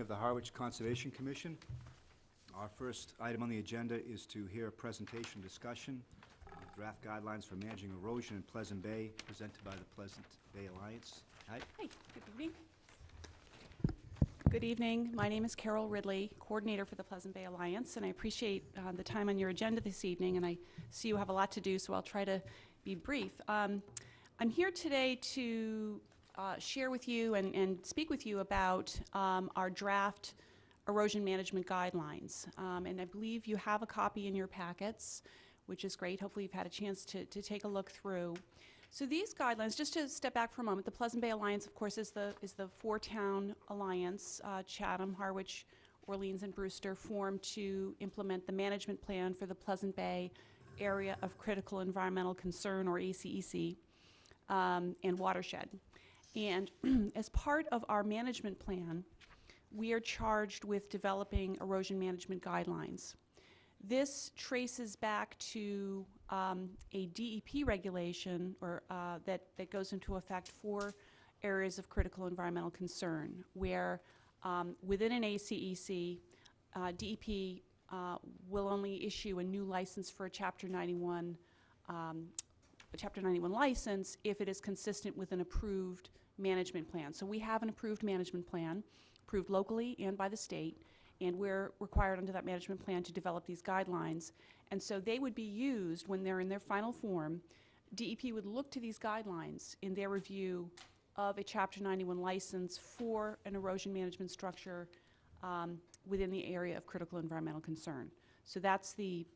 Of the Harwich Conservation Commission. Our first item on the agenda is to hear a presentation discussion of draft guidelines for managing erosion in Pleasant Bay, presented by the Pleasant Bay Alliance. Hi. Hi, good evening. Good evening. My name is Carol Ridley, coordinator for the Pleasant Bay Alliance, and I appreciate the time on your agenda this evening, and I see you have a lot to do, so I'll try to be brief. I'm here today to share with you and speak with you about our draft erosion management guidelines. And I believe you have a copy in your packets, which is great. Hopefully you've had a chance to take a look through. So these guidelines, just to step back for a moment, the Pleasant Bay Alliance, of course, is the four-town alliance, Chatham, Harwich, Orleans, and Brewster, formed to implement the management plan for the Pleasant Bay Area of Critical Environmental Concern, or ACEC, and watershed. And as part of our management plan, we are charged with developing erosion management guidelines. This traces back to a DEP regulation that goes into effect for areas of critical environmental concern, where within an ACEC, DEP will only issue a new license for a Chapter 91 license if it is consistent with an approved management plan. So we have an approved management plan, approved locally and by the state, and we're required under that management plan to develop these guidelines. And so they would be used when they're in their final form. DEP would look to these guidelines in their review of a Chapter 91 license for an erosion management structure within the area of critical environmental concern. So that's the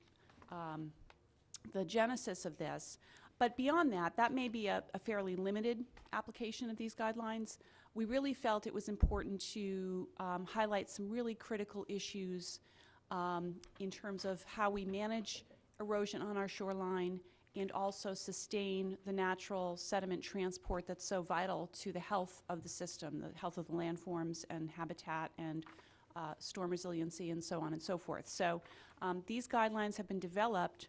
genesis of this. But beyond that, that may be a fairly limited application of these guidelines. We really felt it was important to highlight some really critical issues in terms of how we manage erosion on our shoreline and also sustain the natural sediment transport that's so vital to the health of the system, the health of the landforms and habitat and storm resiliency and so on and so forth. So these guidelines have been developed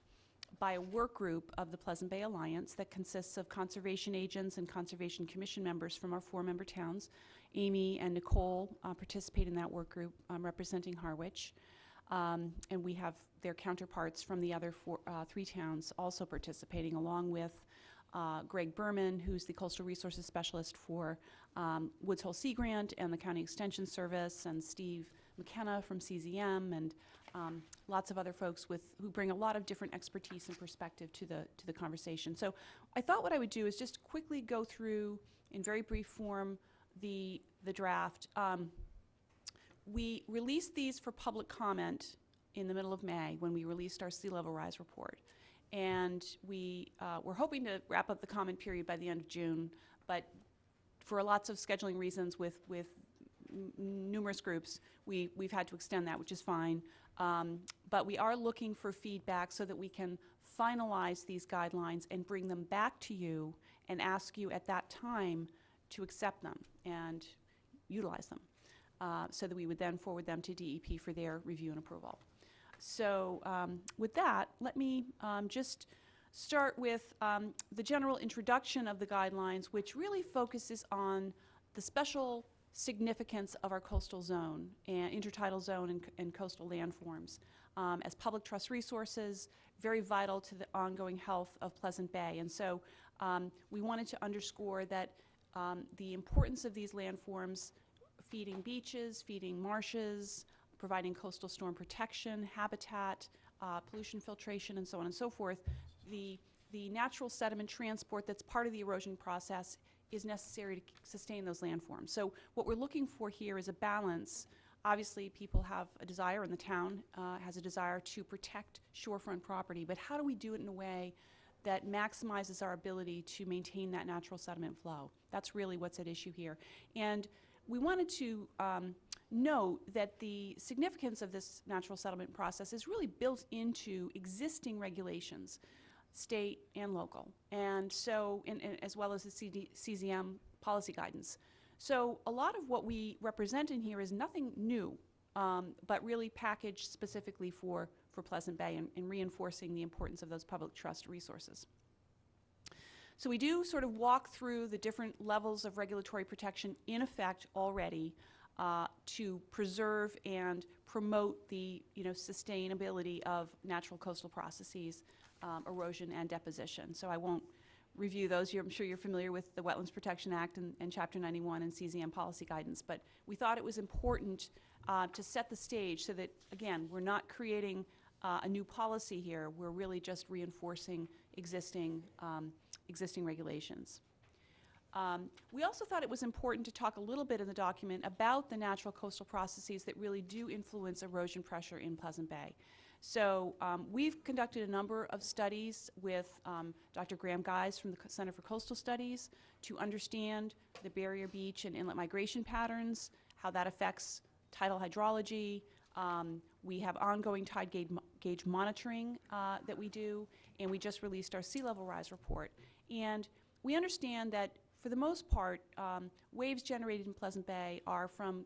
by a work group of the Pleasant Bay Alliance that consists of conservation agents and conservation commission members from our four-member towns. Amy and Nicole participate in that work group representing Harwich. And we have their counterparts from the other three towns also participating, along with Greg Berman, who's the Coastal Resources Specialist for Woods Hole Sea Grant and the County Extension Service, and Steve McKenna from CZM, and lots of other folks who bring a lot of different expertise and perspective to the conversation. So I thought what I would do is just quickly go through, in very brief form, the draft. We released these for public comment in the middle of May when we released our sea level rise report. And we were hoping to wrap up the comment period by the end of June, but for lots of scheduling reasons with numerous groups, we've had to extend that, which is fine. But we are looking for feedback so that we can finalize these guidelines and bring them back to you and ask you at that time to accept them and utilize them so that we would then forward them to DEP for their review and approval. So with that, let me just start with the general introduction of the guidelines, which really focuses on the special significance of our coastal zone and intertidal zone and coastal landforms as public trust resources, very vital to the ongoing health of Pleasant Bay. And so we wanted to underscore that the importance of these landforms, feeding beaches, feeding marshes, providing coastal storm protection, habitat, pollution filtration, and so on and so forth. The natural sediment transport that's part of the erosion process is necessary to sustain those landforms. So what we're looking for here is a balance. Obviously, people have a desire, and the town has a desire to protect shorefront property, but how do we do it in a way that maximizes our ability to maintain that natural sediment flow? That's really what's at issue here. And we wanted to note that the significance of this natural settlement process is really built into existing regulations, state and local, and so as well as the CZM policy guidance. So a lot of what we represent in here is nothing new, but really packaged specifically for Pleasant Bay and reinforcing the importance of those public trust resources. So we do sort of walk through the different levels of regulatory protection in effect already to preserve and promote the sustainability of natural coastal processes, erosion and deposition. So I won't review those. I'm sure you're familiar with the Wetlands Protection Act and Chapter 91 and CZM policy guidance, but we thought it was important to set the stage so that, again, we're not creating a new policy here. We're really just reinforcing existing regulations. We also thought it was important to talk a little bit in the document about the natural coastal processes that really do influence erosion pressure in Pleasant Bay. So we've conducted a number of studies with Dr. Graham Guise from the Center for Coastal Studies to understand the barrier beach and inlet migration patterns, how that affects tidal hydrology. We have ongoing tide gauge monitoring that we do, and we just released our sea level rise report. And we understand that for the most part, waves generated in Pleasant Bay are from,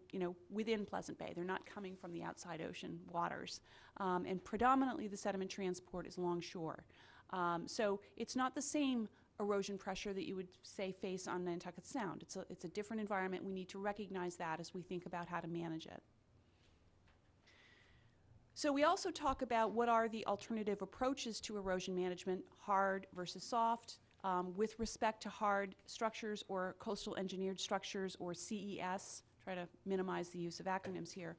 within Pleasant Bay. They're not coming from the outside ocean waters. And predominantly the sediment transport is longshore. So it's not the same erosion pressure that you would, say, face on Nantucket Sound. It's a different environment. We need to recognize that as we think about how to manage it. So we also talk about what are the alternative approaches to erosion management, hard versus soft. With respect to hard structures or coastal engineered structures, or CES, try to minimize the use of acronyms here,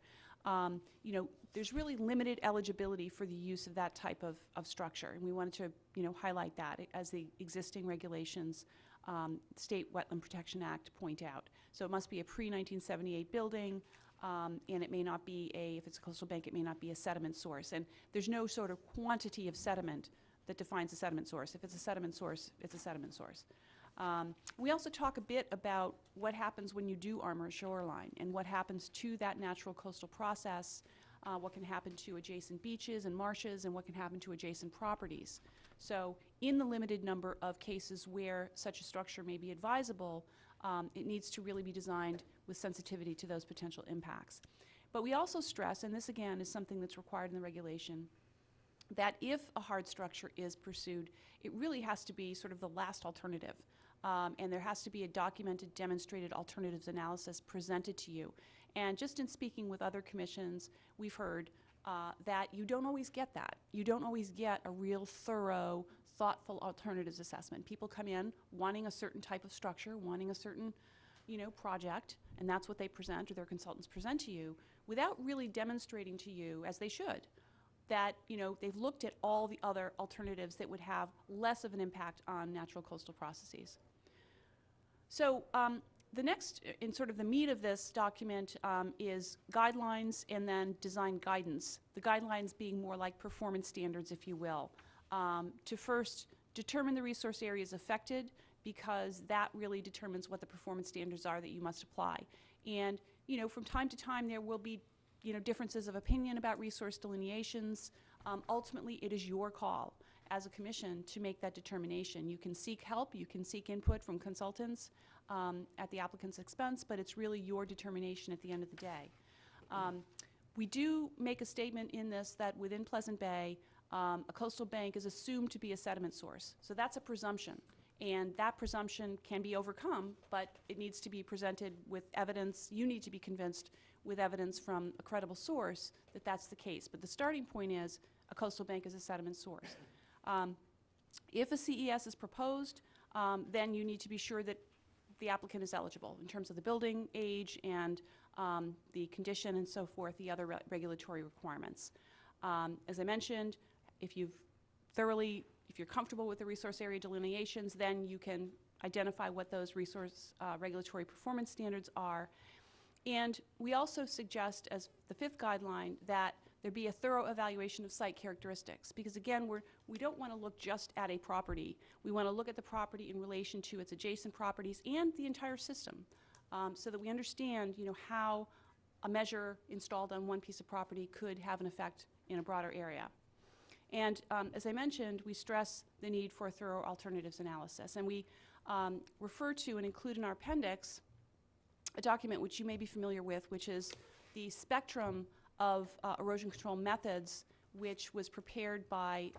there's really limited eligibility for the use of that type of structure. And we wanted to highlight that as the existing regulations, State Wetland Protection Act, point out. So it must be a pre-1978 building, and it may not be if it's a coastal bank, it may not be a sediment source. And there's no sort of quantity of sediment that defines a sediment source. If it's a sediment source, it's a sediment source. We also talk a bit about what happens when you do armor a shoreline and what happens to that natural coastal process, what can happen to adjacent beaches and marshes, and what can happen to adjacent properties. So in the limited number of cases where such a structure may be advisable, it needs to really be designed with sensitivity to those potential impacts. But we also stress, and this again is something that's required in the regulation, that if a hard structure is pursued, it really has to be sort of the last alternative. And there has to be a documented, demonstrated alternatives analysis presented to you. And just in speaking with other commissions, we've heard that you don't always get that. You don't always get a real thorough, thoughtful alternatives assessment. People come in wanting a certain type of structure, wanting a certain project, and that's what they present, or their consultants present to you, without really demonstrating to you, as they should, that they've looked at all the other alternatives that would have less of an impact on natural coastal processes. So the next, in sort of the meat of this document, is guidelines and then design guidance. The guidelines being more like performance standards, if you will, to first determine the resource areas affected, because that really determines what the performance standards are that you must apply. And from time to time there will be differences of opinion about resource delineations. Ultimately, it is your call as a commission to make that determination. You can seek help, you can seek input from consultants at the applicant's expense, but it's really your determination at the end of the day. We do make a statement in this that within Pleasant Bay, a coastal bank is assumed to be a sediment source. So that's a presumption. And that presumption can be overcome, but it needs to be presented with evidence. You need to be convinced with evidence from a credible source that that's the case. But the starting point is a coastal bank is a sediment source. If a CES is proposed, then you need to be sure that the applicant is eligible in terms of the building age and the condition and so forth, the other regulatory requirements. As I mentioned, if you're comfortable with the resource area delineations, then you can identify what those resource regulatory performance standards are. And we also suggest, as the fifth guideline, that there be a thorough evaluation of site characteristics, because again, we don't want to look just at a property. We want to look at the property in relation to its adjacent properties and the entire system, so that we understand how a measure installed on one piece of property could have an effect in a broader area. And as I mentioned, we stress the need for a thorough alternatives analysis. And we refer to and include in our appendix a document which you may be familiar with, which is the spectrum of erosion control methods, which was prepared by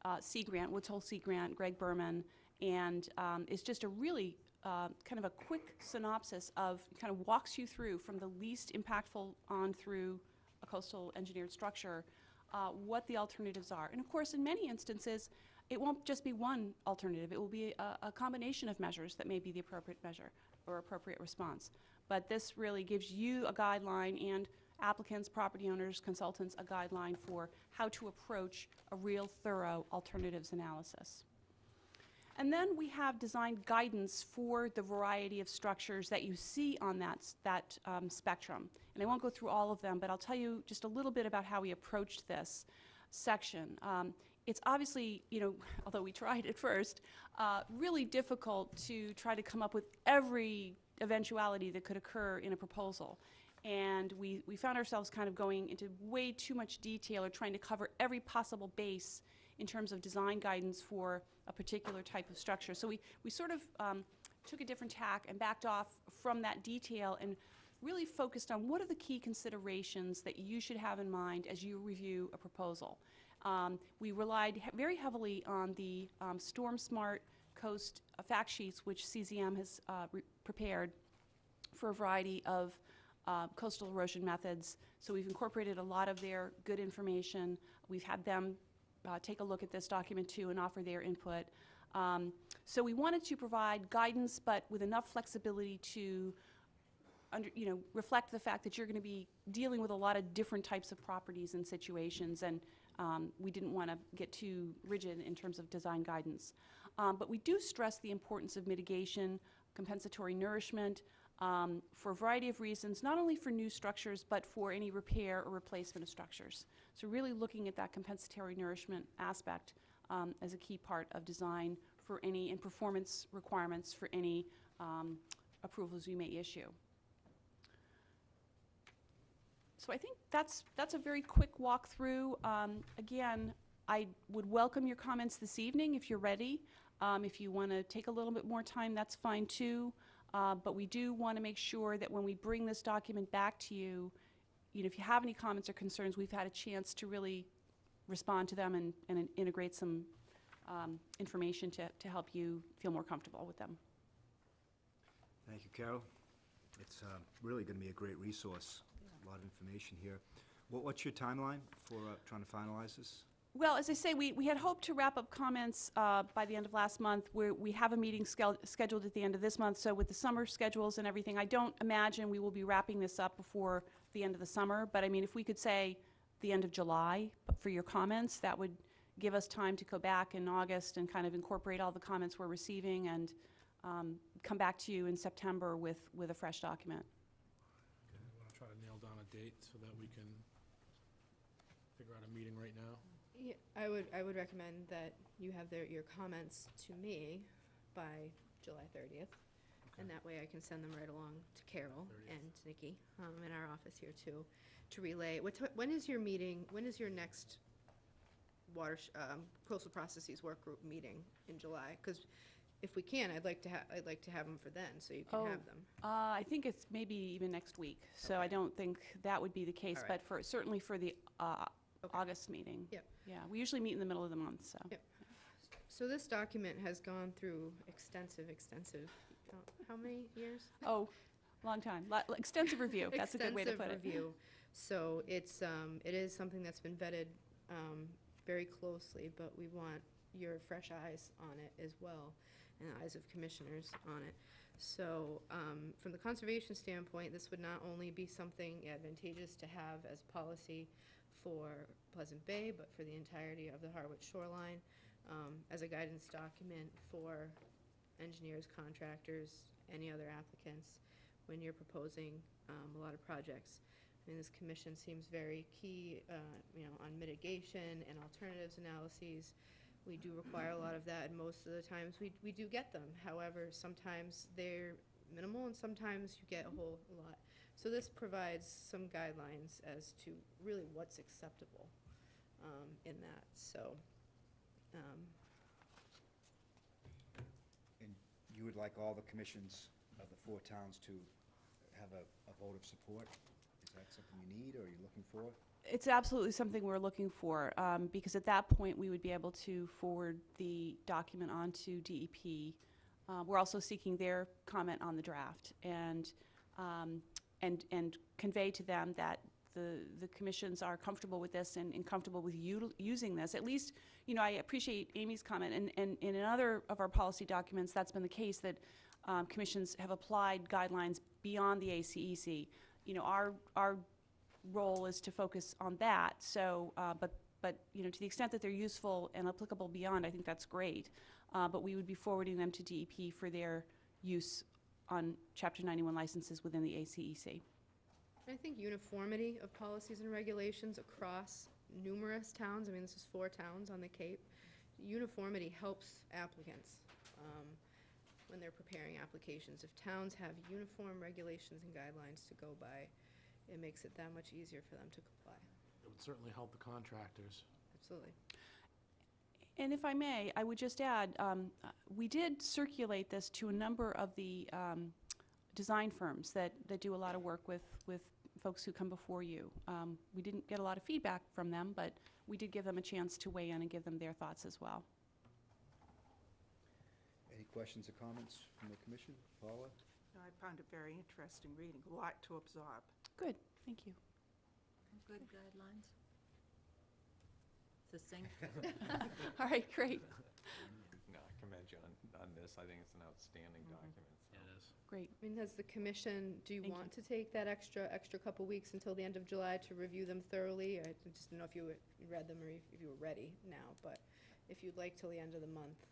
Woods Hole Sea Grant, Greg Berman, and is just a really kind of a quick synopsis of, kind of walks you through from the least impactful on through a coastal engineered structure, what the alternatives are. And of course, in many instances, it won't just be one alternative. It will be a combination of measures that may be the appropriate measure or appropriate response. But this really gives you a guideline, and applicants, property owners, consultants, a guideline for how to approach a real thorough alternatives analysis. And then we have design guidance for the variety of structures that you see on that spectrum. And I won't go through all of them, but I'll tell you just a little bit about how we approached this section. It's obviously, you know, although we tried at first, really difficult to try to come up with every eventuality that could occur in a proposal. And we found ourselves kind of going into way too much detail, or trying to cover every possible base in terms of design guidance for a particular type of structure. So we sort of took a different tack and backed off from that detail and really focused on what are the key considerations that you should have in mind as you review a proposal. We relied very heavily on the Storm Smart Coast fact sheets, which CZM has prepared for a variety of coastal erosion methods. So we've incorporated a lot of their good information. We've had them take a look at this document too and offer their input. So we wanted to provide guidance, but with enough flexibility to reflect the fact that you're going to be dealing with a lot of different types of properties and situations, and we didn't want to get too rigid in terms of design guidance. But we do stress the importance of mitigation, compensatory nourishment, for a variety of reasons, not only for new structures, but for any repair or replacement of structures. So really looking at that compensatory nourishment aspect as a key part of design for any, and performance requirements for any approvals you may issue. So I think that's a very quick walkthrough. Again, I would welcome your comments this evening if you're ready. If you want to take a little bit more time, that's fine too. But we do want to make sure that when we bring this document back to you, if you have any comments or concerns, we've had a chance to really respond to them and integrate some information to help you feel more comfortable with them. Thank you, Carol. It's really going to be a great resource. A lot of information here. What's your timeline for trying to finalize this? Well, as I say, we had hoped to wrap up comments by the end of last month. We have a meeting scheduled at the end of this month, so with the summer schedules and everything, I don't imagine we will be wrapping this up before the end of the summer. But I mean, if we could say the end of July for your comments, that would give us time to go back in August and kind of incorporate all the comments we're receiving and come back to you in September with a fresh document. Okay, I want to try to nail down a date so that we can figure out a meeting right now. Yeah, I would recommend that you have your comments to me by July 30th. Okay. And that way I can send them right along to Carol 30th. and to Nikki in our office here too, to relay. When is your meeting, when is your next coastal processes work group meeting in July? Because if we can, I'd like to have them for then, so you can have them. I think it's maybe even next week, so I don't think that would be the case, All right. but certainly for the Okay. August meeting. Yep. Yeah, we usually meet in the middle of the month, so. Yep. So this document has gone through extensive, how many years? Oh, long time. Extensive review, that's a good way to put it. Extensive review. So it is something that's been vetted very closely, but we want your fresh eyes on it as well, and the eyes of commissioners on it. So from the conservation standpoint, this would not only be something advantageous to have as policy for Pleasant Bay, but for the entirety of the Harwich shoreline, as a guidance document for engineers, contractors, any other applicants when you're proposing a lot of projects. I mean, this commission seems very key, on mitigation and alternatives analyses. We do require a lot of that, and most of the times we do get them. However, sometimes they're minimal, and sometimes you get a whole lot. So this provides some guidelines as to really what's acceptable in that. So. And you would like all the commissions of the 4 towns to have a vote of support? Is that something you need, or are you looking for? It's absolutely something we're looking for, because at that point we would be able to forward the document on to DEP we're also seeking their comment on the draft and convey to them that the commissions are comfortable with this and comfortable with using this. At least, I appreciate Amy's comment, and in another of our policy documents, that's been the case, that commissions have applied guidelines beyond the ACEC. Our role is to focus on that. So, but to the extent that they're useful and applicable beyond, I think that's great. But we would be forwarding them to DEP for their use on Chapter 91 licenses within the ACEC. I think uniformity of policies and regulations across numerous towns, I mean, this is 4 towns on the Cape, uniformity helps applicants when they're preparing applications. If towns have uniform regulations and guidelines to go by, it makes it that much easier for them to comply. It would certainly help the contractors. Absolutely. And if I may, I would just add, we did circulate this to a number of the design firms that do a lot of work with folks who come before you. We didn't get a lot of feedback from them, but we did give them a chance to weigh in and give them their thoughts as well. Any questions or comments from the commission? Paula? No, I found it very interesting reading, a lot to absorb. Good, thank you. Good guidelines. Succinct. All right, great, No, I commend you on this. I think it's an outstanding document. So. It is. great. I mean, has the commission, do you Thank want to take that extra couple weeks until the end of July to review them thoroughly? I just don't know if you read them or if you were ready now, but if you'd like till the end of the month.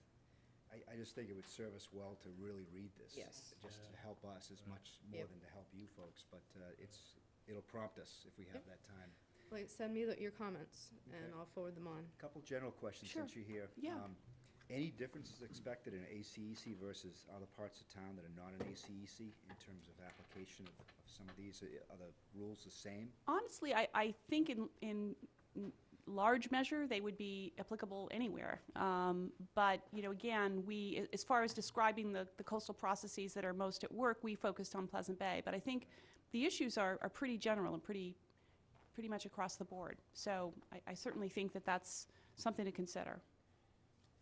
I just think it would serve us well to really read this. Yes. Just to help us as much more Yep. than to help you folks, but it'll prompt us if we have that time. Like, send me your comments, and Okay. I'll forward them on. Couple general questions Sure. since you're here. Yeah. Any differences expected in ACEC versus other parts of town that are not in ACEC in terms of application of some of these? Are the rules the same? Honestly, I think in large measure, they would be applicable anywhere. But, again, as far as describing the coastal processes that are most at work, we focused on Pleasant Bay. But I think the issues are pretty general and pretty much across the board. So I certainly think that that's something to consider.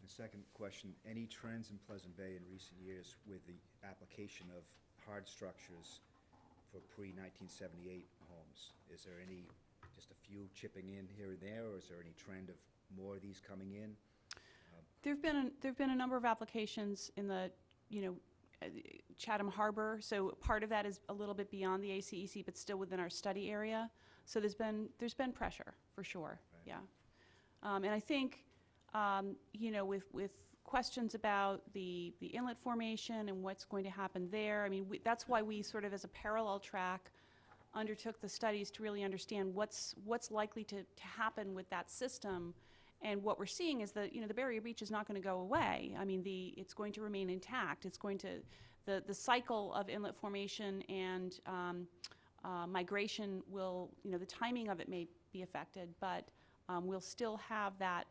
The second question, any trends in Pleasant Bay in recent years with the application of hard structures for pre-1978 homes? Is there just a few chipping in here and there, or is there any trend of more of these coming in? There've been a number of applications in the, Chatham Harbor, so part of that is a little bit beyond the ACEC, but still within our study area. So there's been pressure, for sure, Right. yeah. And I think, with questions about the inlet formation and what's going to happen there, I mean, that's why we sort of, as a parallel track, undertook the studies to really understand what's likely to happen with that system. And what we're seeing is that, the barrier reef is not going to go away. I mean, it's going to remain intact. It's going to, the cycle of inlet formation and migration will, the timing of it may be affected, but we'll still have that,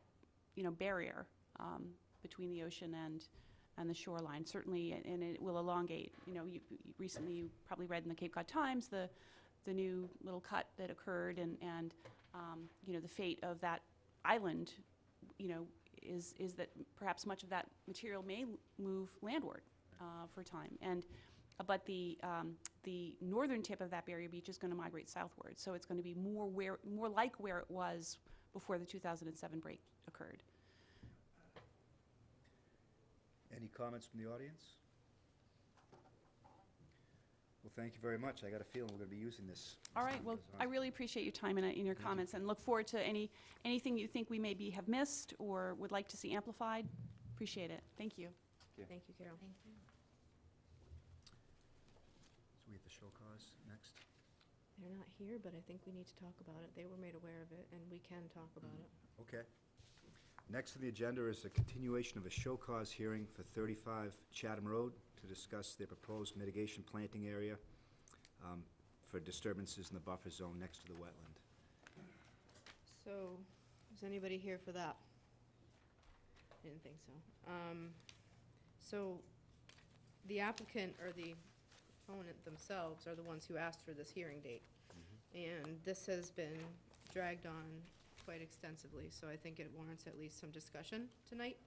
barrier between the ocean and the shoreline, certainly, and it will elongate. Recently you probably read in the Cape Cod Times the new little cut that occurred, and the fate of that island, is that perhaps much of that material may move landward for a time, but the northern tip of that barrier beach is going to migrate southward, so it's going to be more like where it was before the 2007 break occurred. Any comments from the audience? Well, thank you very much. I got a feeling we're going to be using this. All right, well, I really appreciate your time and your comments, and look forward to anything you think we maybe have missed or would like to see amplified. Appreciate it. Thank you. Yeah. Thank you, Carol. Thank you. So we have the show cause next. They're not here, but I think we need to talk about it. They were made aware of it, and we can talk about it. Okay. Next on the agenda is a continuation of a show cause hearing for 35 Chatham Road to discuss their proposed mitigation planting area for disturbances in the buffer zone next to the wetland. So, is anybody here for that? Didn't think so. So, the applicant or the opponent themselves are the ones who asked for this hearing date. And this has been dragged on quite extensively, so I think it warrants at least some discussion tonight.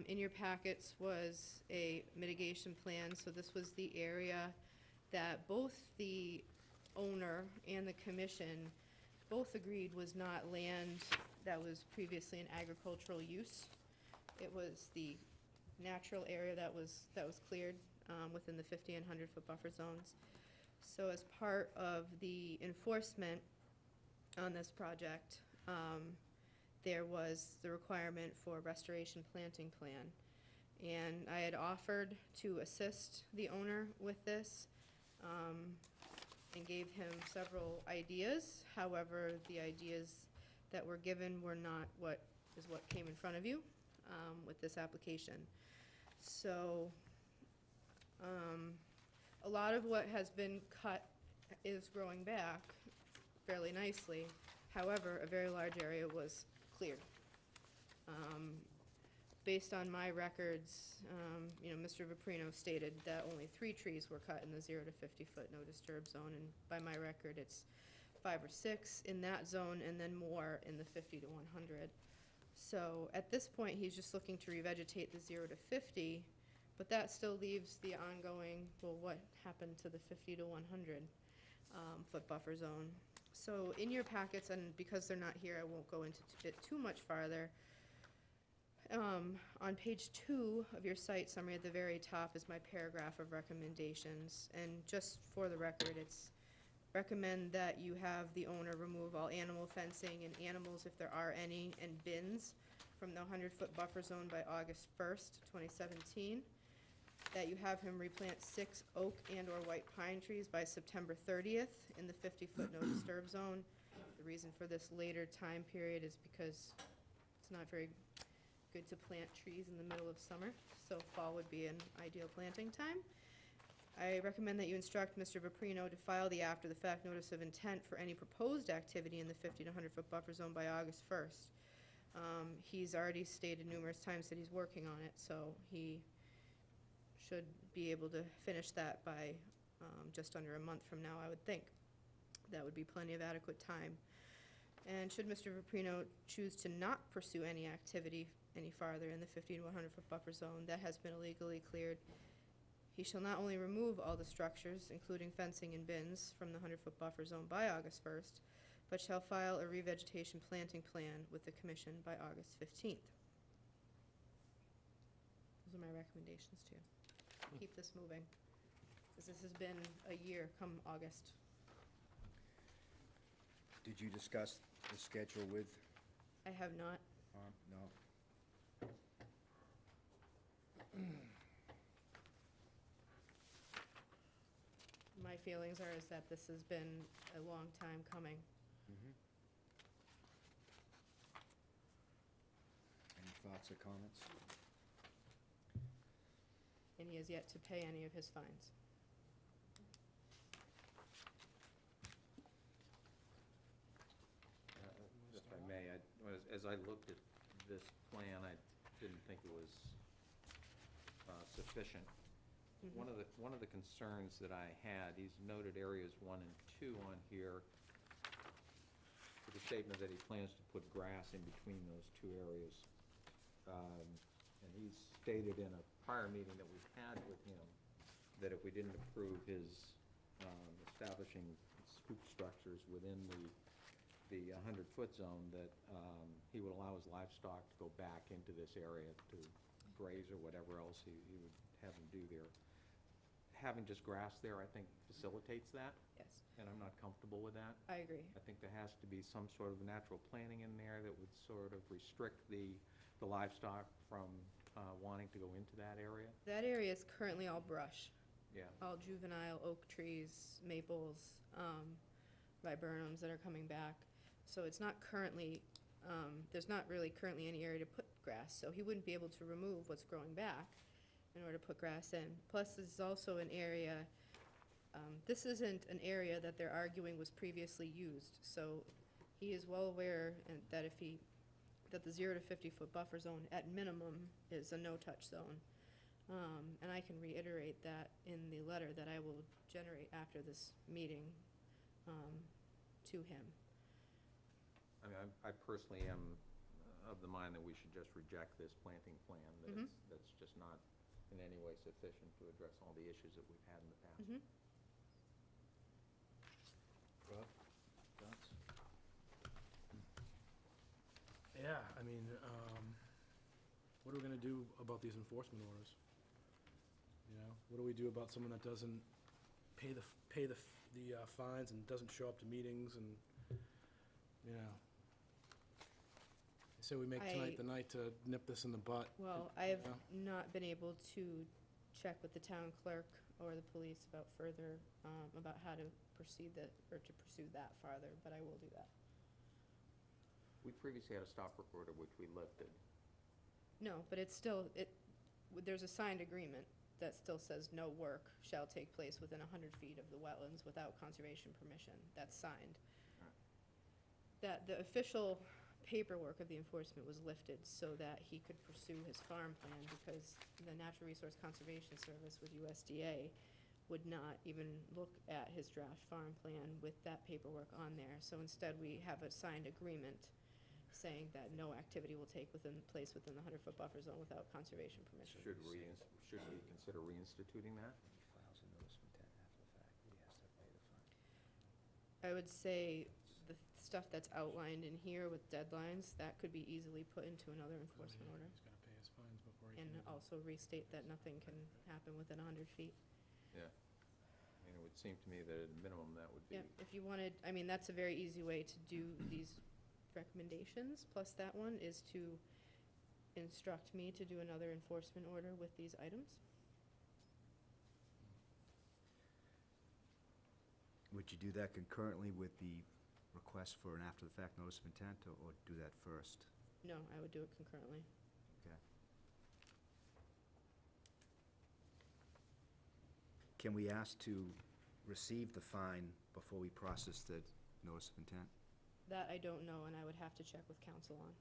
In your packets was a mitigation plan, so this was the area that both the owner and the commission both agreed was not land that was previously in agricultural use. It was the natural area that was cleared within the 50 and 100-foot buffer zones. So as part of the enforcement on this project, there was the requirement for a restoration planting plan. And I had offered to assist the owner with this and gave him several ideas. However, the ideas that were given were not what came in front of you with this application. So a lot of what has been cut is growing back fairly nicely. However, a very large area was cleared. Based on my records, Mr. Viprino stated that only 3 trees were cut in the 0 to 50-foot no disturb zone, and by my record, it's 5 or 6 in that zone, and then more in the 50 to 100. So at this point, he's just looking to revegetate the 0 to 50, but that still leaves the ongoing, well, what happened to the 50 to 100 foot buffer zone? So in your packets, and because they're not here, I won't go into it too much farther. On page 2 of your site summary at the very top is my paragraph of recommendations. And just for the record, it's recommend that you have the owner remove all animal fencing and animals, if there are any, and bins from the 100-foot buffer zone by August 1st, 2017. That you have him replant 6 oak and/or white pine trees by September 30th in the 50-foot no disturb zone. The reason for this later time period is because it's not very good to plant trees in the middle of summer, so fall would be an ideal planting time. I recommend that you instruct Mr. Viprino to file the after-the-fact notice of intent for any proposed activity in the 50 to 100-foot buffer zone by August 1st. He's already stated numerous times that he's working on it, so he should be able to finish that by just under a month from now, I would think. That would be plenty of adequate time. And should Mr. Viprino choose to not pursue any activity any farther in the 50 to 100-foot buffer zone that has been illegally cleared, he shall not only remove all the structures, including fencing and bins, from the 100-foot buffer zone by August 1st, but shall file a revegetation planting plan with the commission by August 15th. Those are my recommendations to you. Keep this moving, because this has been a year come August. Did you discuss the schedule with, I have not. no? My feelings are is that this has been a long time coming. Any thoughts or comments? And he has yet to pay any of his fines. If I may, as I looked at this plan, I didn't think it was sufficient. One of the concerns that I had, he's noted areas 1 and 2 on here, with the statement that he plans to put grass in between those 2 areas. And he's stated in a prior meeting that we've had with him that if we didn't approve his establishing scoop structures within the 100-foot zone, that he would allow his livestock to go back into this area to graze or whatever else he would have them do there. Having just grass there, I think, facilitates that, Yes, and I'm not comfortable with that. I agree. I think there has to be some sort of natural planting in there that would sort of restrict the livestock from wanting to go into that area. That area is currently all brush, Yeah. all juvenile oak trees, maples, viburnums that are coming back. So it's not currently, there's not really currently any area to put grass, so he wouldn't be able to remove what's growing back in order to put grass in. Plus, this is also an area, this isn't an area that they're arguing was previously used, so he is well aware that that the 0 to 50-foot buffer zone at minimum is a no-touch zone. And I can reiterate that in the letter that I will generate after this meeting to him. I mean, I personally am of the mind that we should just reject this planting plan, that Mhm. that's just not in any way sufficient to address all the issues that we've had in the past. Mhm. Rob, thoughts? Yeah, I mean, what are we gonna do about these enforcement orders? You know, what do we do about someone that doesn't pay the fines and doesn't show up to meetings and, you know? Say we make tonight the night to nip this in the butt. Well, I have Yeah. not been able to check with the town clerk or the police about further, about how to proceed to pursue that farther, but I will do that. We previously had a stop work order which we lifted. No, but it's still, there's a signed agreement that still says no work shall take place within 100 feet of the wetlands without conservation permission. That's signed. Right. That the official paperwork of the enforcement was lifted so that he could pursue his farm plan, because the Natural Resource Conservation Service with USDA would not even look at his draft farm plan with that paperwork on there. So instead, we have a signed agreement saying that no activity will take place within the 100-foot buffer zone without conservation permission. Should we consider reinstituting that? He files a notice of intent after the fact, he has to pay the fine. I would say the stuff that's outlined in here with deadlines, that could be easily put into another enforcement order. He's gotta pay his fines before he And can. also restate that nothing can happen within 100 feet. Yeah. I mean, it would seem to me that at minimum that would be. Yeah, if you wanted, I mean, that's a very easy way to do these recommendations, plus that one is to instruct me to do another enforcement order with these items. Would you do that concurrently with the request for an after-the-fact notice of intent, or do that first? No, I would do it concurrently. Okay. Can we ask to receive the fine before we process the notice of intent? That I don't know, and I would have to check with council on.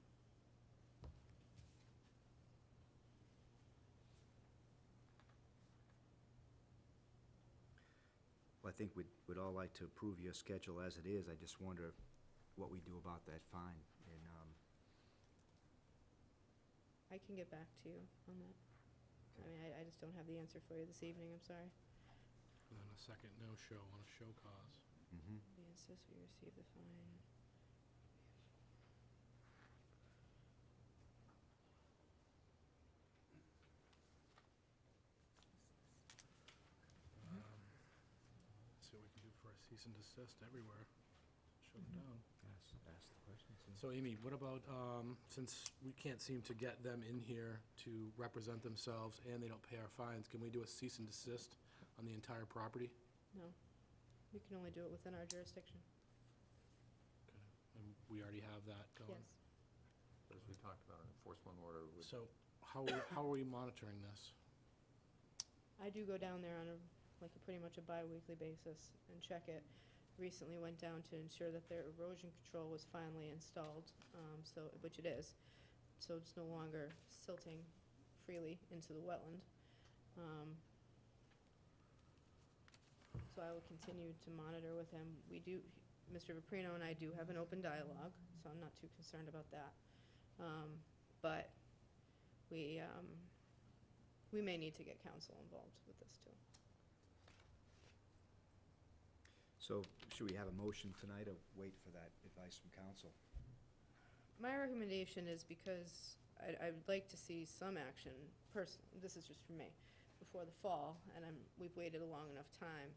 Well, I think we'd all like to approve your schedule as it is. I just wonder what we do about that fine. And, I can get back to you on that. I mean, I just don't have the answer for you this evening, I'm sorry. And then a second no-show on a show cause. The insists we receive the fine. See what we can do for a cease and desist everywhere. Shut them down. ask the questions. So Amy, what about, since we can't seem to get them in here to represent themselves and they don't pay our fines, can we do a cease and desist on the entire property? No, we can only do it within our jurisdiction. Okay. And we already have that going? Yes. But as we talked about, an enforcement order would. So how are we monitoring this? I do go down there on pretty much a bi-weekly basis and check it. Recently went down to ensure that their erosion control was finally installed, which it is. So it's no longer silting freely into the wetland. So I will continue to monitor with him. We do, Mr. Vaprino and I do have an open dialogue, so I'm not too concerned about that. But we may need to get council involved with this too. So, should we have a motion tonight, or wait for that advice from council? My recommendation is, because I would like to see some action, this is just for me, before the fall, and we've waited a long enough time,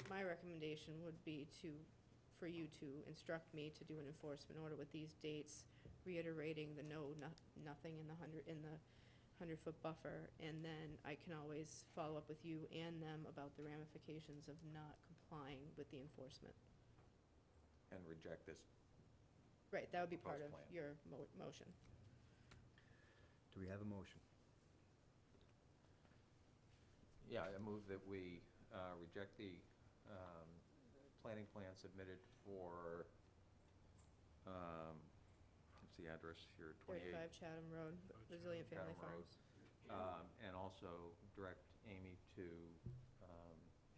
my recommendation would be for you to instruct me to do an enforcement order with these dates, reiterating the nothing in the 100-foot buffer, and then I can always follow up with you and them about the ramifications of not complying with the enforcement. And reject this. Right, that would be part of Proposed plan. your motion. Do we have a motion? Yeah, I move that we reject the planning plan submitted for, what's the address here, 28? 35 Chatham Road, Resilient Family Chatham Road. Farms. And also direct Amy to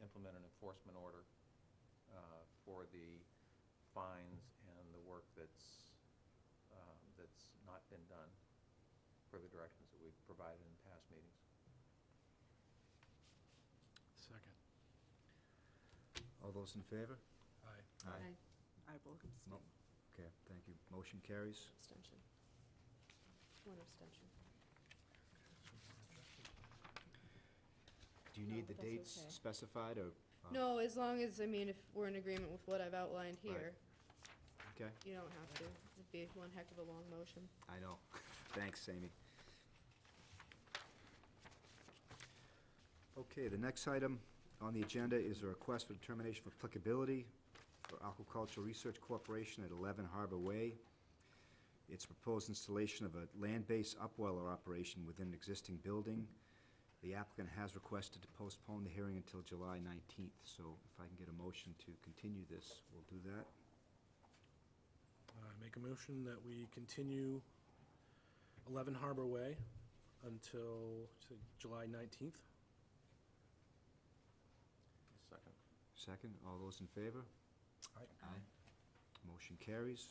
implement an enforcement order for the fines and the work that's not been done, per the directions that we've provided in past meetings. Second. All those in favor? Aye. Aye. I will abstain. Okay, thank you. Motion carries. Abstention. One abstention. Do you No, need the but that's dates okay. specified, or? No, as long as, I mean, if we're in agreement with what I've outlined Right. here, Okay, you don't have to. It'd be one heck of a long motion. I know. Thanks, Amy. Okay, the next item on the agenda is a request for determination of applicability for Aquaculture Research Corporation at 11 Harbor Way. It's proposed installation of a land-based upweller operation within an existing building. The applicant has requested to postpone the hearing until July 19th, so if I can get a motion to continue this, we'll do that. Make a motion that we continue 11 Harbor Way until July 19th. Second. Second, all those in favor? Aye. Motion carries.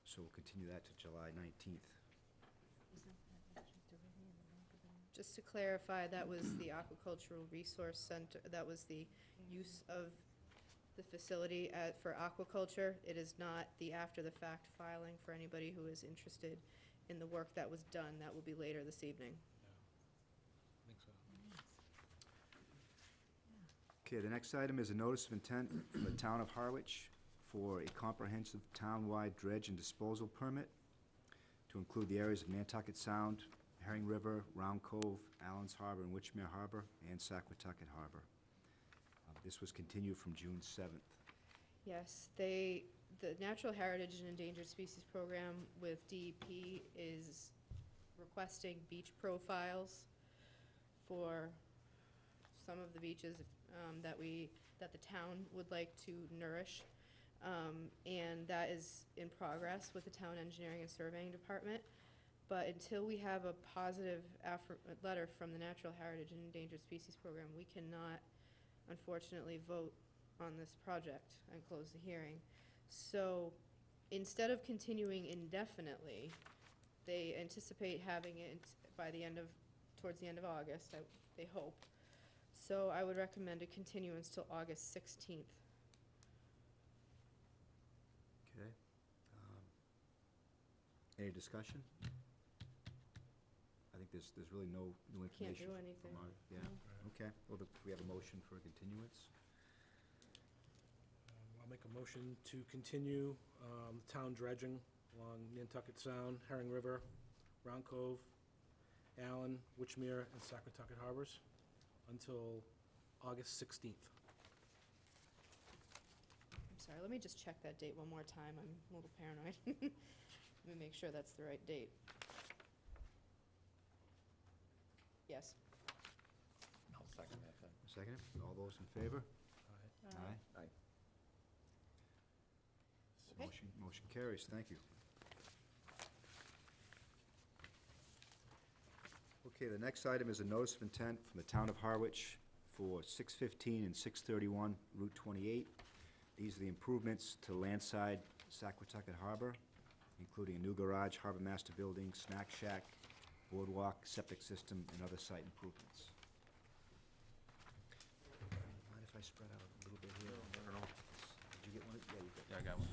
So we'll continue that to July 19th. Just to clarify, that was the Aquacultural Resource Center, that was the use of the facility for aquaculture. It is not the after-the-fact filing for anybody who is interested in the work that was done. That will be later this evening. I think so. Okay, the next item is a notice of intent from the town of Harwich for a comprehensive town-wide dredge and disposal permit to include the areas of Nantucket Sound, Herring River, Round Cove, Allen's Harbor, and Witchmere Harbor, and Sacre Tucket Harbor. This was continued from June 7th. Yes, the Natural Heritage and Endangered Species Program with DEP is requesting beach profiles for some of the beaches that the town would like to nourish. And that is in progress with the Town Engineering and Surveying Department. But until we have a positive letter from the Natural Heritage and Endangered Species Program, we cannot, unfortunately, vote on this project and close the hearing. So instead of continuing indefinitely, they anticipate having it by towards the end of August, they hope. So I would recommend a continuance till August 16th. Okay. Any discussion? I think there's really no new Can't information. do anything. from our- Yeah, No. okay. Well, we have a motion for a continuance. I'll make a motion to continue town dredging along Nantucket Sound, Herring River, Round Cove, Allen, Witchmere, and Sacre Harbors until August 16th. I'm sorry, let me just check that date one more time. I'm a little paranoid. Let me make sure that's the right date. Yes. I'll second that then. Second, all those in favor? Aye. Aye. Okay. Motion carries, thank you. Okay, the next item is a notice of intent from the town of Harwich for 615 and 631 Route 28. These are the improvements to landside Saquatucket Harbor, including a new garage, harbor master building, snack shack, boardwalk, septic system, and other site improvements. Mind if I spread out a little bit here? I don't know. Did you get one? Yeah, you got Yeah, I got one.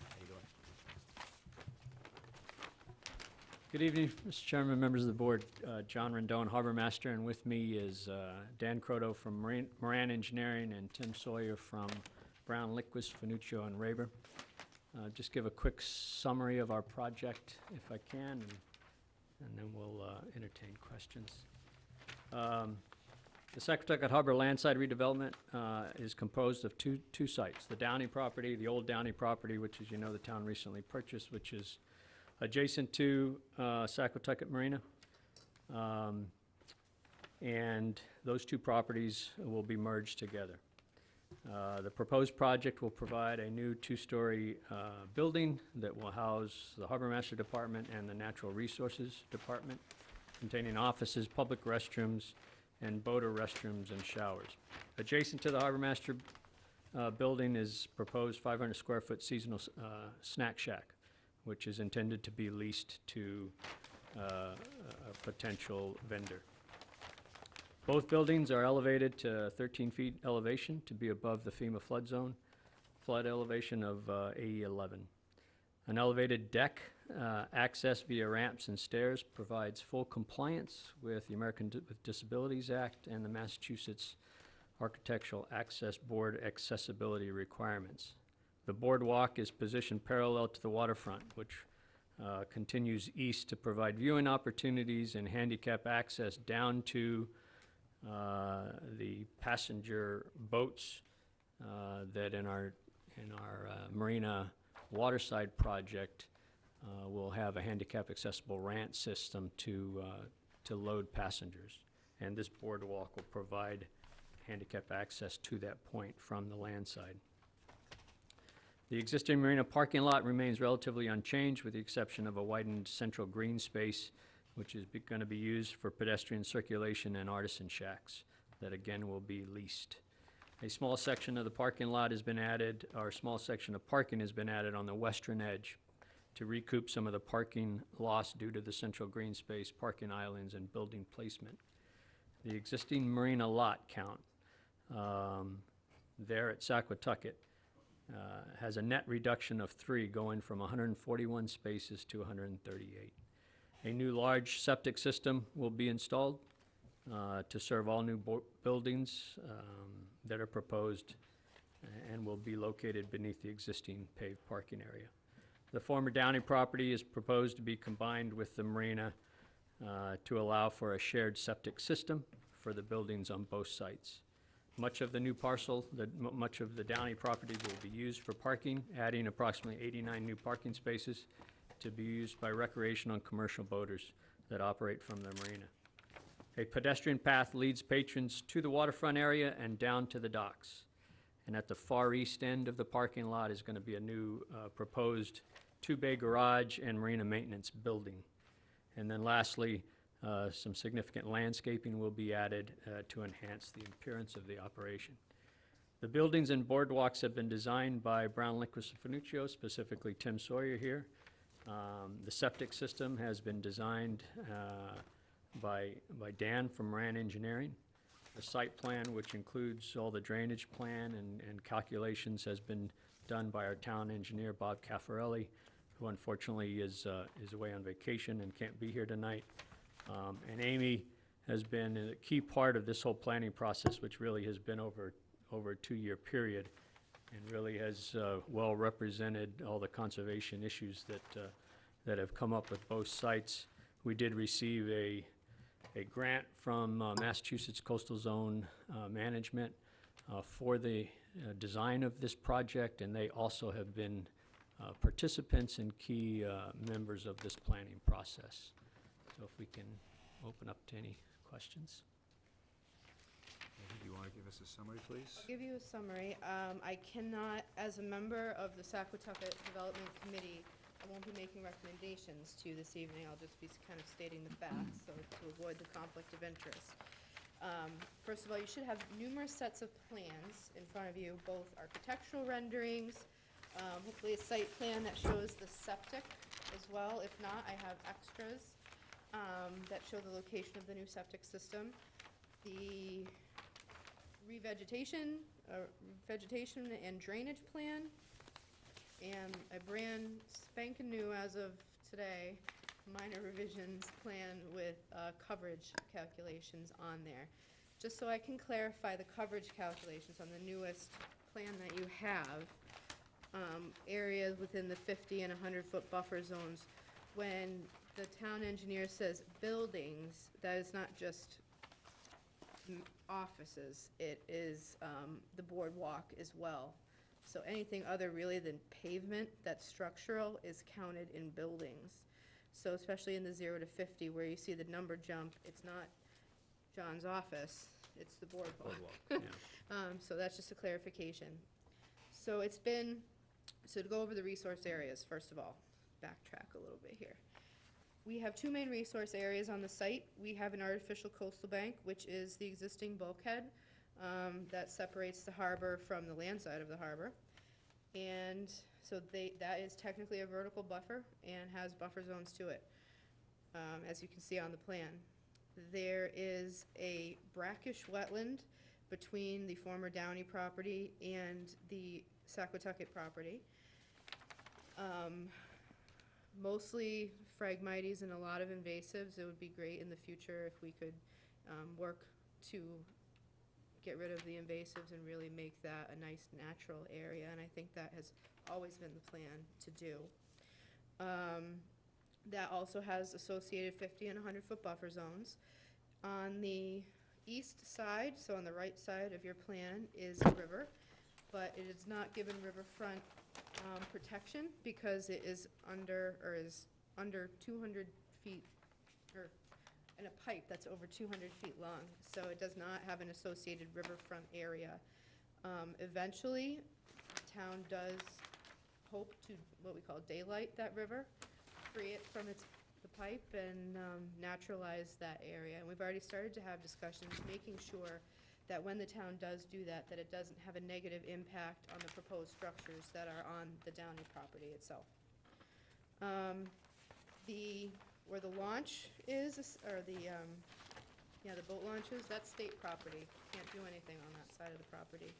How you doing? Good evening, Mr. Chairman, members of the board. John Rendon, Harbor Master, and with me is Dan Croto from Moran Engineering and Tim Sawyer from Brown Liquis, Finuccio, and Raber. Just give a quick summary of our project, if I can, and then we'll entertain questions. The Sacre Harbor landside redevelopment is composed of two sites. The Downey property, the old Downey property, which, as you know, the town recently purchased, which is adjacent to Sacre Tucket Marina. And those two properties will be merged together. The proposed project will provide a new two-story building that will house the Harbor Master Department and the Natural Resources Department, containing offices, public restrooms, and boater restrooms and showers. Adjacent to the Harbor Master building is proposed 500 square foot seasonal snack shack, which is intended to be leased to a potential vendor. Both buildings are elevated to 13 feet elevation to be above the FEMA flood zone, flood elevation of AE11. An elevated deck access via ramps and stairs provides full compliance with the American with Disabilities Act and the Massachusetts Architectural Access Board accessibility requirements. The boardwalk is positioned parallel to the waterfront, which continues east to provide viewing opportunities and handicap access down to the passenger boats that in our marina waterside project will have a handicap accessible ramp system to load passengers. And this boardwalk will provide handicap access to that point from the land side. The existing marina parking lot remains relatively unchanged with the exception of a widened central green space which is going to be used for pedestrian circulation and artisan shacks that again will be leased. A small section of the parking lot has been added, or a small section of parking has been added on the western edge to recoup some of the parking loss due to the central green space, parking islands, and building placement. The existing marina lot count there at Sacre Tucket has a net reduction of 3, going from 141 spaces to 138. A new large septic system will be installed to serve all new buildings that are proposed and will be located beneath the existing paved parking area. The former Downey property is proposed to be combined with the marina to allow for a shared septic system for the buildings on both sites. Much of the new parcel, much of the Downey property will be used for parking, adding approximately 89 new parking spaces to be used by recreational and commercial boaters that operate from the marina. A pedestrian path leads patrons to the waterfront area and down to the docks. And at the far east end of the parking lot is going to be a new proposed 2-bay garage and marina maintenance building. And then lastly, some significant landscaping will be added to enhance the appearance of the operation. The buildings and boardwalks have been designed by Brown Liquis Finuccio, specifically Tim Sawyer here. The septic system has been designed by Dan from Moran Engineering. The site plan, which includes all the drainage plan and calculations, has been done by our town engineer, Bob Caffarelli, who unfortunately is away on vacation and can't be here tonight. And Amy has been a key part of this whole planning process, which really has been over a 2-year period, and really has well represented all the conservation issues that have come up with both sites. We did receive a grant from Massachusetts Coastal Zone Management for the design of this project, and they also have been participants and key members of this planning process. So if we can open up to any questions. Do you want to give us a summary, please? I'll give you a summary. I cannot, as a member of the Sacre Tucket Development Committee, I won't be making recommendations to you this evening. I'll just be kind of stating the facts, so to avoid the conflict of interest. First of all, you should have numerous sets of plans in front of you, both architectural renderings, hopefully a site plan that shows the septic as well. If not, I have extras that show the location of the new septic system. The vegetation and drainage plan, and a brand spanking new as of today minor revisions plan with coverage calculations on there. Just so I can clarify the coverage calculations on the newest plan that you have, areas within the 50 and 100-foot buffer zones. When the town engineer says buildings, that is not just offices, it is the boardwalk as well. So anything other really than pavement that's structural is counted in buildings. So especially in the 0 to 50, where you see the number jump, it's not John's office, it's the boardwalk. Yeah. So that's just a clarification. So it's been, so to go over the resource areas, first of all, backtrack a little bit here. We have two main resource areas on the site. We have an artificial coastal bank, which is the existing bulkhead that separates the harbor from the land side of the harbor. And so that is technically a vertical buffer and has buffer zones to it, as you can see on the plan. There is a brackish wetland between the former Downey property and the Sacre Tucket property. Mostly phragmites and a lot of invasives. It would be great in the future if we could work to get rid of the invasives and really make that a nice natural area, and I think that has always been the plan to do. That also has associated 50 and 100-foot buffer zones. On the east side, so on the right side of your plan, is a river, but it is not given riverfront protection because it is under 200 feet, or in a pipe that's over 200 feet long, so it does not have an associated riverfront area. Eventually, the town does hope to, what we call daylight that river, free it from the pipe and naturalize that area. And we've already started to have discussions, making sure that when the town does do that, that it doesn't have a negative impact on the proposed structures that are on the Downey property itself. Where the launch is, or the boat launches, that's state property. Can't do anything on that side of the property.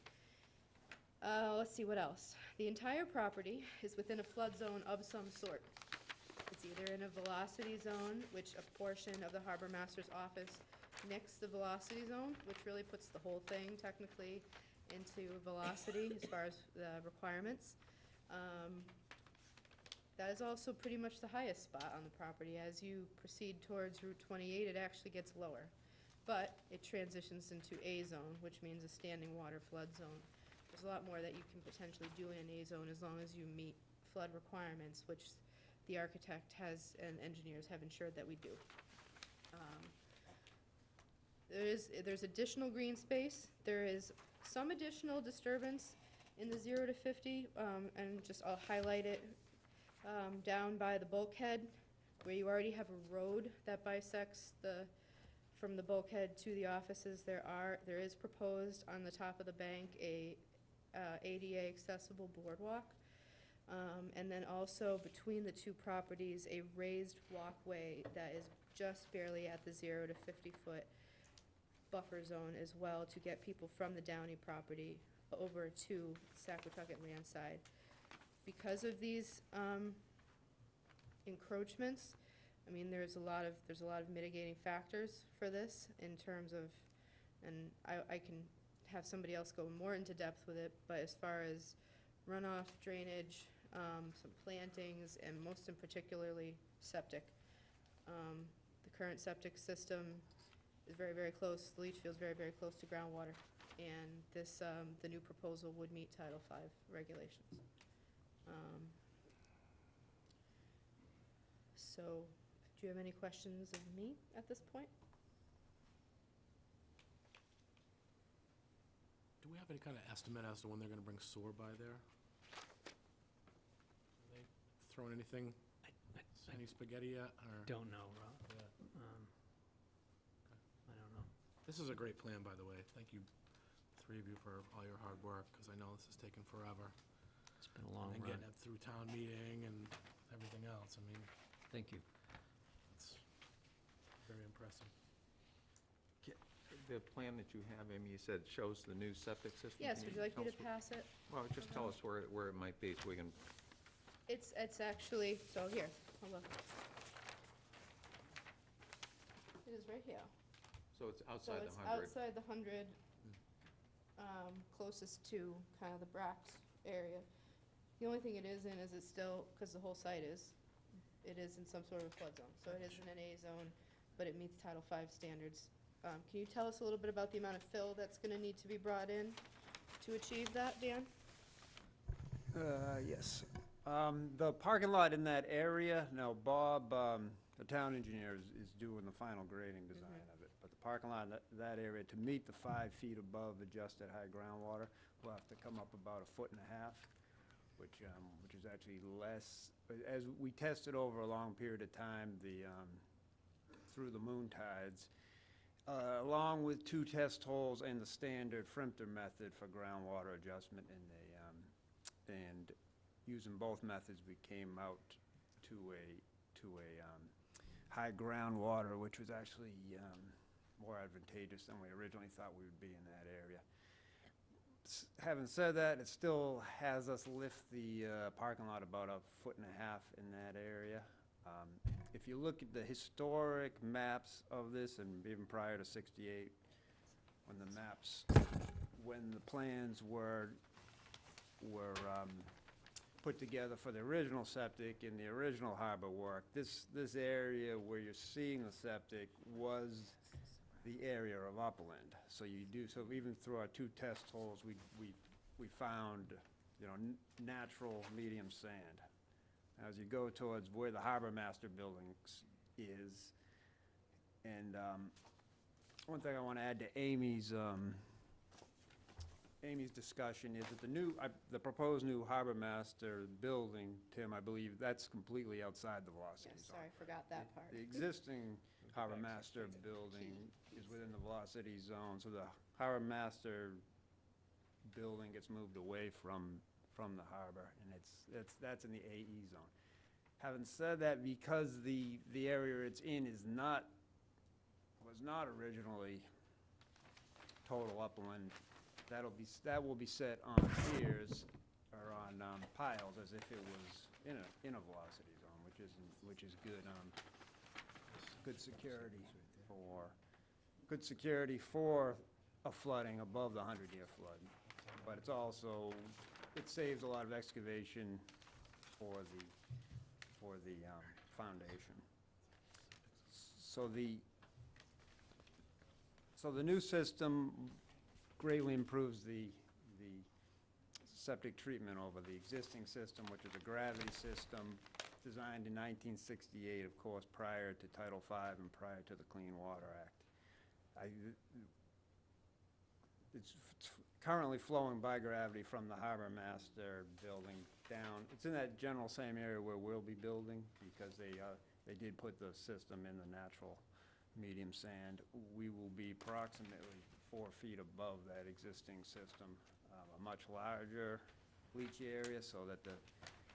Let's see, what else? The entire property is within a flood zone of some sort. It's either in a velocity zone, which a portion of the harbor master's office nixed the velocity zone, which really puts the whole thing technically into velocity as far as the requirements. That is also pretty much the highest spot on the property. As you proceed towards Route 28, it actually gets lower. But it transitions into A zone, which means a standing water flood zone. There's a lot more that you can potentially do in an A zone as long as you meet flood requirements, which the architect has and engineers have ensured that we do. There's additional green space. There is some additional disturbance in the 0 to 50, and I'll highlight it. Down by the bulkhead, where you already have a road that bisects from the bulkhead to the offices, there is proposed on the top of the bank a ADA accessible boardwalk, and then also between the two properties a raised walkway that is just barely at the 0 to 50-foot buffer zone as well, to get people from the Downey property over to Sacre Tucket land side. Because of these encroachments, I mean, there's a lot of mitigating factors for this in terms of, and I can have somebody else go more into depth with it, but as far as runoff, drainage, some plantings, and most in particularly septic. The current septic system is very, very close, the leach field is very, very close to groundwater, and this, the new proposal would meet Title V regulations. So, do you have any questions of me at this point? Do we have any kind of estimate as to when they're gonna bring sewer by there? Are they throwing anything, any spaghetti yet, or? Don't know, Rob. Yeah. I don't know. This is a great plan, by the way. Thank you, three of you, for all your hard work, because I know this has taken forever. It's been a long And run. getting it through town meeting and everything else. I mean, Thank you. it's very impressive. The plan that you have, Amy, you said shows the new septic system? Yes, Can would you like me tell to us what- pass it? Well, just tell us where it might be, so we can, It's actually, so here, hold on. It is right here. so it's So outside the it's 100. outside the 100, closest to kind of the Brax area. The only thing it is in is it's still, because the whole site is, it is in some sort of flood zone. So it is in an A zone, but it meets Title V standards. Can you tell us a little bit about the amount of fill that's gonna need to be brought in to achieve that, Dan? Yes. The parking lot in that area, now Bob, the town engineer, is doing the final grading design of it. But the parking lot in that area, to meet the 5 feet above adjusted high groundwater, will have to come up about 1.5 feet, which is actually less. But as we tested over a long period of time, through the moon tides, along with 2 test holes and the standard Frimpton method for groundwater adjustment, and using both methods, we came out to a high groundwater, which was actually more advantageous than we originally thought we would be in that area. Having said that, it still has us lift the parking lot about 1.5 feet in that area. If you look at the historic maps of this, and even prior to '68, when the plans were put together for the original septic and the original harbor work, this area where you're seeing the septic was the area of upland. So even through our 2 test holes, we found, natural medium sand. As you go towards where the harbor master building is, and one thing I want to add to Amy's discussion is that the proposed new harbor master building, Tim, I believe that's completely outside the velocity Yes, zone. sorry, forgot that part. The existing harbor master building is within the velocity zone, so the harbor master building gets moved away from the harbor, and that's in the AE zone. Having said that, because the area it's in was not originally total upland, that will be set on piers or on piles as if it was in a velocity zone, which is good security for a flooding above the 100-year flood. But it saves a lot of excavation for the foundation. So the new system greatly improves the septic treatment over the existing system, which is a gravity system designed in 1968, of course, prior to Title V and prior to the Clean Water Act. It's currently flowing by gravity from the harbor master building down. It's in that general same area where we'll be building, because they did put the system in the natural medium sand. We will be approximately 4 feet above that existing system, a much larger leach area so that the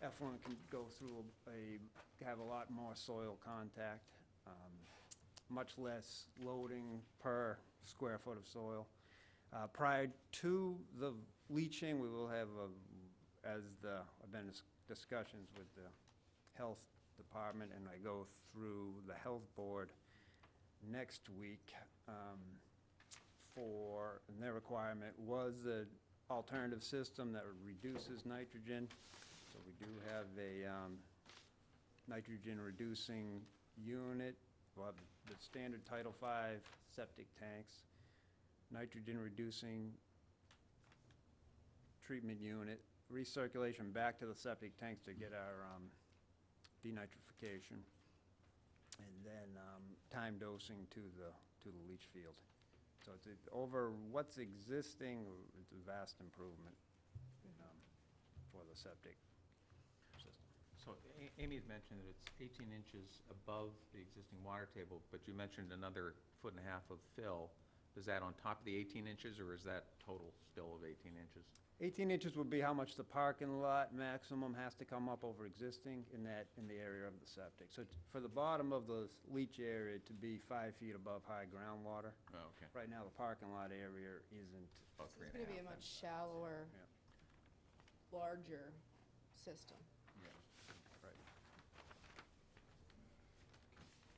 effluent can go through have a lot more soil contact, much less loading per square foot of soil. Prior to the leaching, we will have, I've been in discussions with the health department, and I go through the health board next week, and their requirement was an alternative system that reduces nitrogen. So we do have a nitrogen reducing unit. We'll have the standard Title V septic tanks, nitrogen reducing treatment unit, recirculation back to the septic tanks to get our denitrification, and then time dosing to the leach field. So it's over what's existing, it's a vast improvement for the septic system. So Amy had mentioned that it's 18 inches above the existing water table, but you mentioned another 1.5 feet of fill. Is that on top of the 18 inches, or is that total still of 18 inches? 18 inches would be how much the parking lot maximum has to come up over existing in the area of the septic. So for the bottom of the leach area to be 5 feet above high groundwater. Oh, okay. Right now, the parking lot area isn't. About It's 3.5 going to be a much shallower, Yeah. larger system. Yeah. Right.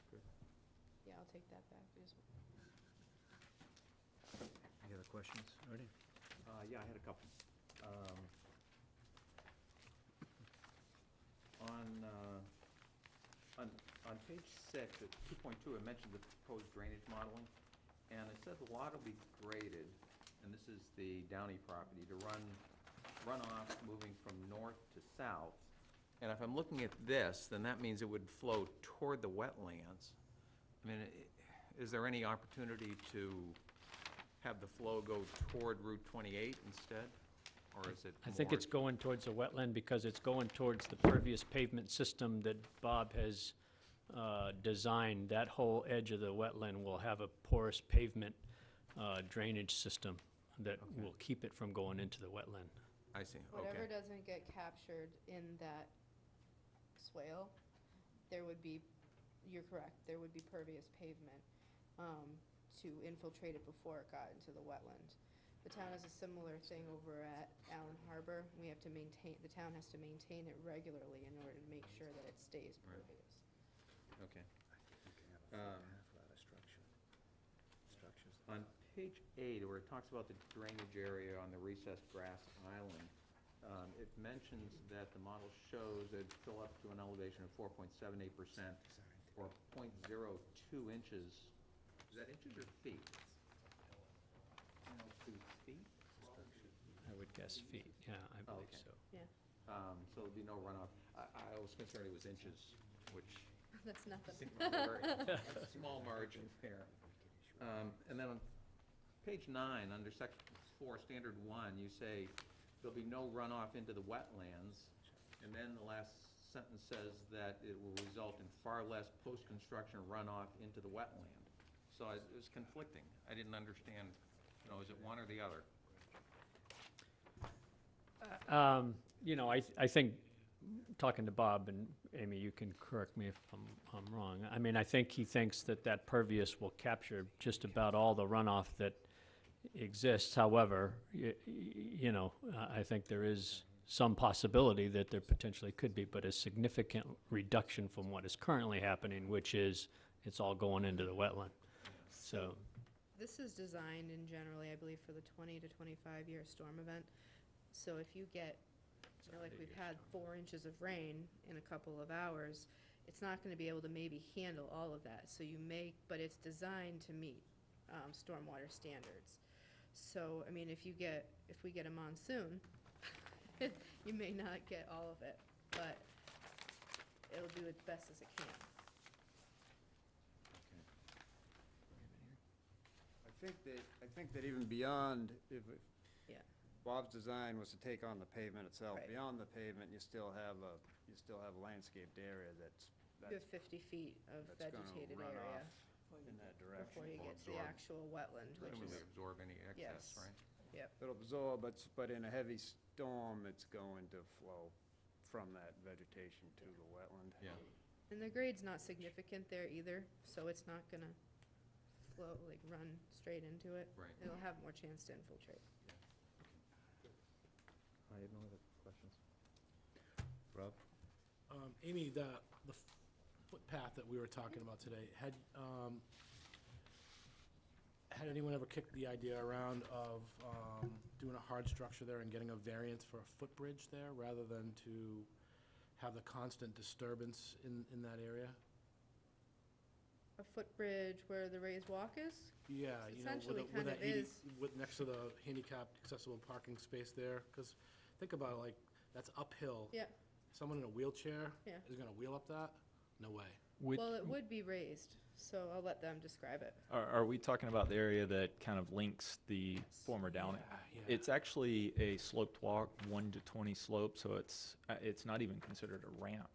Good. Yeah, I'll take that back. Any other questions? Artie? Yeah, I had a couple. On page 6, at 2.2, it mentioned the proposed drainage modeling, and it said the water will be graded, and this is the Downey property, to run runoff moving from north to south. And if I'm looking at this, then that means it would flow toward the wetlands. I mean, is there any opportunity to have the flow go toward Route 28 instead? Or is it I think more- it's going towards the wetland because it's going towards the pervious pavement system that Bob has designed. That whole edge of the wetland will have a porous pavement drainage system that Okay. will keep it from going into the wetland. I see, Whatever okay. doesn't get captured in that swale, there would be, you're correct, there would be pervious pavement to infiltrate it before it got into the wetland. The town has a similar thing over at Allen Harbor. We have to maintain, the town has to maintain it regularly in order to make sure that it stays Right. pervious. Okay. On page 8, where it talks about the drainage area on the recessed grass island, it mentions that the model shows it fill up to an elevation of 4.78% or 0.02 inches. Is that inches or feet? 0.02 feet? I would guess feet, yeah, I believe okay. so. So there'd be no runoff. I was concerned it was inches, which That's nothing. seemed a very small margin there. And then on page 9, under section 4, standard 1, you say there'll be no runoff into the wetlands, and then the last sentence says that it will result in far less post-construction runoff into the wetland. So it was conflicting. I didn't understand, is it one or the other? I think, talking to Bob, and Amy, you can correct me if I'm wrong. I mean, I think he thinks that that pervious will capture just about all the runoff that exists. However, I think there is some possibility that there potentially could be, but a significant reduction from what is currently happening, which is it's all going into the wetland. So, This is designed in generally, I believe, for the 20 to 25-year storm event. So if you get, like we've had 4 inches of rain in a couple of hours, it's not going to be able to maybe handle all of that. So but it's designed to meet stormwater standards. So, I mean, if we get a monsoon, you may not get all of it, but it'll do its best as it can. I think that even beyond, if Yeah. Bob's design was to take on the pavement itself, Right. beyond the pavement, you still have a landscaped area You have 50 feet of that's gonna vegetated run area off in that direction. before you get to the Absorb. actual wetland, which Doesn't is, absorb any excess, yes. right? It'll absorb, but in a heavy storm, it's going to flow from that vegetation to the wetland. Yeah. and the grade's not significant there either, so it's not going to flow, run straight into it. Right. It'll have more chance to infiltrate. I have no other questions. Rob? Amy, the footpath that we were talking about today, had anyone ever kicked the idea around of doing a hard structure there and getting a variance for a footbridge there, rather than to have the constant disturbance in that area? A footbridge where the raised walk is? Yeah, Essentially with kind that of 80 is. next to the handicapped accessible parking space there, because think about it, like, that's uphill. Yeah, Someone in a wheelchair Yeah. is gonna wheel up that? No way. well, it would be raised, so I'll let them describe it. Are we talking about the area that kind of links the former Downing? Yeah. It's actually a sloped walk, 1 to 20 slope, so it's not even considered a ramp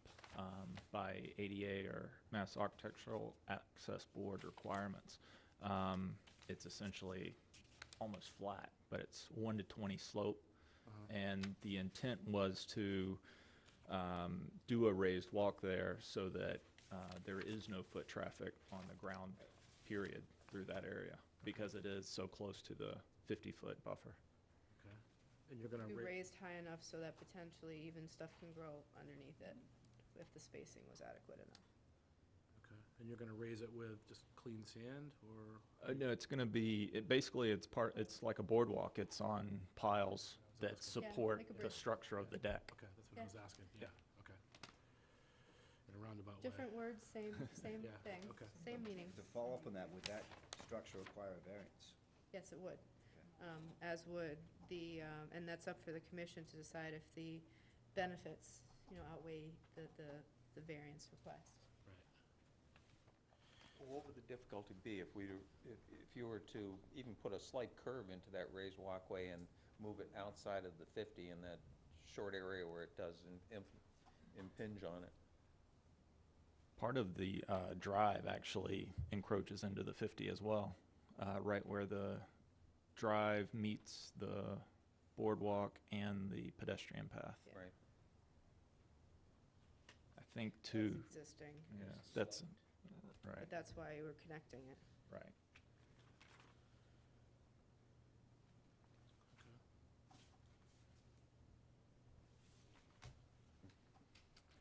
by ADA or Mass Architectural Access Board requirements. It's essentially almost flat, but it's 1 to 20 slope. And the intent was to do a raised walk there so that there is no foot traffic on the ground, period, through that area, because it is so close to the 50-foot buffer. Okay. And you're gonna Be raise. raised high enough so that potentially even stuff can grow underneath it, if the spacing was adequate enough. Okay. And you're gonna raise it with just clean sand, or? No, it's going to be, it's like a boardwalk. It's on piles that support like a the bridge. structure of the deck. Okay, that's what I was asking, yeah, okay. In a roundabout way. Different words, same Yeah, thing, okay. same meaning. To follow up on that, would that structure require a variance? Yes, it would. As would and that's up for the commission to decide if the benefits, outweigh the variance request. Well, what would the difficulty be if if you were to even put a slight curve into that raised walkway and move it outside of the 50 in that short area where it does impinge on it? Part of the drive actually encroaches into the 50 as well, right where the drive meets the boardwalk and the pedestrian path. Yeah. Right. I think too, That's existing, yeah, that's, but right, that's why we're connecting it. right.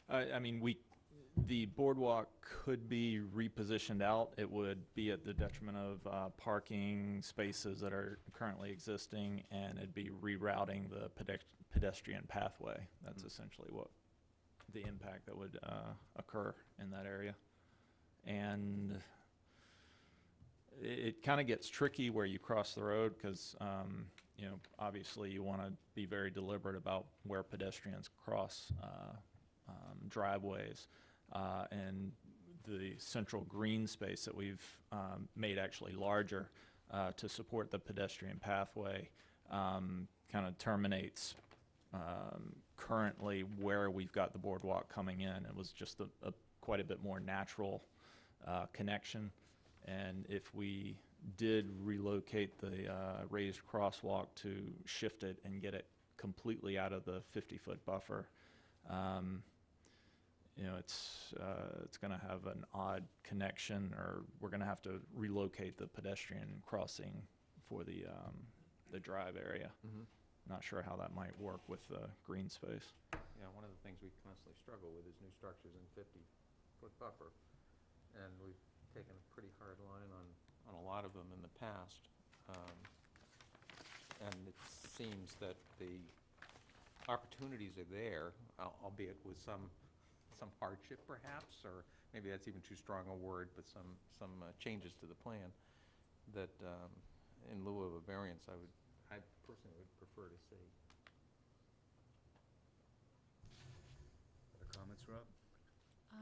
I mean, the boardwalk could be repositioned out. It would be at the detriment of parking spaces that are currently existing, and it'd be rerouting the pedestrian pathway. That's essentially what the impact that would occur in that area. And it kind of gets tricky where you cross the road because, obviously you want to be very deliberate about where pedestrians cross driveways. And the central green space that we've made actually larger to support the pedestrian pathway kind of terminates currently where we've got the boardwalk coming in. It was just quite a bit more natural connection. And if we did relocate the raised crosswalk to shift it and get it completely out of the 50-foot buffer, it's going to have an odd connection, or we're going to have to relocate the pedestrian crossing for the drive area. Not sure how that might work with the green space. Yeah, one of the things we constantly struggle with is new structures in 50-foot buffer. And we've taken a pretty hard line on a lot of them in the past. And it seems that the opportunities are there, albeit with some hardship perhaps, or maybe that's even too strong a word, but some changes to the plan that in lieu of a variance, I personally would prefer to see. Other comments, Rob?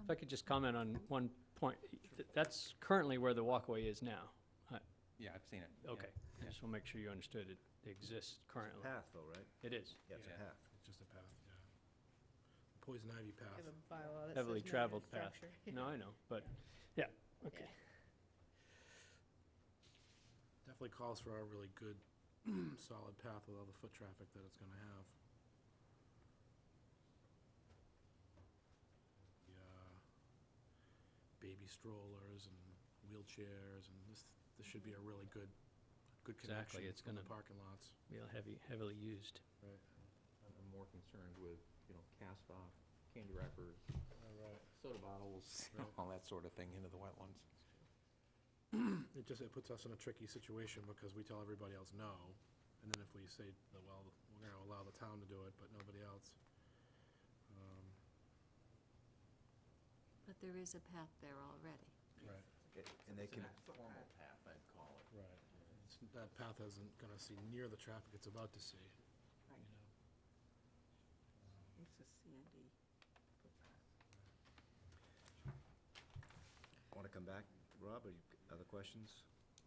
If I could just comment on one point, that's currently where the walkway is now. Yeah, I've seen it. yeah. Okay, I just want to make sure you understood it exists currently. Path, though, right? It is. Yeah, it's a Yeah. path. It's just a path, yeah. Poison ivy We path. have a bylaw that Heavily says no traveled new path. structure. No, I know, but, yeah, okay. Definitely calls for a really good, solid path with all the foot traffic that it's gonna have. Baby strollers and wheelchairs, and this should be a really good connection Exactly, it's from the gonna- parking lots. Real heavily used. Right. I'm more concerned with, cast off candy wrappers, Right. soda bottles, Right. all that sort of thing into the wetlands. It puts us in a tricky situation because we tell everybody else no, and then if we say, well, we're gonna allow the town to do it, but nobody else. But there is a path there already. Right, And they can, Formal path, I'd call it. right. That path isn't gonna see near the traffic it's about to see, Right. you know? It's a sandy footpath. want to come back, Rob, or other questions?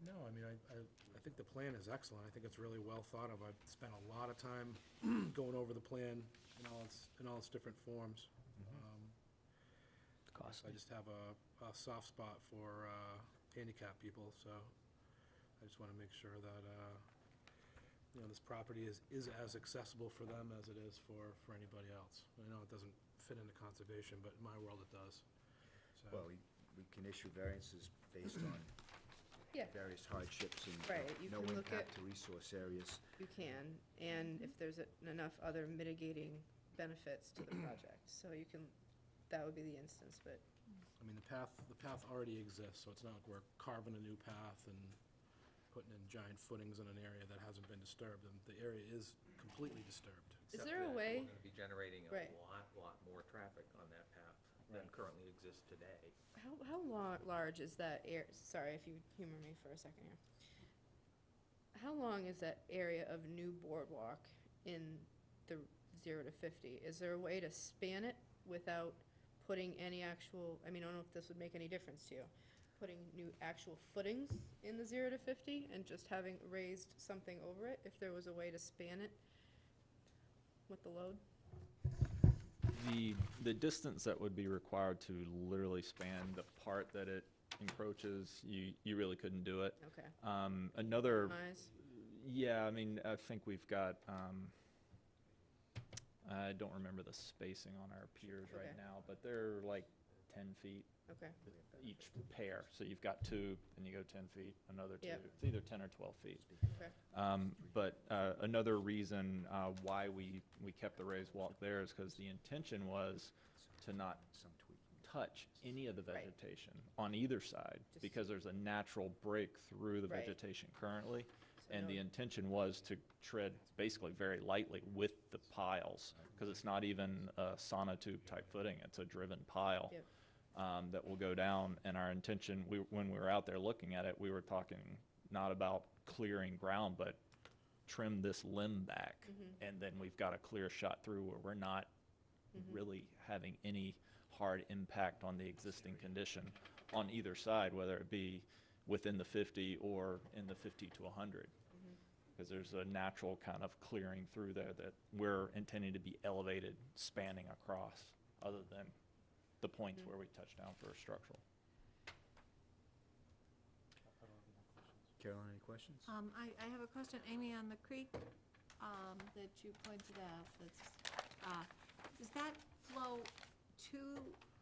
No, I mean, I think the plan is excellent. I think it's really well thought of. I've spent a lot of time going over the plan in all its different forms. I Costly. just have a soft spot for handicapped people, so I just want to make sure that, this property is as accessible for them as it is for anybody else. I know it doesn't fit into conservation, but in my world it does. So, Well, we can issue variances based on Yeah, various hardships and Right, you no can look impact at- to resource areas. you can, and if there's enough other mitigating benefits to the project, so that would be the instance, but I mean, the path already exists, so it's not like we're carving a new path and putting in giant footings in an area that hasn't been disturbed, and the area is completely disturbed. Is Except there a that way- We're going to be generating a Right. lot more traffic on that path than Right. currently exists today. how large is that sorry if you humor me for a second here. how long is that area of new boardwalk in the 0 to 50? Is there a way to span it without putting any actual, I mean, I don't know if this would make any difference to you, putting new actual footings in the 0 to 50 and just having raised something over it, if there was a way to span it with the load? The distance that would be required to literally span the part that it encroaches, you really couldn't do it. Okay. Another, Compromise? yeah, I mean, I think we've got, I don't remember the spacing on our piers right Okay. now, but they're like 10 feet Okay. each pair. So you've got two, and you go 10 feet, another two. Yep. It's either 10 or 12 feet. Okay. But another reason why we kept the raised walk there is because the intention was to not Some tweaking. touch any of the Right. vegetation on either side, Just- because there's a natural break through the Right. vegetation currently. So And no- the intention was to tread basically very lightly with the piles, because it's not even a sonotube type footing, it's a driven pile. Yep. That will go down, and our intention, when we were out there looking at it, we were talking not about clearing ground, but trim this limb back, and then we've got a clear shot through where we're not really having any hard impact on the existing condition on either side, whether it be within the 50 or in the 50 to 100. Because there's a natural kind of clearing through there that we're intending to be elevated, spanning across, other than the points where we touch down for structural. Caroline, any questions? I have a question, Amy, on the creek that you pointed out, does that flow to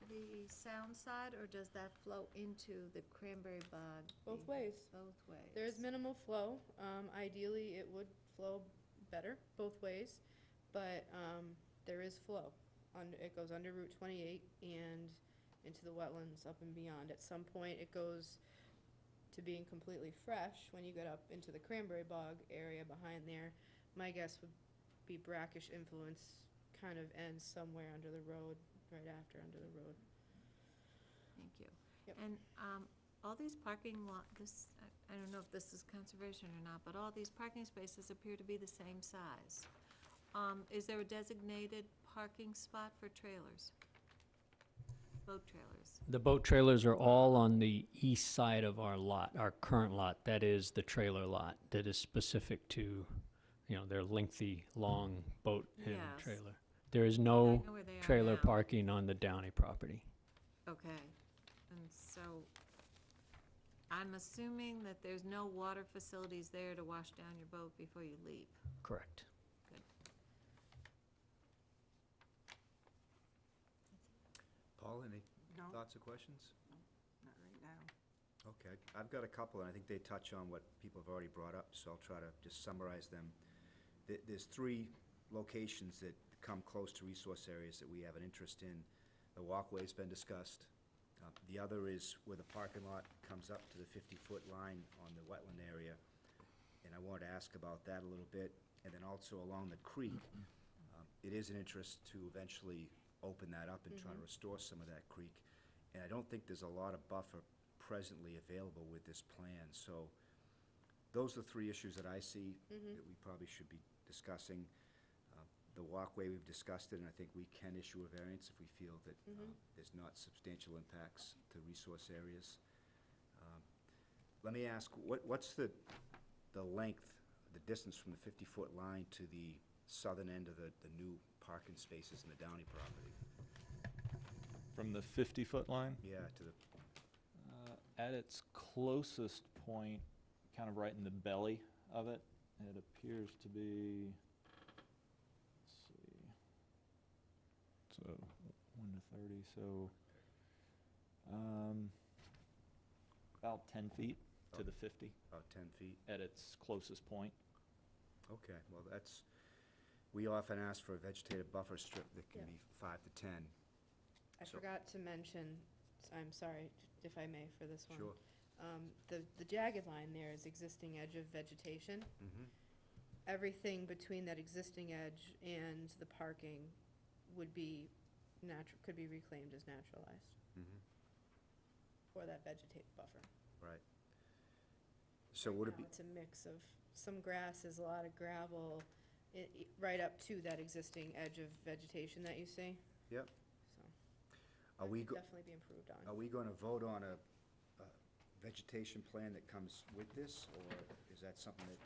the sound side, or does that flow into the cranberry bog? Both ways. Both ways. There's minimal flow. Ideally, it would flow better both ways, but there is flow. It goes under Route 28 and into the wetlands up and beyond. At some point, it goes to being completely fresh when you get up into the cranberry bog area behind there. My guess would be brackish influence kind of ends somewhere under the road, right after under the road. Thank you. Yep. And all these parking I don't know if this is conservation or not, but all these parking spaces appear to be the same size. Is there a designated parking spot for trailers? Boat trailers? The boat trailers are all on the east side of our lot, our current lot. That is the trailer lot that is specific to, their lengthy, long boat and Yes. trailer. There is I no know where they are trailer now. parking on the Downey property. Okay, and so I'm assuming that there's no water facilities there to wash down your boat before you leave. Correct. Good. Paul, any No, thoughts or questions? not right now. Okay, I've got a couple, and I think they touch on what people have already brought up, so I'll try to just summarize them. There's three locations that come close to resource areas that we have an interest in. The walkway's been discussed. The other is where the parking lot comes up to the 50-foot line on the wetland area, and I wanted to ask about that a little bit. And then also along the creek, it is an interest to eventually open that up and try to restore some of that creek. And I don't think there's a lot of buffer presently available with this plan. So those are the three issues that I see that we probably should be discussing. The walkway, we've discussed it, and I think we can issue a variance if we feel that there's not substantial impacts to resource areas. Let me ask, what's the length, the distance from the 50-foot line to the southern end of the new parking spaces in the Downey property? From the 50-foot line, Yeah, to the, at its closest point, kind of right in the belly of it, it appears to be, let's see, so 1 to 30, so about 10 feet to the 50 about 10 feet. at its closest point. Okay, well, we often ask for a vegetative buffer strip that can Yeah. be 5 to 10. I So- forgot to mention, I'm sorry, if I may, for this one. Sure. The jagged line there is existing edge of vegetation. Mhm. Everything between that existing edge and the parking would be could be reclaimed as naturalized Mhm. for that vegetative buffer. Right. So would it Now be, it's a mix of some grasses, a lot of gravel, right up to that existing edge of vegetation that you see. Yep. So, are we, go- definitely be improved on. are we going to vote on a vegetation plan that comes with this, or is that something that,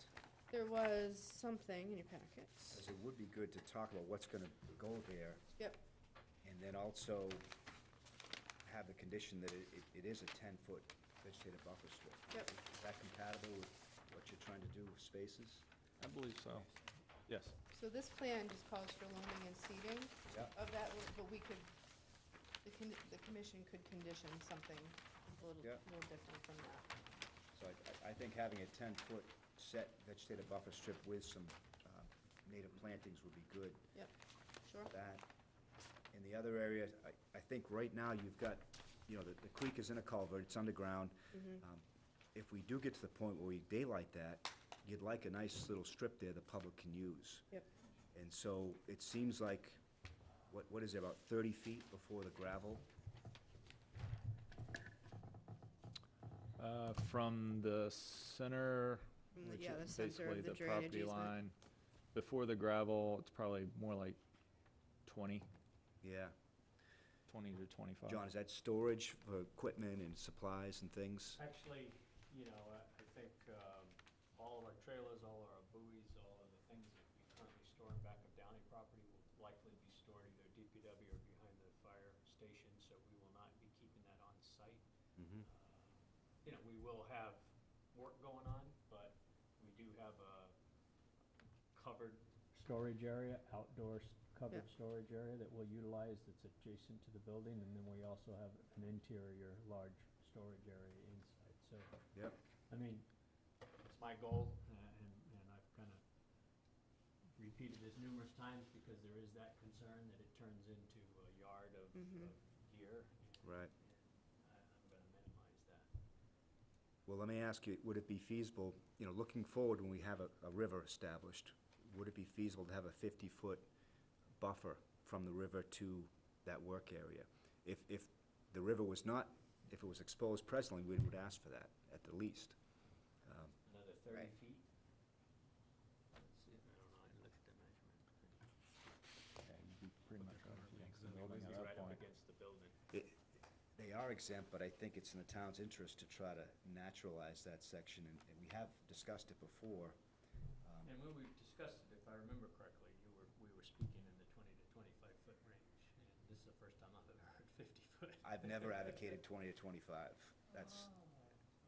There was something in your packets. because it would be good to talk about what's going to go there, Yep, and then also have the condition that it is a 10-foot vegetative buffer strip. Yep. Is that compatible with what you're trying to do with spaces? I believe so. Yes. so this plan just calls for loaming and seeding Yep. of that, but we could, the commission could condition something a little, Yep. little different from that. So I think having a 10-foot set vegetative buffer strip with some native plantings would be good. Yep, sure. That. In the other area, I think right now you've got, you know, the creek is in a culvert, it's underground. If we do get to the point where we daylight that, you'd like a nice little strip there the public can use. Yep. And so it seems like, what is it, about 30 feet before the gravel? From the center, From the- which yeah, the is center basically of the the drainage property easement. line, before the gravel, it's probably more like 20, Yeah. 20 to 25. John, is that storage for equipment and supplies and things? Actually, you know, I think all of our trailers, all of our buoys, all of the things that we currently store in back of Downey property will likely be stored either DPW or behind the fire station, so we will not be keeping that on site. Mhm. You know, we will have work going on, but we do have a covered storage area, outdoor covered Yeah. storage area that we'll utilize that's adjacent to the building, and then we also have an interior large storage area inside, so. Yep. I mean, it's my goal, and I've kind of repeated this numerous times because there is that concern that it turns into a yard of gear. Right. And I'm going to minimize that. Well, let me ask you, would it be feasible, you know, looking forward when we have a river established, would it be feasible to have a 50-foot buffer from the river to that work area? If the river was not, if it was exposed presently, we would ask for that, at the least. Another 30 Right. feet? Let's see, I don't know, I looked at the measurement. Yeah, you'd be pretty much covered, up yeah, against 'cause the then building It's at that right up point. against the building. They are exempt, but I think it's in the town's interest to try to naturalize that section, and we have discussed it before. And when we discussed it, if I remember correctly, we were speaking in the 20 to 25-foot range, and this is the first time I've ever heard 50-foot. I've never advocated 20 to 25. That's,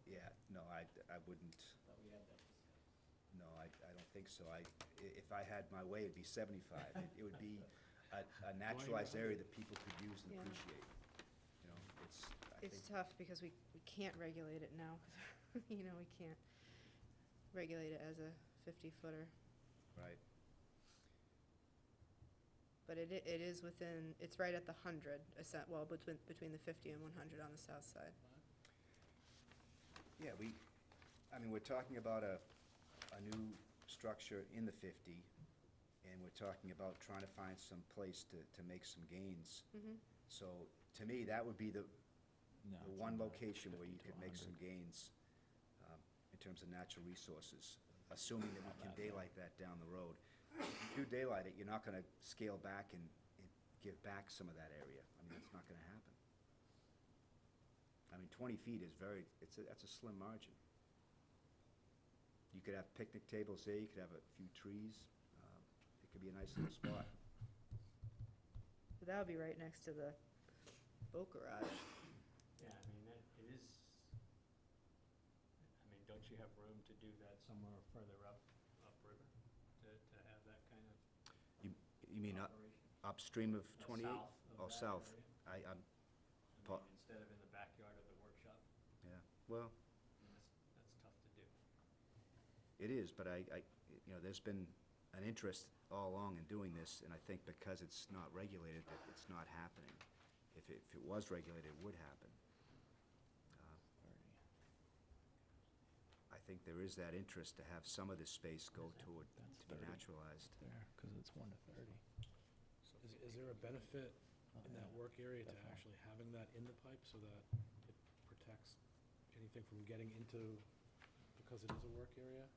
yeah, no, I wouldn't, Thought we had that discussion. no, I don't think so. If I had my way, it'd be 75. It would be a naturalized area that people could use and Yeah. appreciate. You know, I It's think, tough because we can't regulate it now, 'cause, you know, we can't regulate it as a 50-footer. right. But it is within, it's right at the 100, well, between the 50 and 100 on the south side. Yeah, I mean, we're talking about a new structure in the 50, and we're talking about trying to find some place to make some gains. So, to me, that would be the No, the it's one about location where 50 you to could make 100. some gains in terms of natural resources, assuming that we can daylight that down the road. If you do daylight it, you're not gonna scale back and give back some of that area. I mean, that's not gonna happen. I mean, 20 feet is that's a slim margin. You could have picnic tables there, you could have a few trees. It could be a nice little spot. But that would be right next to the boat garage. Yeah, I mean, it is, I mean, don't you have room to do that somewhere further upriver, to have that kind of You mean operation? upstream of No, 28? south of Oh, that south. area. I'm, I Pa- mean, instead of in the backyard of the workshop, yeah, well, I mean, that's tough to do. it is, but you know, there's been an interest all along in doing this, and I think because it's not regulated, that it's not happening. If it was regulated, it would happen. I think there is that interest to have some of this space go toward, That's to be 30. naturalized. There, because it's 1 to 30. Is there a benefit Oh, in that yeah, work area to definitely. actually having that in the pipe so that it protects anything from getting into the because it is a work area?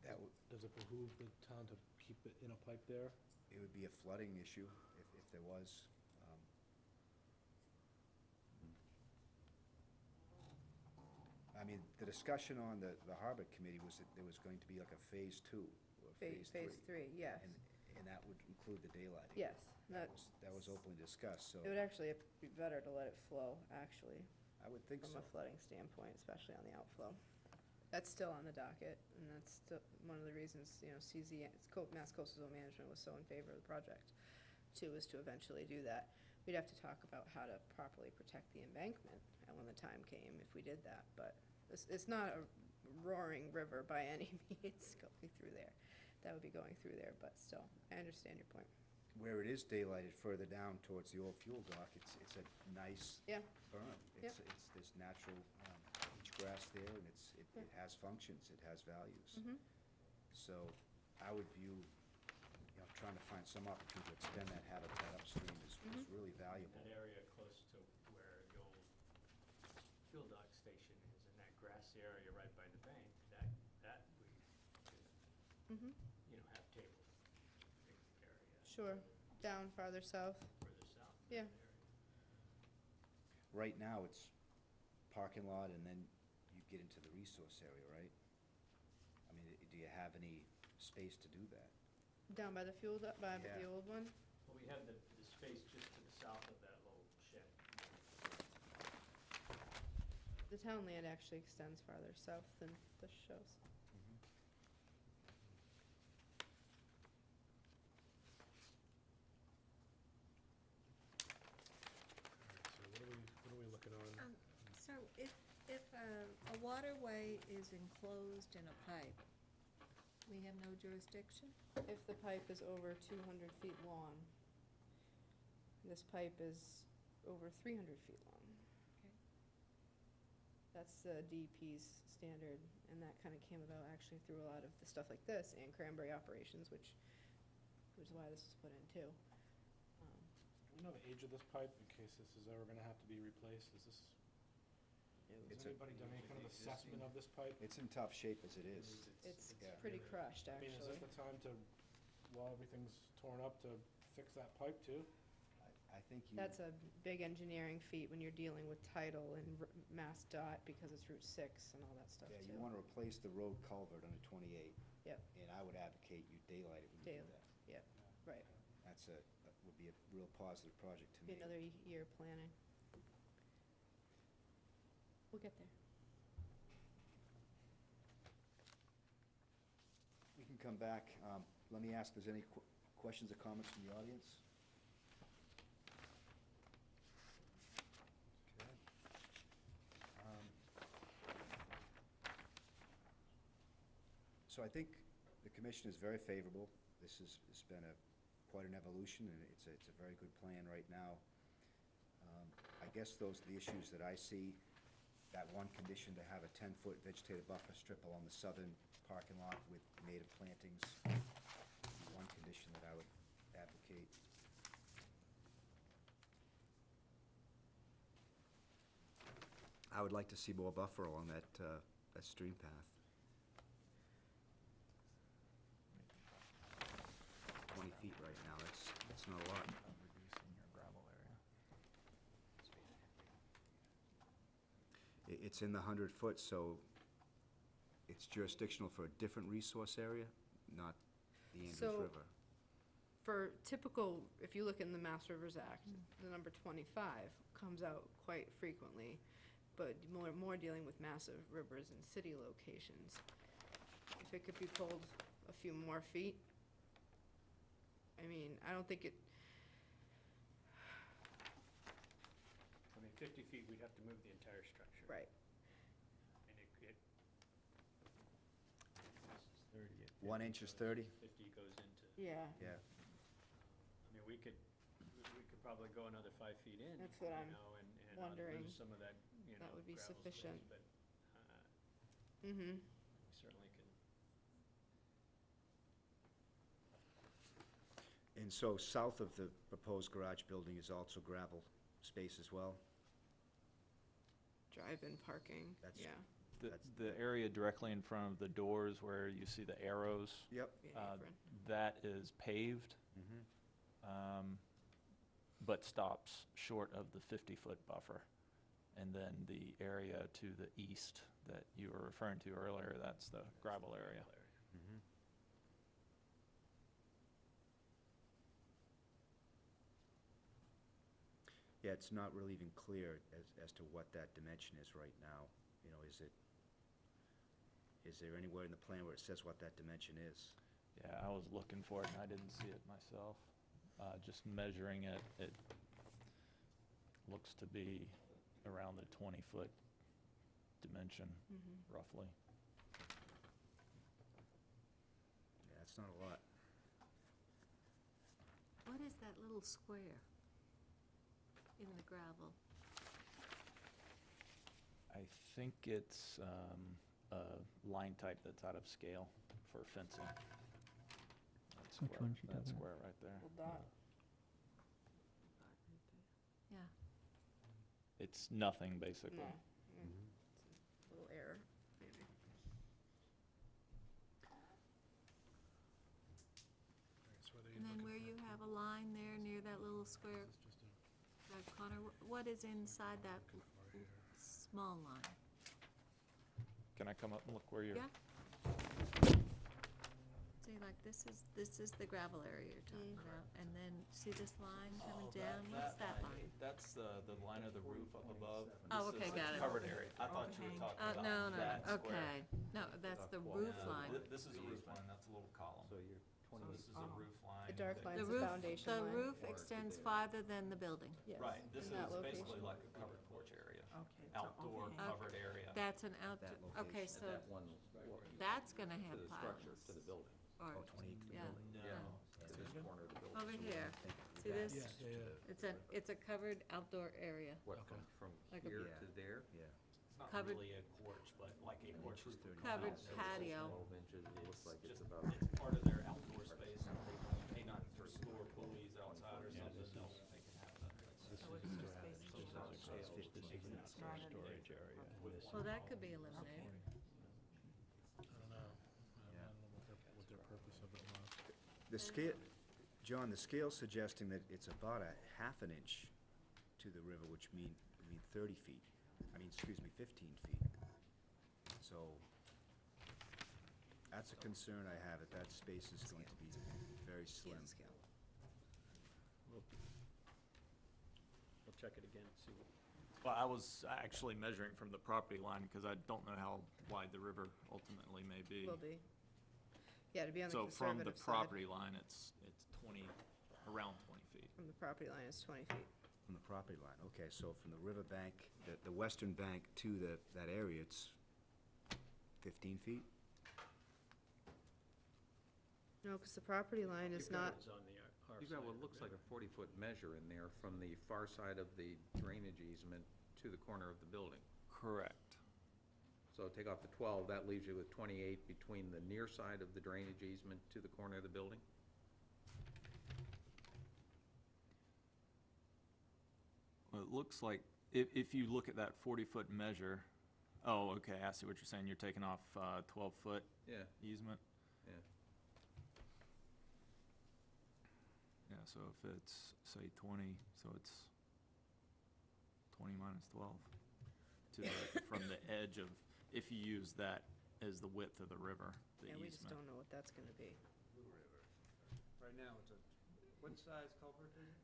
That would, Does it behoove the town to keep it in a pipe there? it would be a flooding issue if there was. I mean, the discussion on the harbor committee was that there was going to be like a phase 2 or phase 3. Phase 3, yes. And that would include the daylighting. Yes, That was openly discussed, so it would actually be better to let it flow, actually, I would think from so. a flooding standpoint, especially on the outflow. That's still on the docket, and that's still one of the reasons, Mass Coastal Zone Management was so in favor of the project, too, is to eventually do that. We'd have to talk about how to properly protect the embankment, and when the time came, if we did that, but it's not a roaring river by any means going through there. That would be going through there, but still, I understand your point. Where it is daylighted further down towards the old fuel dock, it's a nice Yeah. berm. Yeah. There's natural beach grass there, and it has functions, it has values. Mhm. So I would view, trying to find some opportunity to extend that habitat upstream is really valuable. That area close to where the old fuel dock station is, in that grassy area right by the bank, that we could, Mhm. have table area. Sure, down farther south. Further south. in Yeah. that area. Right now, it's parking lot, and then you get into the resource area, right? I mean, do you have any space to do that? Down by the fuel, by Yeah. the old one? Well, we have the space just to the south of that little shed. The town land actually extends farther south than this shows. So what are we looking on? So if a waterway is enclosed in a pipe, we have no jurisdiction? If the pipe is over 200 feet long, this pipe is over 300 feet long. Okay. That's the DEP's standard, and that kind of came about actually through a lot of the stuff like this and cranberry operations, which is why this was put in too. Do we know the age of this pipe in case this is ever gonna have to be replaced? Has It's a- anybody done any kind of assessment of this pipe? It's in tough shape as it is. It's Yeah. pretty crushed, I mean, is actually. this the time to, while everything's torn up, to fix that pipe too? I think you. That's a big engineering feat when you're dealing with title and Mass DOT because it's Route 6 and all that stuff Yeah, too. you want to replace the road culvert under 28. Yep. And I would advocate you daylight it when you do Daylight. that. Yep, right. That would be a real positive project to Be me. another year planning. We'll get there. We can come back. Let me ask, if there's any questions or comments from the audience? Okay. So I think the commission is very favorable. This has been quite an evolution, and it's a very good plan right now. I guess those are the issues that I see. That one condition to have a 10-foot vegetative buffer strip along the southern parking lot with native plantings, one condition that I would advocate. I would like to see more buffer along that stream path. 20 feet right now, that's not a lot. Reducing your gravel area. It's in the 100-foot, so it's jurisdictional for a different resource area, not the Andrews So- River. For typical, if you look in the Mass Rivers Act, the number 25 comes out quite frequently, but more dealing with massive rivers and city locations. If it could be pulled a few more feet, I mean, I don't think it, I mean, 50 feet, we'd have to move the entire structure. right. And it, This is 30 at 1 inch is 30? 50 goes into, Yeah, Yeah. I mean, we could probably go another 5 feet in. That's what I'm and wondering. lose some of that, That would be gravel space, sufficient. But mm-hmm. we certainly can. And so south of the proposed garage building is also gravel space as well? Drive-in parking, That's- yeah. The area directly in front of the doors where you see the arrows, Yep. that is paved, Mm-hmm. but stops short of the 50-foot buffer. And then the area to the east that you were referring to earlier, that's the gravel area. Mm-hmm. Yeah, it's not really even clear as to what that dimension is right now. You know, is there anywhere in the plan where it says what that dimension is? Yeah, I was looking for it and I didn't see it myself. Just measuring it, it looks to be around the 20-foot dimension, roughly. Yeah, it's not a lot. What is that little square in the gravel? I think it's a line type that's out of scale for fencing. That Which square, one's you that talking square right there. Yeah. It's nothing, basically. Little error, maybe. And then where you have a line there near that little square, that corner, what is inside that small line? Can I come up and look where you're? Yeah. See, like, this is the gravel area you're talking about, and then, see this line coming down? What's that line? That's the line of the roof up above. Oh, This okay, is the got it. Covered area. I thought you were talking about No, that square. okay. No, that's the roof line. This is a roof line, that's a little column. So you're So this is a roof line. The dark that- line's The the roof, foundation the line. roof extends farther than the building. Yes, Right, this in is that basically location. like a covered porch area, Okay. outdoor Okay. covered area. That's an out, That okay, location. so that one that's gonna to have the structure, pilings. to the building. Or, Oh, 28 to the yeah, building? No. To this corner of the building. over here. Thinking See this? Yeah, yeah, yeah. It's a covered outdoor area. What, Okay. from Like a- here Yeah. to there? Yeah. It's not Covered- really a porch, but like a porch roof. Covered house. patio. 12 inches, it looks like it's just- about. It's part of their outdoor space, and they may not for store pulleys outside or something, they can have that. So it's just basically It's not a storage area. Well, that could be eliminated. I don't know. I don't know what their purpose of it was. The scale, John, the scale's suggesting that it's about a half an inch to the river, which mean 30 feet. I mean, excuse me, 15 feet. So, that's a concern I have, that space is going to be very slim. We'll check it again and see what. Well, I was actually measuring from the property line, because I don't know how wide the river ultimately may be. Will be. Yeah, to be on the So from the conservative side. property line, it's 20, around 20 feet. From the property line is 20 feet. From the property line, okay, so from the river bank, the western bank to that area, it's 15 feet? No, because the property line is not, It's on the our You've got side what of the looks like river. a 40-foot measure in there from the far side of the drainage easement to the corner of the building. Correct. So take off the 12, that leaves you with 28 between the near side of the drainage easement to the corner of the building? Well, it looks like, if you look at that 40-foot measure, oh, okay, I see what you're saying, you're taking off 12-foot Yeah, easement? yeah. Yeah, so if it's, say, 20, so it's 20 minus 12 to the, from the edge of, if you use that as the width of the river, the yeah, easement. we just don't know what that's gonna be. Right now, it's what size culvert is it?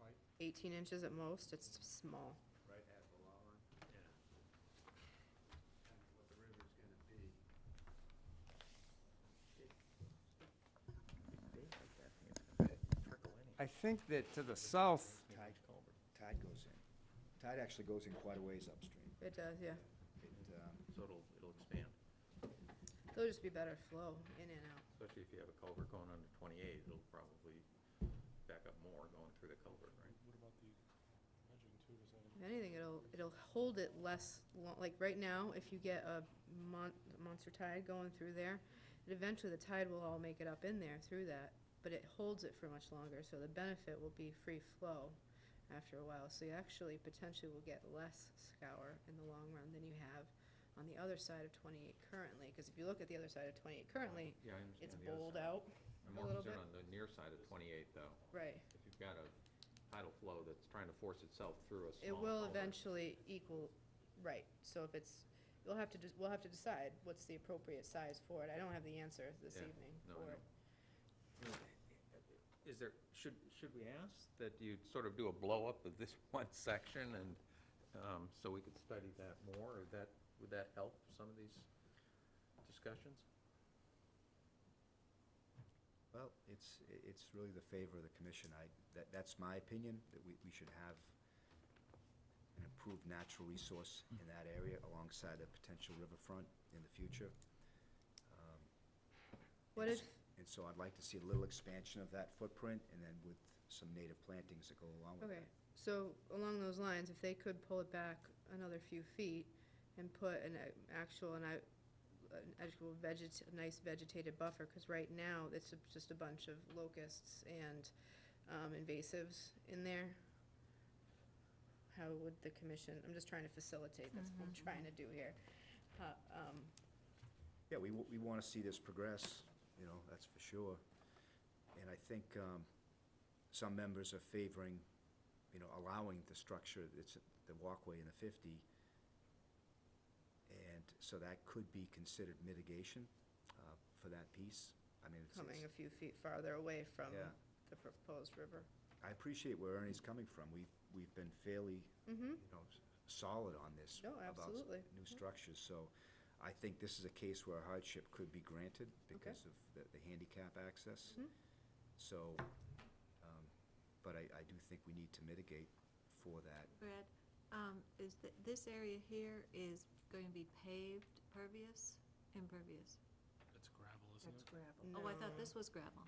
Pipe? 18 inches at most, it's small. Right at the law line? Yeah. Kind of what the river's gonna be. I think that to the south, Tide goes in. Tide actually goes in quite a ways upstream. It does, yeah. So it'll expand, There'll just be better flow in and out. especially if you have a culvert going under 28, it'll probably back up more going through the culvert, right? What about the edging too, does that? If anything, it'll hold it less, like right now, if you get a monster tide going through there, eventually the tide will all make it up in there through that, but it holds it for much longer, so the benefit will be free flow after a while. So you actually potentially will get less scour in the long run than you have on the other side of 28 currently, because if you look at the other side of 28 currently, Yeah, I it's understand the other bowled side. out I'm a more little concerned bit. on the near side of 28, though. Right. If you've got a tidal flow that's trying to force itself through a small It will culvert. eventually equal, right, so if it's, we'll have to decide what's the appropriate size for it. I don't have the answer this Yeah. evening No, I for know. it. Is there, should we ask that you sort of do a blow-up of this one section and, so we could study that more? Would that help some of these discussions? Well, it's really the favor of the commission. That's my opinion, that we should have an improved natural resource in that area alongside a potential riverfront in the future. What And if, And so I'd like to see a little expansion of that footprint, and then with some native plantings that go along with okay, it. so along those lines, if they could pull it back another few feet and put an actual nice vegetated buffer, because right now, it's just a bunch of locusts and invasives in there. How would the commission, I'm just trying to facilitate, that's what I'm trying to do here. Yeah, we want to see this progress, that's for sure. And I think some members are favoring, allowing the structure, it's the walkway in the 50. And so that could be considered mitigation for that piece. I mean, Coming a few feet farther away from Yeah. the proposed river. I appreciate where Ernie's coming from. We've been fairly, solid on this. No, about absolutely. new structures, so I think this is a case where a hardship could be granted because of the handicap access. So, but I do think we need to mitigate for that. Brad, is this area here is going to be paved, pervious, impervious? It's gravel, isn't That's it? gravel. Oh, I thought No. this was gravel.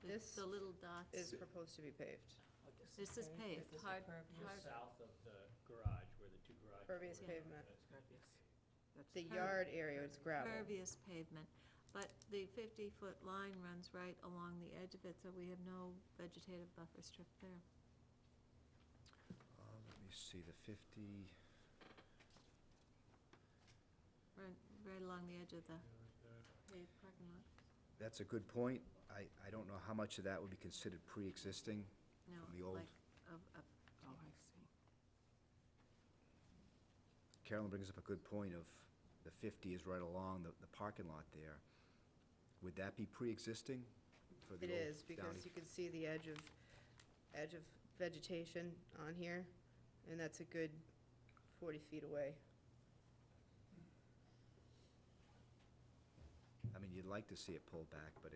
This The little dots. Is proposed to be paved. This is paved, hard. Just south of the garage, where the two garages. Pervious were. pavement. Pervious. That's The Per- yard area is gravel. Pervious pavement, but the 50-foot line runs right along the edge of it, so we have no vegetative buffer strip there. Let me see, the 50, Right along the edge of the Yeah, right there. paved parking lot. that's a good point. I don't know how much of that would be considered pre-existing. No, From the old- like, Oh, I see. Carolyn brings up a good point of the 50 is right along the parking lot there. Would that be pre-existing for the It old is, because Downey? you can see the edge of vegetation on here, and that's a good 40 feet away. I mean, you'd like to see it pulled back, but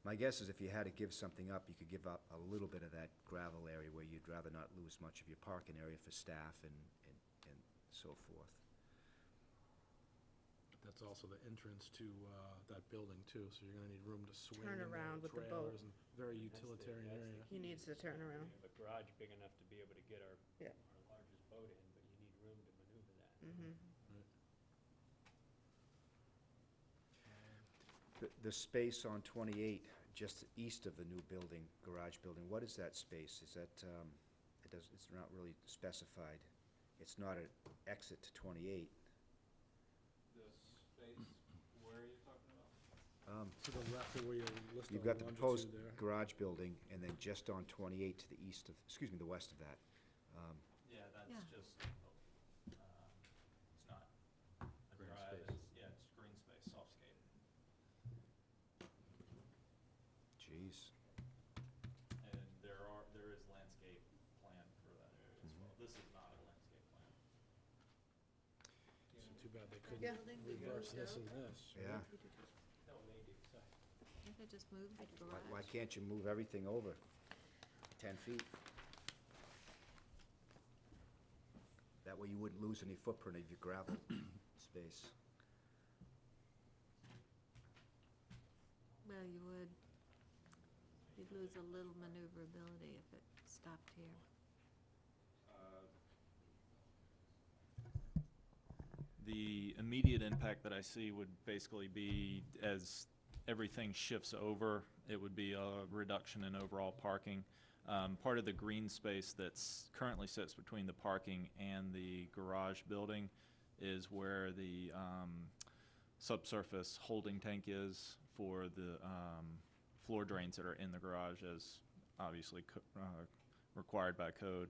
my guess is if you had to give something up, you could give up a little bit of that gravel area where you'd rather not lose much of your parking area for staff and so forth. That's also the entrance to that building, too, so you're gonna need room to swing. Turn in there, around with the boat. trailers, and very utilitarian area. He needs to turn around. We have a garage big enough to be able to get our Yeah. largest boat in, but you need room to maneuver that. The space on 28, just east of the new building, garage building, what is that space? Is that, it's not really specified. It's not an exit to 28. The space, where are you talking about? To the left of where you list You've the got the proposed longitude there. garage building, and then just on 28 to the east of, the west of that. Yeah, that's Yeah. just, it's not a Green drive, space. it's green space, soft skating. Jeez. And there is landscape plan for that area as well. This is not a landscape plan. So too bad they Yeah. couldn't reverse this and this. right? Yeah. No, they do, sorry. Can't they just move the Why garage? can't you move everything over 10 feet? That way you wouldn't lose any footprint of your gravel space. Well, you would. You'd lose a little maneuverability if it stopped here. The immediate impact that I see would basically be as everything shifts over, it would be a reduction in overall parking. Part of the green space that's currently sits between the parking and the garage building is where the subsurface holding tank is for the floor drains that are in the garage, as obviously required by code.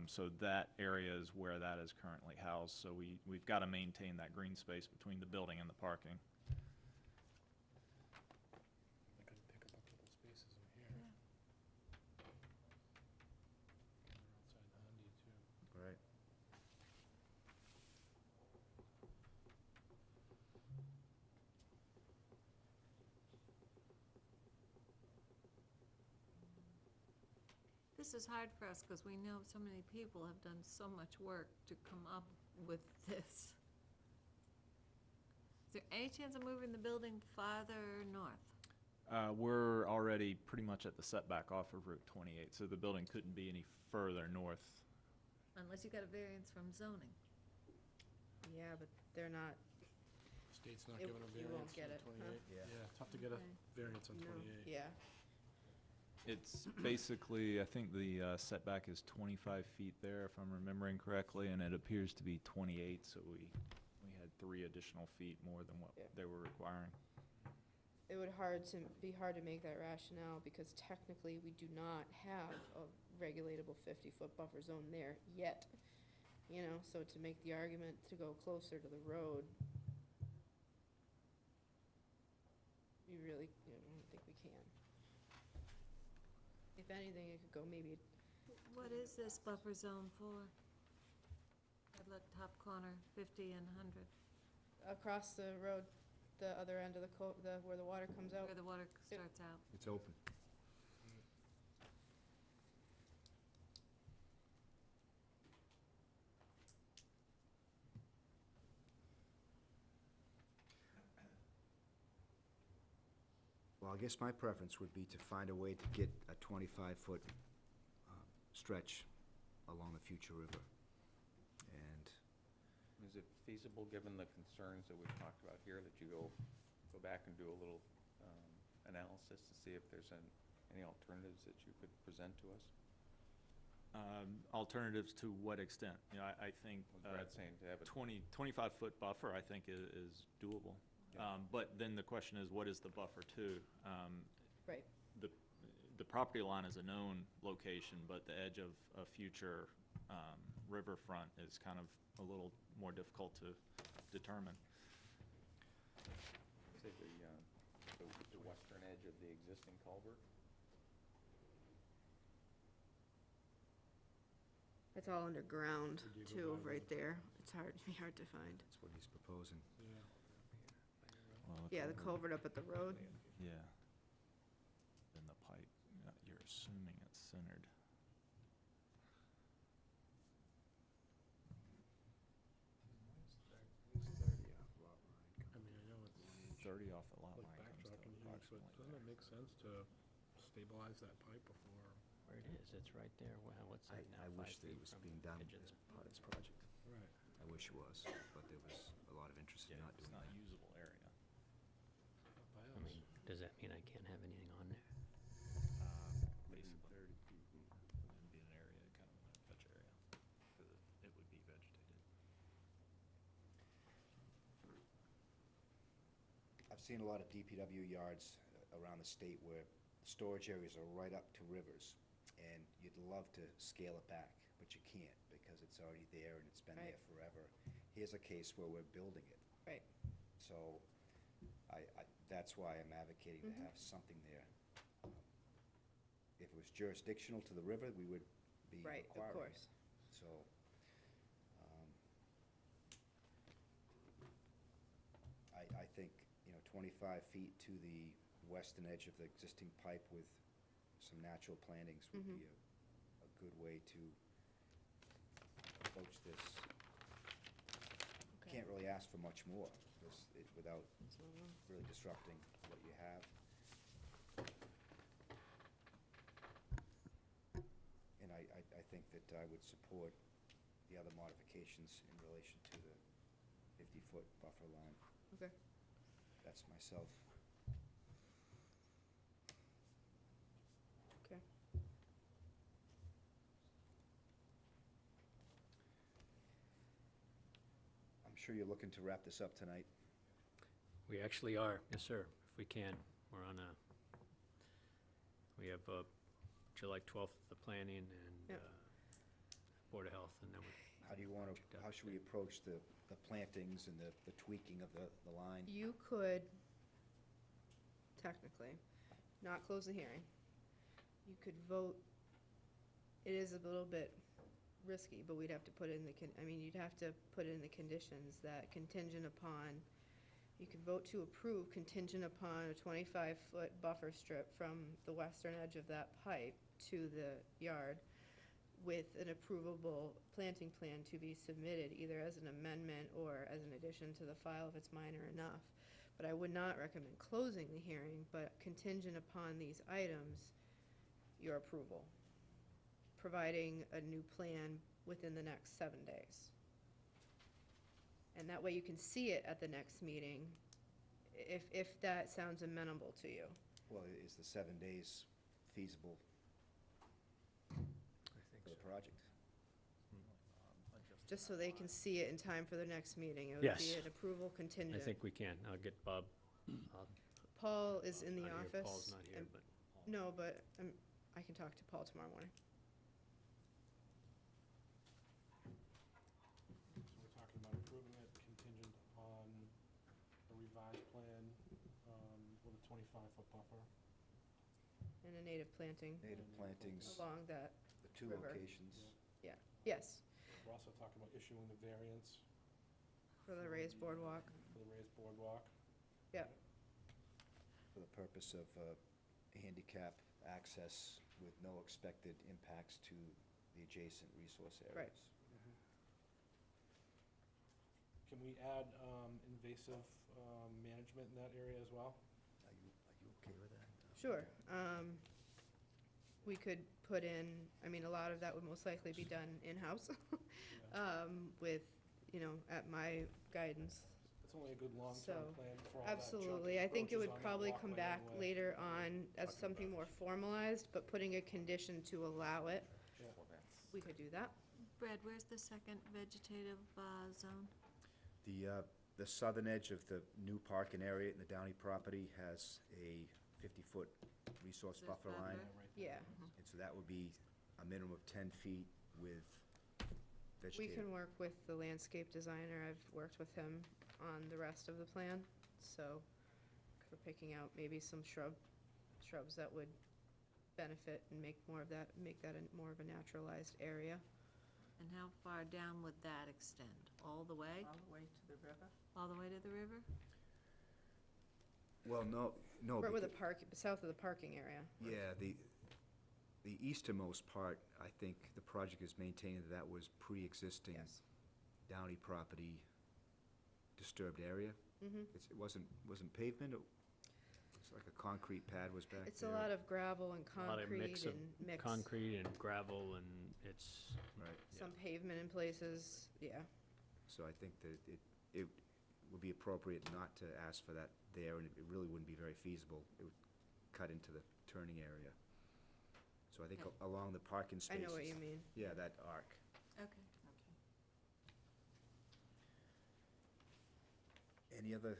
So that area is where that is currently housed. So we've got to maintain that green space between the building and the parking. I could pick up a couple spaces in here. Outside the Hyundai too. Right. This is hard for us because we know so many people have done so much work to come up with this. Is there any chance of moving the building farther north? We're already pretty much at the setback off of Route 28, so the building couldn't be any further north. Unless you got a variance from zoning. Yeah, but they're not, State's not It- giving a you won't variance get on it, huh? 28. Yeah. Yeah, tough to get a Okay. variance on no, 28. yeah. It's basically, I think the setback is 25 feet there, if I'm remembering correctly, and it appears to be 28, so we had 3 additional feet more than what Yeah. they were requiring. It would be hard to make that rationale, because technically, we do not have a regulatable 50-foot buffer zone there yet. You know, so to make the argument to go closer to the road, I don't think we can. If anything, it could go maybe, What is this buffer zone for? I'd look top corner, 50 and 100, across the road, the other end of where the water comes out. where the water starts out. It's open. Well, I guess my preference would be to find a way to get a 25-foot stretch along the future river. And Is it feasible, given the concerns that we've talked about here, that you go back and do a little analysis to see if there's any alternatives that you could present to us? Alternatives to what extent? You know, I think Was Brad saying to have a 25-foot buffer, I think, is doable. Yeah. But then the question is, what is the buffer to? Right. The property line is a known location, but the edge of a future riverfront is kind of a little more difficult to determine. say the western edge of the existing culvert? It's all underground, Would you go too, by right there. It's hard to find. that's what he's proposing. Yeah. Well, Yeah, the culvert up at the road. Yeah. And the pipe, you're assuming it's centered. I mean, I know it's 30 off the lot like line comes to backtracking here, but approximately doesn't it there. make sense to stabilize that pipe before? Where it is, it's right there. Wow, what's that now? I 5 wish that it feet was from being the done edge of as the- part of this project. Right. I wish it was, but there was a lot of interest in Yeah, not it's doing not that. usable area. By I us. mean, does that mean I can't have anything on there? Basically, wouldn't be an area, kind of a touch area, because it would be vegetated. I've seen a lot of DPW yards around the state where storage areas are right up to rivers, and you'd love to scale it back, but you can't, because it's already there and it's been there Right. forever. Here's a case where we're building it. Right. So that's why I'm advocating to Mhm. have something there. If it was jurisdictional to the river, we would be Right, of requiring it. course. So, I think, 25 feet to the western edge of the existing pipe with some natural plantings would be a good way to approach this. Okay. Can't really ask for much more, without So, really disrupting what you have. And I think that I would support the other modifications in relation to the 50-foot buffer line. Okay. That's myself. Okay. I'm sure you're looking to wrap this up tonight. We actually are, yes, sir, if we can. We're on we have July 12th, the planning and Yep. Board of Health, and then we, How do you want to, how should we approach the plantings and the tweaking of the line? You could, technically, not close the hearing. You could vote, it is a little bit risky, but we'd have to put in you'd have to put in the conditions that contingent upon, you could vote to approve contingent upon a 25-foot buffer strip from the western edge of that pipe to the yard with an approvable planting plan to be submitted either as an amendment or as an addition to the file if it's minor enough. But I would not recommend closing the hearing, but contingent upon these items, your approval, providing a new plan within the next 7 days. And that way you can see it at the next meeting, if that sounds amenable to you. Well, is the 7 days feasible I think for the so. project? Just so they can see it in time for the next meeting. It would Yes. be an approval I contingent. think we can. I'll get Bob. Paul is in the Not here. office. Paul's not here, and- but No, but I can talk to Paul tomorrow morning. So we're talking about approving it contingent upon a revised plan with a 25-foot buffer. And a native planting Native plantings, along that, the two river. locations. yes, We're also talking about issuing the variance for the raised boardwalk. for the raised boardwalk. For the purpose of handicap access with no expected impacts to the adjacent resource areas. Right. Can we add invasive management in that area as well? Are you okay with that? Sure. We could put in, a lot of that would most likely be done in-house with, at my guidance. It's only a good long-term So, plan for all that junk Absolutely. I think it encroaches would on that probably come walkway back anyway. later on as Talking something about more formalized, but putting a condition to allow it, Yeah. we could do that. Brad, where's the second vegetative zone? The southern edge of the new parking area in the Downey property has a 50-foot resource This buffer line. buffer? Yeah. And so that would be a minimum of 10 feet with We vegetative. can work with the landscape designer. I've worked with him on the rest of the plan, so for picking out maybe some shrubs that would benefit and make that more of a naturalized area. And how far down would that extend? All the way? All the way to the river. All the way to the river? Well, no. Right where the becau- south of the parking area. Yeah, the easternmost part, I think the project is maintaining that was pre-existing Yes. Downey property disturbed area. Mm-hmm. It wasn't pavement, it's like a concrete pad was back there. It's a lot of gravel and a lot of concrete mix of and mix. concrete and gravel, and it's, Right, Some pavement in places, yeah. so I think that it would be appropriate not to ask for that there, and it really wouldn't be very feasible. It would cut into the turning area. So I think Okay. along the parking I spaces. know what you mean. Yeah, that arc. Okay. Any other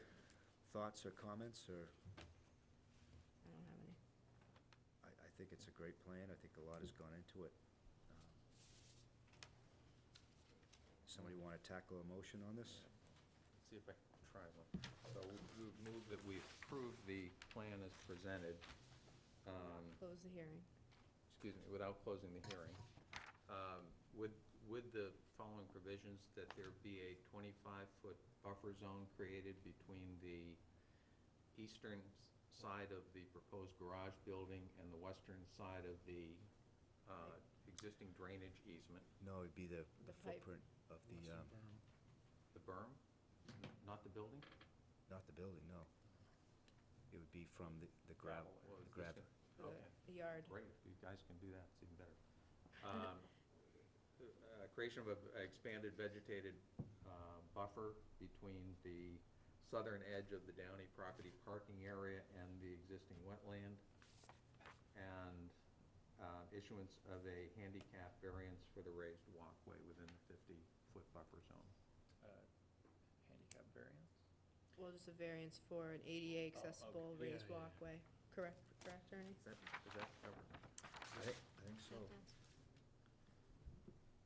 thoughts or comments, or? I don't have any. I think it's a great plan. I think a lot has gone into it. Somebody want to tackle a motion on this? See if I can try one. So we would move that we approve the plan as presented, Close the hearing. excuse me, without closing the hearing, with the following provisions, that there be a 25-foot buffer zone created between the eastern side of the proposed garage building and the western side of the existing drainage easement. No, it'd be the The pipe. footprint of The berm, not the building? not the building, no. It would be from the gravel, Well, the is this gravel. Okay. The yard. Great, if you guys can do that, it's even better. Creation of an expanded vegetated buffer between the southern edge of the Downey property parking area and the existing wetland, and issuance of a handicap variance for the raised walkway within the 50-foot buffer zone. handicap variance? Well, just a variance for an ADA accessible Yeah, raised yeah. walkway. Correct, Ernie? Does that cover? I think so. That does.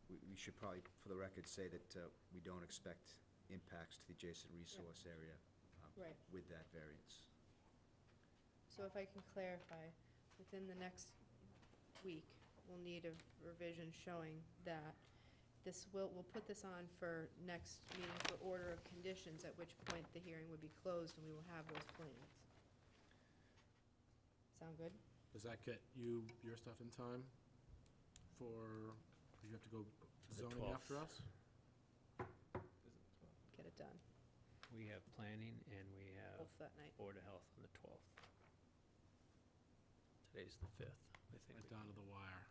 We should probably, for the record, say that we don't expect impacts to the adjacent resource area Right. with that variance. So if I can clarify, within the next week, we'll need a revision showing that we'll put this on for next meeting for order of conditions, at which point the hearing would be closed and we will have those plans. Sound good? Does that get you your stuff in time for, do you have to go The zoning 12th. after us? Get it done, We have planning and we have both that night. Board of Health on the 12th. Today's the 5th, I think. Right down to the wire.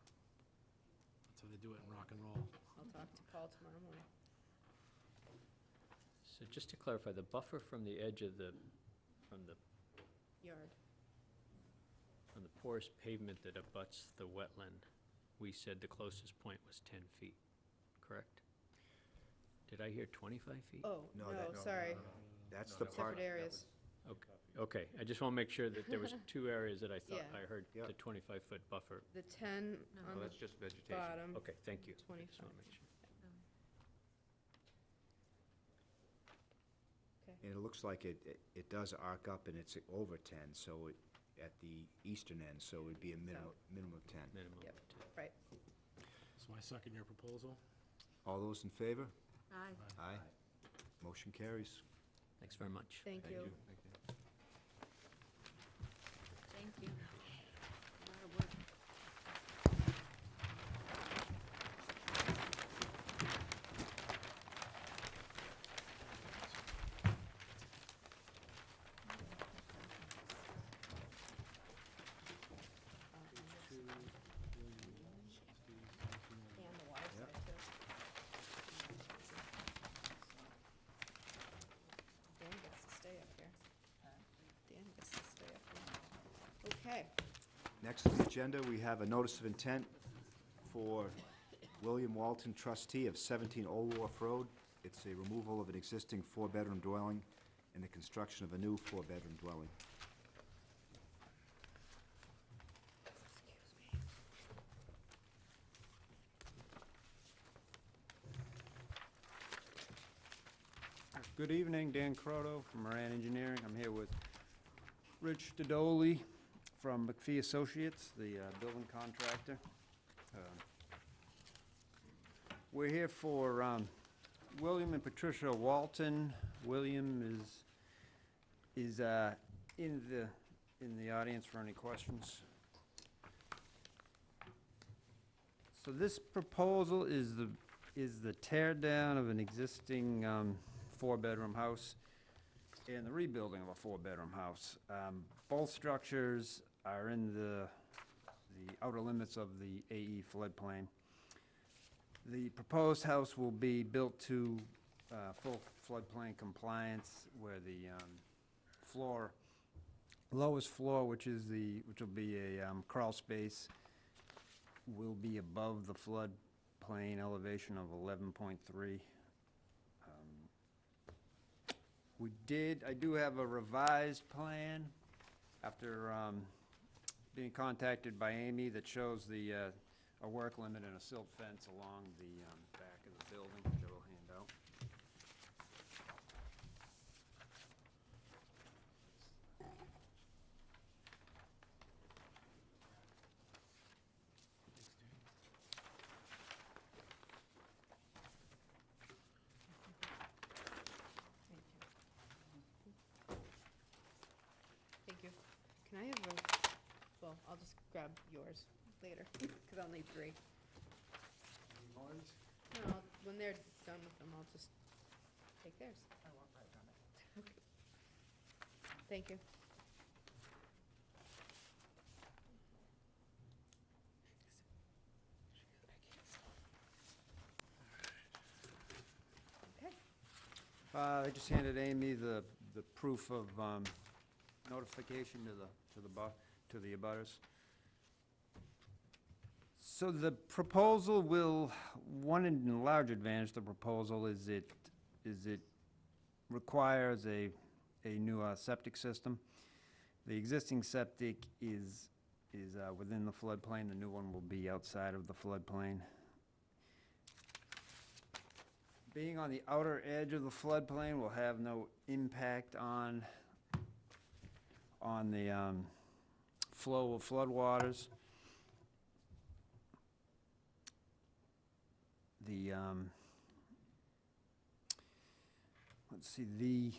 That's how they do it in rock and roll. I'll talk to Paul tomorrow morning. So just to clarify, the buffer from the edge of from the Yard. porous pavement that abuts the wetland, we said the closest point was 10 feet, correct? Did I hear 25 feet? Oh, No, no, that- sorry, That's the part, separate areas. Okay, I just want to make sure that there was two areas that I thought Yeah. I heard Yep. the 25-foot buffer. The 10 No. on Well, the that's just vegetation. bottom. Okay, thank you. I just 25. wanna make sure. and it looks like it does arc up and it's over 10, so at the eastern end, so it would be a minimum of 10. Minimum Yep. of 10. Right. So I second your proposal. All those in favor? Aye. Aye. Motion carries. Thanks very much. Thank you. Thank you. A lot of work. And the water Yep. side, too. Dan gets to stay up here. Dan gets to stay up here. Okay. Next on the agenda, we have a notice of intent for William Walton, trustee of 17 Old Wharf Road. It's a removal of an existing four-bedroom dwelling and the construction of a new four-bedroom dwelling. Good evening, Dan Croto from Moran Engineering. I'm here with Rich Dodoli from McPhee Associates, the building contractor. We're here for William and Patricia Walton. William is in the audience for any questions. So this proposal is the tear down of an existing four-bedroom house and the rebuilding of a four-bedroom house. Both structures are in the outer limits of the AE floodplain. The proposed house will be built to full floodplain compliance, where the lowest floor, which will be a crawl space, will be above the floodplain elevation of 11.3. I do have a revised plan after being contacted by Amy that shows a work limit and a silt fence along the back of the building, which I will hand out. Thank you. Can I have well, I'll just grab yours later, because I'll need 3. No, when they're done with them, I'll just take theirs. I won't write on it. Thank you. Okay. I just handed Amy the proof of notification to the abutters. So the proposal one large advantage of the proposal is it requires a new septic system. The existing septic is within the floodplain. The new one will be outside of the floodplain. Being on the outer edge of the floodplain will have no impact on the flow of floodwaters. The, let's see, the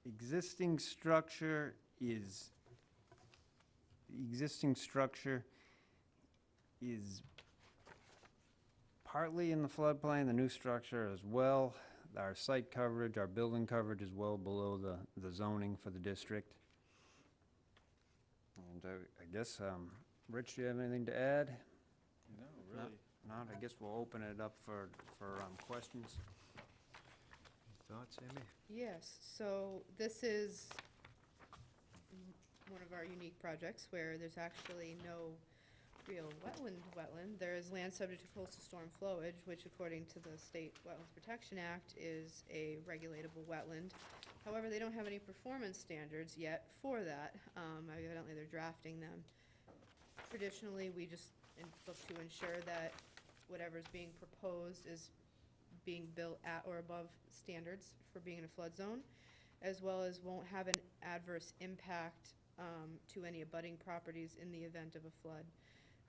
existing structure is partly in the floodplain, the new structure as well. Our site coverage, our building coverage is well below the zoning for the district. And I guess, Rich, do you have anything to add? No, really. Not, I guess we'll open it up for questions. Thoughts, Amy? Yes, so this is one of our unique projects where there's actually no real wetland. There is land subject to coastal storm flowage, which according to the State Wetlands Protection Act is a regulatable wetland. However, they don't have any performance standards yet for that. Evidently, they're drafting them. Traditionally, we just look to ensure that whatever's being proposed is being built at or above standards for being in a flood zone, as well as won't have an adverse impact to any abutting properties in the event of a flood.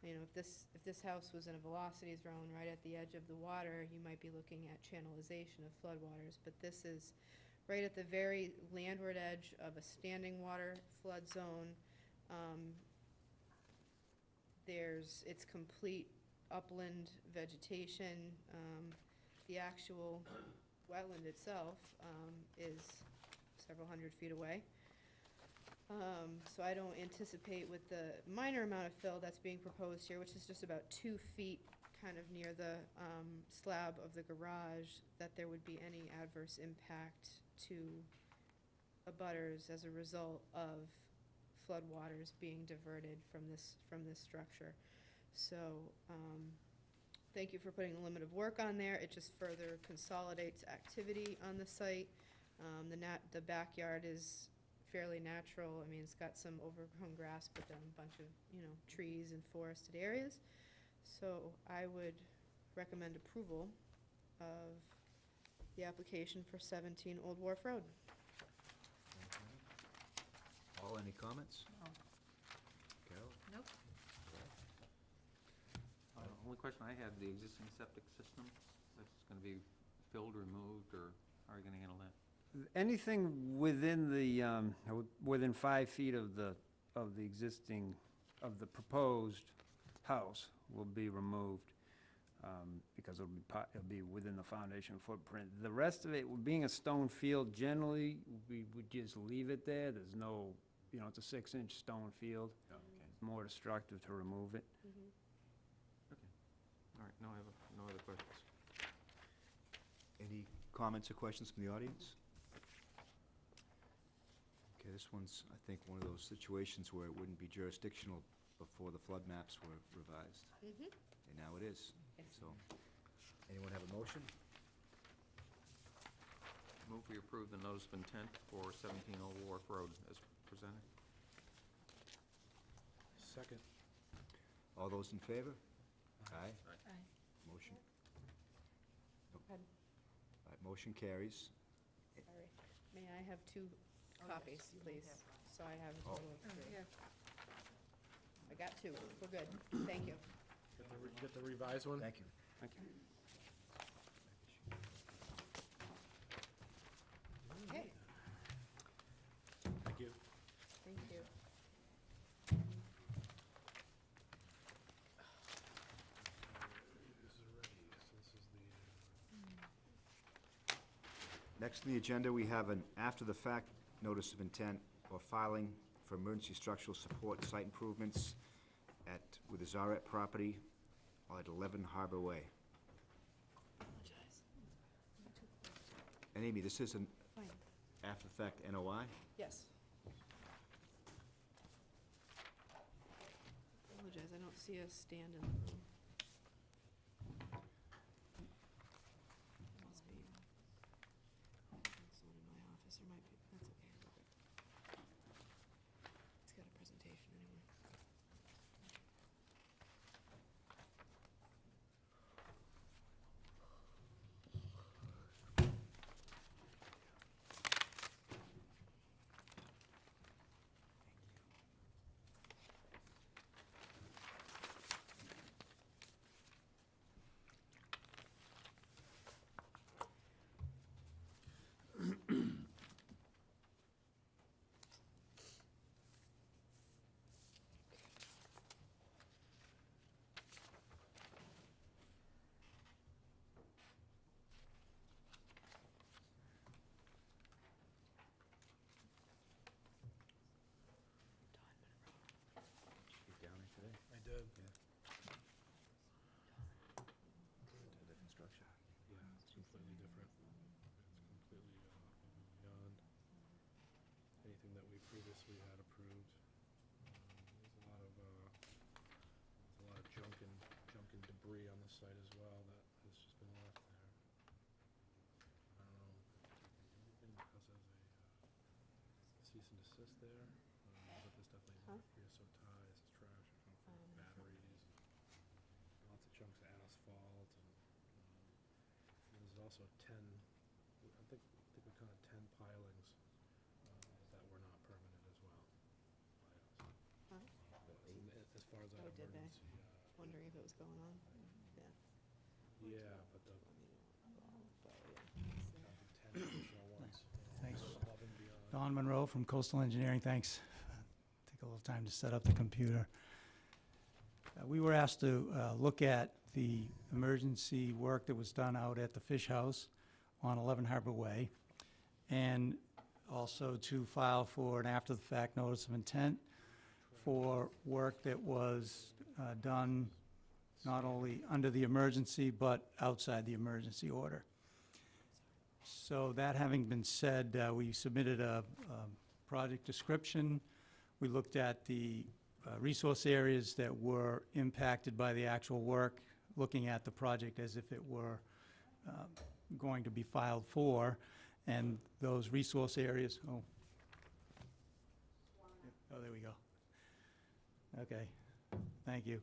You know, if this house was in a velocity zone right at the edge of the water, you might be looking at channelization of floodwaters, but this is right at the very landward edge of a standing water flood zone. It's complete upland vegetation. The actual wetland itself is several hundred feet away. So I don't anticipate with the minor amount of fill that's being proposed here, which is just about 2 feet kind of near the slab of the garage, that there would be any adverse impact to abutters as a result of floodwaters being diverted from this structure. So thank you for putting a limit of work on there. It just further consolidates activity on the site. The backyard is fairly natural. I mean, it's got some overgrown grass, but then a bunch of, trees and forested areas. So I would recommend approval of the application for 17 Old Wharf Road. All, any comments? No. Carol? Nope. Only question I had, the existing septic system, that's going to be filled, removed, or how are you going to handle that? Anything within within 5 feet of the proposed house will be removed, because it'll be within the foundation footprint. The rest of it, being a stone field, generally, we would just leave it there. There's no, it's a 6-inch stone field. Oh, okay. It's more destructive to remove it. All right, no, I have no other questions. Any comments or questions from the audience? Okay, this one's, I think, one of those situations where it wouldn't be jurisdictional before the flood maps were revised. And now it is. Yes. So, anyone have a motion? Move we approve the notice of intent for 17 Old Wharf Road as presented. Second. All those in favor? Aye. Aye. Motion. Aye. All right, motion carries. Sorry. May I have 2 copies, please? So I have a total of 3. Here. I got 2. We're good. Thank you. Get the revised one? Thank you. Thank you. Okay, Thank you. thank you. Next on the agenda, we have an after-the-fact notice of intent or filing for emergency structural support site improvements with the Zaret property at 11 Harbor Way. And Amy, this is an Fine. after-the-fact NOI? Yes. Apologize, I don't see a stand in the room. Must be. completely different. It's completely beyond anything that we previously had approved. There's a lot of junk and debris on the site as well that has just been left there. I don't know if anything because there's a cease and desist there, but there's definitely creosote ties, trash, batteries, lots of chunks of asphalt, and there's also 10, I think we counted 10 pilings that were not permitted as well by us. As far as that Oh, did they? emergency. Wondering if it was going on? Yeah. Yeah, but the But, 10 additional ones. Thanks. Above and beyond. Don Monroe from Coastal Engineering, thanks. Take a little time to set up the computer. We were asked to look at the emergency work that was done out at the Fish House on 11 Harbor Way, and also to file for an after-the-fact notice of intent for work that was done not only under the emergency, but outside the emergency order. So that having been said, we submitted a project description. We looked at the resource areas that were impacted by the actual work, looking at the project as if it were going to be filed for, and those resource areas, oh, there we go. Okay, thank you.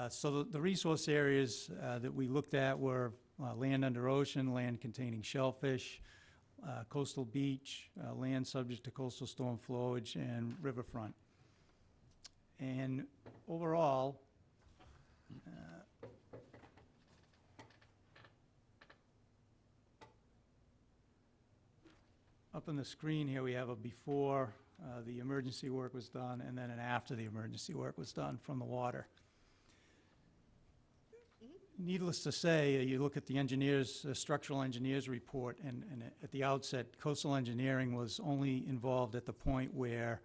So the resource areas that we looked at were land under ocean, land containing shellfish, coastal beach, land subject to coastal storm flowage, and riverfront. And overall, up on the screen here we have a before the emergency work was done, and then an after the emergency work was done from the water. Needless to say, you look at the engineers, structural engineers report, and at the outset, coastal engineering was only involved at the point where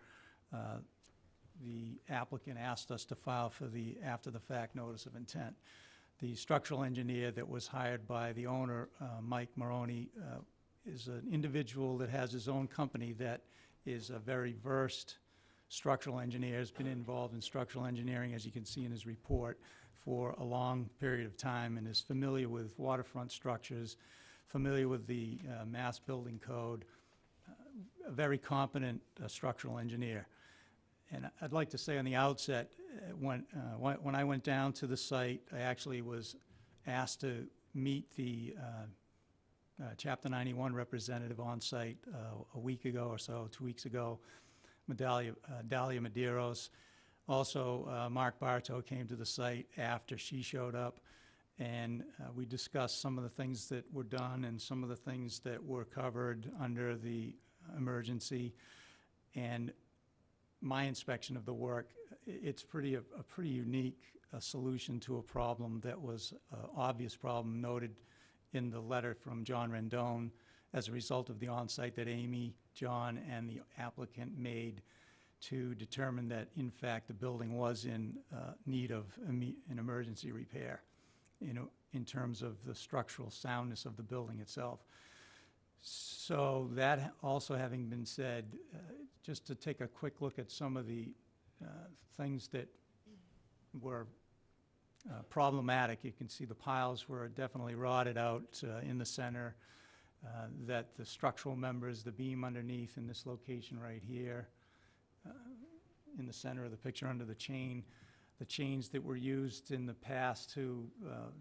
the applicant asked us to file for the after-the-fact notice of intent. The structural engineer that was hired by the owner, Mike Maroney, is an individual that has his own company that is a very versed structural engineer, has been involved in structural engineering, as you can see in his report, for a long period of time, and is familiar with waterfront structures, familiar with the Mass Building Code, a very competent structural engineer. And I'd like to say on the outset, when I went down to the site, I actually was asked to meet the Chapter 91 representative on site a week ago or so, 2 weeks ago, Dalia Medeiros. Also, Mark Bartow came to the site after she showed up, and we discussed some of the things that were done and some of the things that were covered under the emergency. And my inspection of the work, it's a pretty unique solution to a problem that was an obvious problem noted in the letter from John Rendon as a result of the on-site that Amy, John, and the applicant made to determine that, in fact, the building was in need of an emergency repair, in terms of the structural soundness of the building itself. So that also having been said, just to take a quick look at some of the things that were problematic. You can see the piles were definitely rotted out in the center, that the structural members, the beam underneath in this location right here, in the center of the picture under the chains that were used in the past to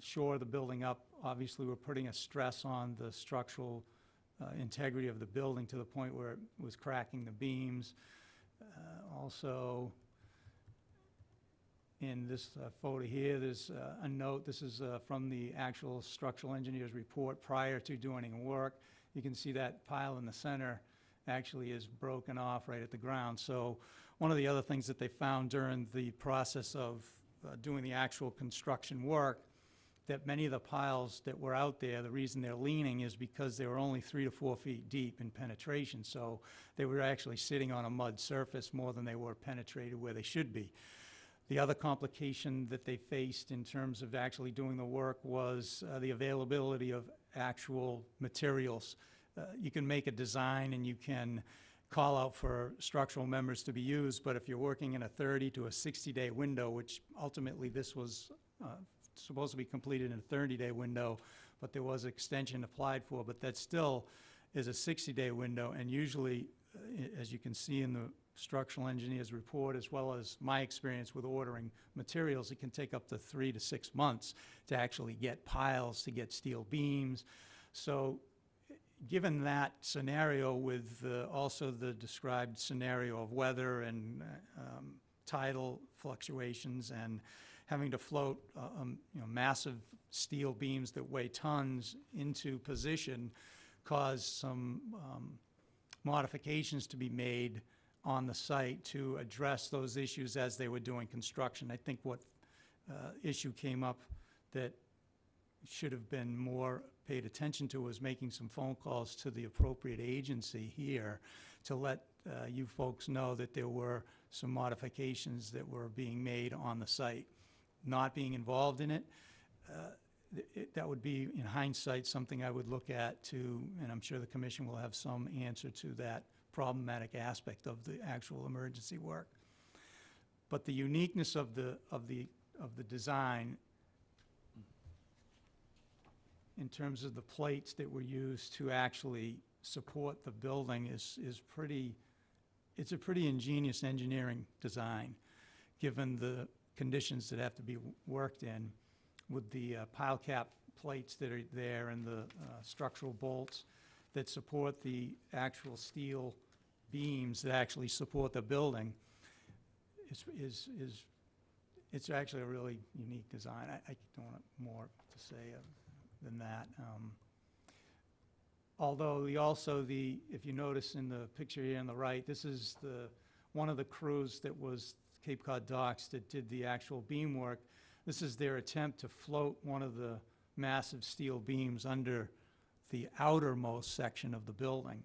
shore the building up, obviously were putting a stress on the structural integrity of the building to the point where it was cracking the beams. Also, in this photo here, there's a note. This is from the actual structural engineer's report prior to doing any work. You can see that pile in the center actually is broken off right at the ground. So one of the other things that they found during the process of doing the actual construction work, that many of the piles that were out there, the reason they're leaning is because they were only 3 to 4 feet deep in penetration. So they were actually sitting on a mud surface more than they were penetrated where they should be. The other complication that they faced in terms of actually doing the work was the availability of actual materials. You can make a design and you can call out for structural members to be used, but if you're working in a 30 to a 60-day window, which ultimately this was supposed to be completed in a 30-day window, but there was extension applied for, but that still is a 60-day window, and usually, as you can see in the structural engineer's report, as well as my experience with ordering materials, it can take up to 3 to 6 months to actually get piles, to get steel beams. So given that scenario with also the described scenario of weather and tidal fluctuations and having to float massive steel beams that weigh tons into position, caused some modifications to be made on the site to address those issues as they were doing construction. I think what issue came up that should have been more paid attention to was making some phone calls to the appropriate agency here to let you folks know that there were some modifications that were being made on the site. Not being involved in it, that would be, in hindsight, something I would look at to, and I'm sure the commission will have some answer to that problematic aspect of the actual emergency work. But the uniqueness of the design in terms of the plates that were used to actually support the building is pretty, it's a pretty ingenious engineering design, given the conditions that have to be worked in, with the pile cap plates that are there and the structural bolts that support the actual steel beams that actually support the building. It's actually a really unique design. I don't want more to say than that. Although if you notice in the picture here on the right, this is one of the crews that was Cape Cod Docks that did the actual beam work. This is their attempt to float one of the massive steel beams under the outermost section of the building.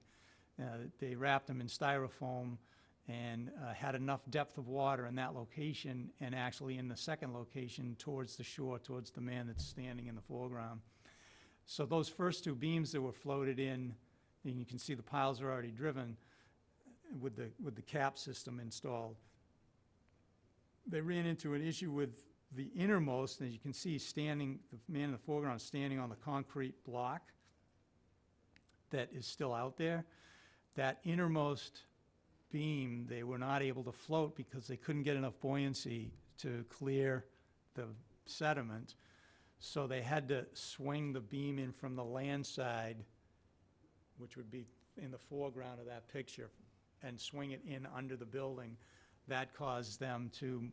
They wrapped them in styrofoam and had enough depth of water in that location, and actually in the second location towards the shore, towards the man that's standing in the foreground. So those first two beams that were floated in, and you can see the piles are already driven with the cap system installed. They ran into an issue with the innermost, as you can see, the man in the foreground standing on the concrete block that is still out there. That innermost beam, they were not able to float because they couldn't get enough buoyancy to clear the sediment. So they had to swing the beam in from the land side, which would be in the foreground of that picture, and swing it in under the building. That caused them to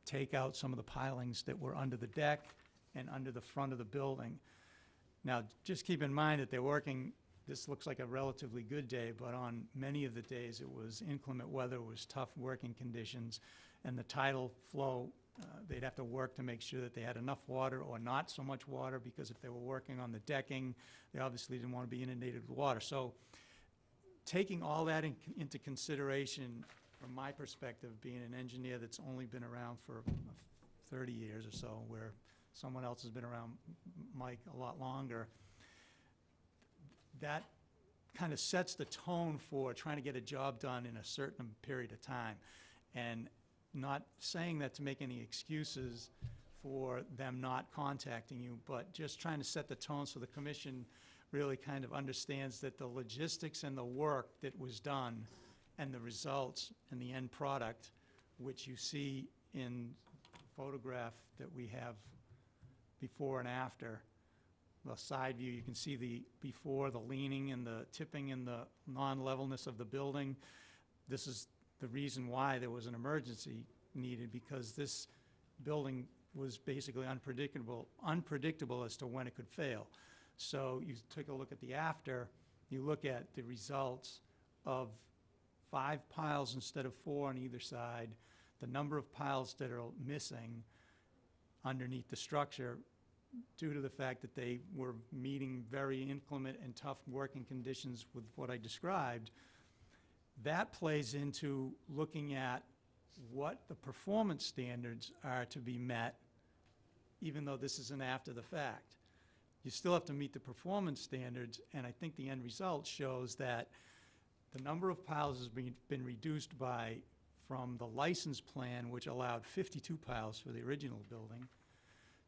take out some of the pilings that were under the deck and under the front of the building. Now, just keep in mind that they're working, this looks like a relatively good day, but on many of the days it was inclement weather, it was tough working conditions, and the tidal flow, they'd have to work to make sure that they had enough water or not so much water, because if they were working on the decking, they obviously didn't want to be inundated with water. So taking all that into consideration, from my perspective, being an engineer that's only been around for 30 years or so, where someone else has been around, Mike, a lot longer, that kind of sets the tone for trying to get a job done in a certain period of time. And not saying that to make any excuses for them not contacting you, but just trying to set the tone so the commission really kind of understands that the logistics and the work that was done and the results and the end product, which you see in the photograph that we have before and after, the side view, you can see the before, the leaning and the tipping and the non-levelness of the building. This is the reason why there was an emergency needed, because this building was basically unpredictable as to when it could fail. So you take a look at the after, you look at the results of 5 piles instead of 4 on either side, the number of piles that are missing underneath the structure due to the fact that they were meeting very inclement and tough working conditions with what I described. That plays into looking at what the performance standards are to be met, even though this is an after the fact. you still have to meet the performance standards, and I think the end result shows that the number of piles has been reduced from the license plan, which allowed 52 piles for the original building,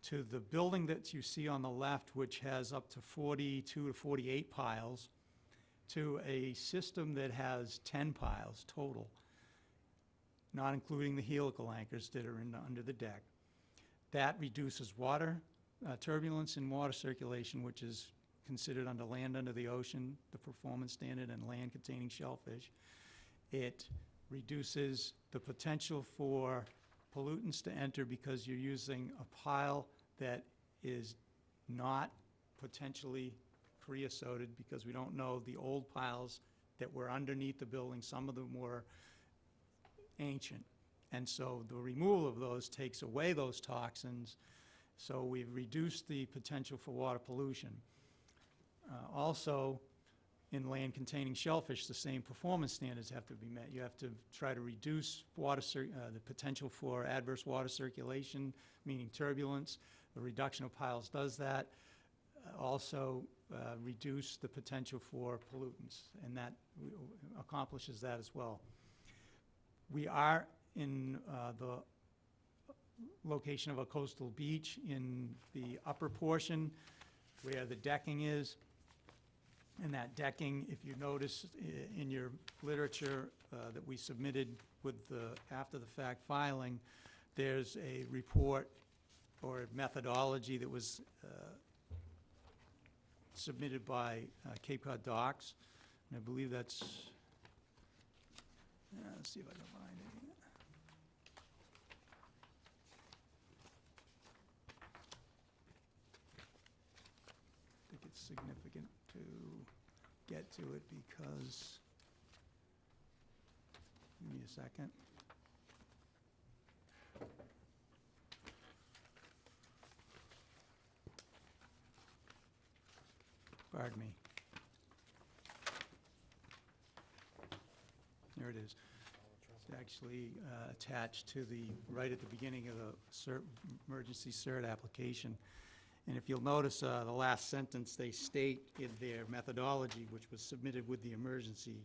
to the building that you see on the left, which has up to 42 to 48 piles, to a system that has 10 piles total, not including the helical anchors that are under the deck. That reduces water turbulence and water circulation, which is considered under land under the ocean, the performance standard, and land containing shellfish. It reduces the potential for pollutants to enter because you're using a pile that is not potentially creosoted, because we don't know the old piles that were underneath the building. Some of them were ancient. And so the removal of those takes away those toxins. So we've reduced the potential for water pollution. Also, in land containing shellfish, the same performance standards have to be met. You have to try to reduce the potential for adverse water circulation, meaning turbulence. The reduction of piles does that. Also reduce the potential for pollutants, and that accomplishes that as well. We are in the location of a coastal beach in the upper portion where the decking is. And that decking, if you notice in your literature that we submitted with the after-the-fact filing, there's a report or methodology that was submitted by Cape Cod Docks, and I believe that's, let's see if I can find it. I think it's significant to get to it because, give me a second. Pardon me. There it is. It's actually attached to right at the beginning of the emergency CERT application. And if you'll notice the last sentence, they state in their methodology, which was submitted with the emergency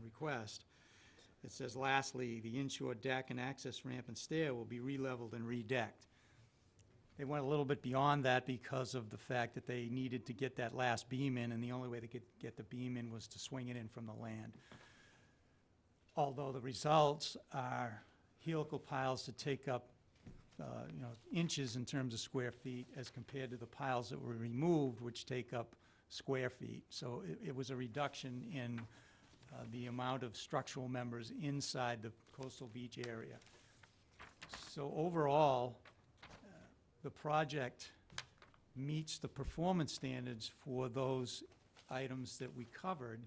request, it says, lastly, the inshore deck and access ramp and stair will be re-leveled and redecked. They went a little bit beyond that because of the fact that they needed to get that last beam in, and the only way they could get the beam in was to swing it in from the land. Although the results are helical piles that take up inches in terms of square feet as compared to the piles that were removed, which take up square feet. So it was a reduction in the amount of structural members inside the coastal beach area. So overall, the project meets the performance standards for those items that we covered,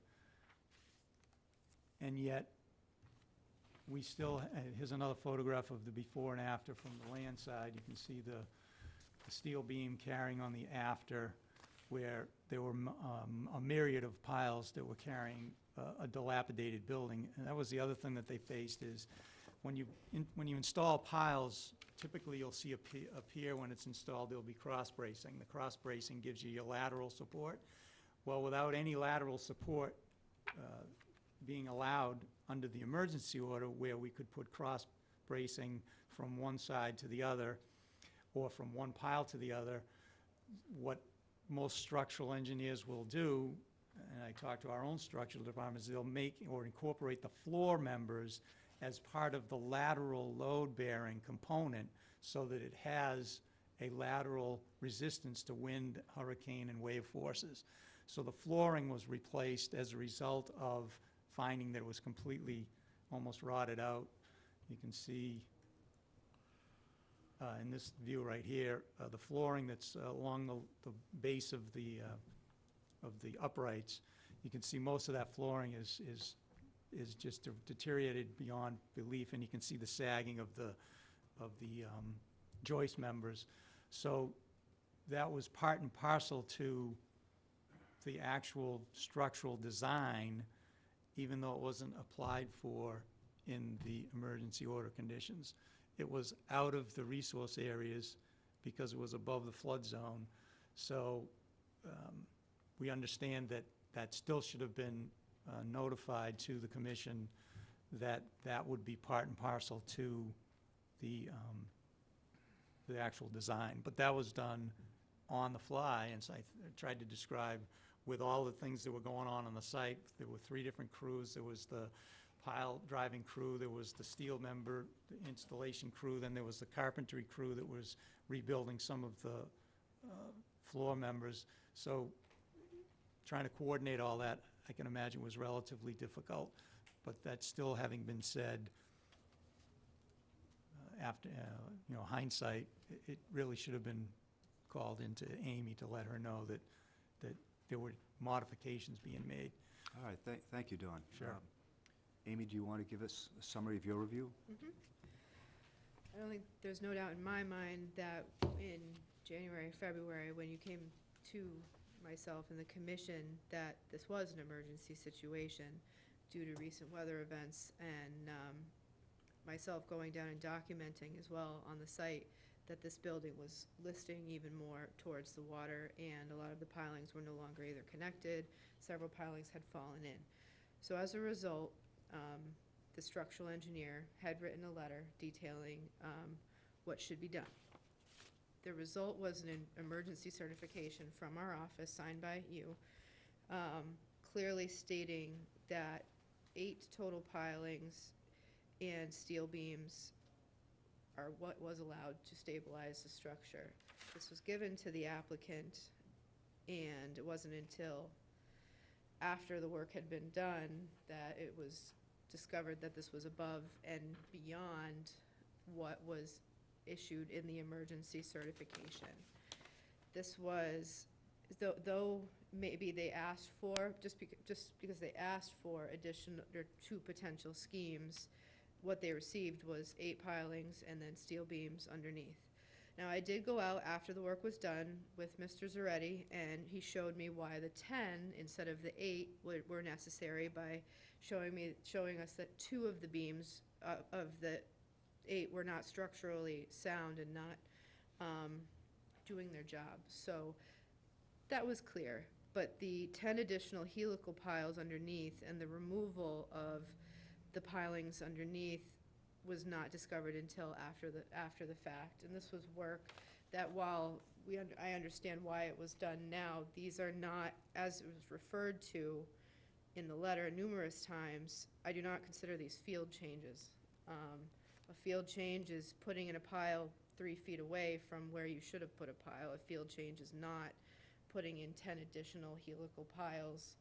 and yet we still, here's another photograph of the before and after from the land side. You can see the steel beam carrying on the after, where there were a myriad of piles that were carrying a dilapidated building. And that was the other thing that they faced is when you install piles, typically you'll see appear when it's installed, there'll be cross bracing. The cross bracing gives you your lateral support. Well, without any lateral support being allowed under the emergency order, where we could put cross bracing from one side to the other or from one pile to the other, what most structural engineers will do, and I talked to our own structural departments, they'll make or incorporate the floor members as part of the lateral load-bearing component so that it has a lateral resistance to wind, hurricane, and wave forces. So the flooring was replaced as a result of finding that it was completely almost rotted out. You can see in this view right here, the flooring that's along the base of the uprights. You can see most of that flooring is just deteriorated beyond belief, and you can see the sagging of the joist members. So that was part and parcel to the actual structural design, even though it wasn't applied for in the emergency order conditions. It was out of the resource areas because it was above the flood zone. So we understand that that still should have been notified to the commission, that that would be part and parcel to the actual design. But that was done on the fly, and so I tried to describe with all the things that were going on the site. There were 3 different crews. There was the pile driving crew, there was the steel member, the installation crew, then there was the carpentry crew that was rebuilding some of the floor members. So trying to coordinate all that, I can imagine, was relatively difficult. But that still having been said, after, hindsight, it really should have been called into Amy to let her know that there were modifications being made. All right, thank you, Don. Sure. Amy, do you want to give us a summary of your review? I don't think, there's no doubt in my mind that in January, February, when you came to myself and the commission, that this was an emergency situation due to recent weather events, and myself going down and documenting as well on the site that this building was listing even more towards the water, and a lot of the pilings were no longer either connected, several pilings had fallen in. So as a result, the structural engineer had written a letter detailing what should be done. The result was an emergency certification from our office, signed by you, clearly stating that 8 total pilings and steel beams are what was allowed to stabilize the structure. This was given to the applicant, and it wasn't until after the work had been done that it was discovered that this was above and beyond what was issued in the emergency certification. This was, though maybe they asked for, just because they asked for additional, or 2 potential schemes, what they received was 8 pilings and then steel beams underneath. Now, I did go out after the work was done with Mr. Zaretti, and he showed me why the 10 instead of the 8 were necessary by showing us that 2 of the beams of the 8 were not structurally sound and not doing their job. So that was clear. But the 10 additional helical piles underneath and the removal of the pilings underneath was not discovered until after the fact. And this was work that, while I understand why it was done now, these are not, as it was referred to in the letter numerous times, I do not consider these field changes. A field change is putting in a pile 3 feet away from where you should have put a pile. A field change is not putting in 10 additional helical piles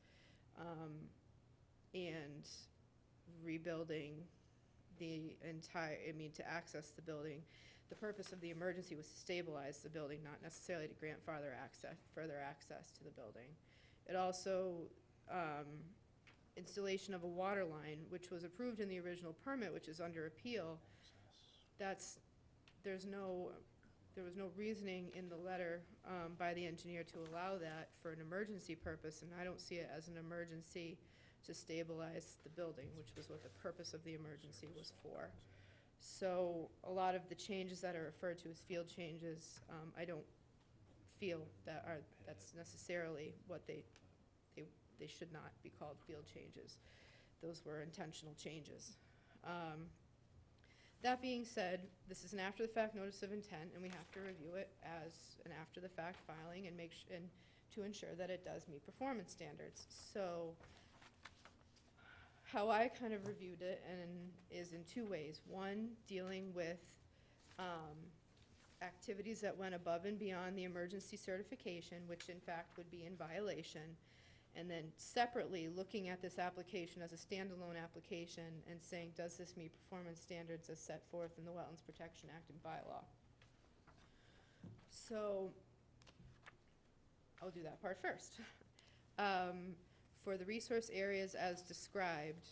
and rebuilding the entire, to access the building. The purpose of the emergency was to stabilize the building, not necessarily to grant further access to the building. It also, installation of a water line, which was approved in the original permit, which is under appeal. There was no reasoning in the letter by the engineer to allow that for an emergency purpose, and I don't see it as an emergency to stabilize the building, which was what the purpose of the emergency was for. So a lot of the changes that are referred to as field changes, I don't feel that's necessarily what they should not be called field changes. Those were intentional changes. That being said, this is an after-the-fact notice of intent, and we have to review it as an after-the-fact filing and and to ensure that it does meet performance standards. So how I kind of reviewed it is in 2 ways. One, dealing with activities that went above and beyond the emergency certification, which in fact would be in violation. And then separately, looking at this application as a standalone application and saying, does this meet performance standards as set forth in the Wetlands Protection Act and bylaw? So I'll do that part first. For the resource areas as described,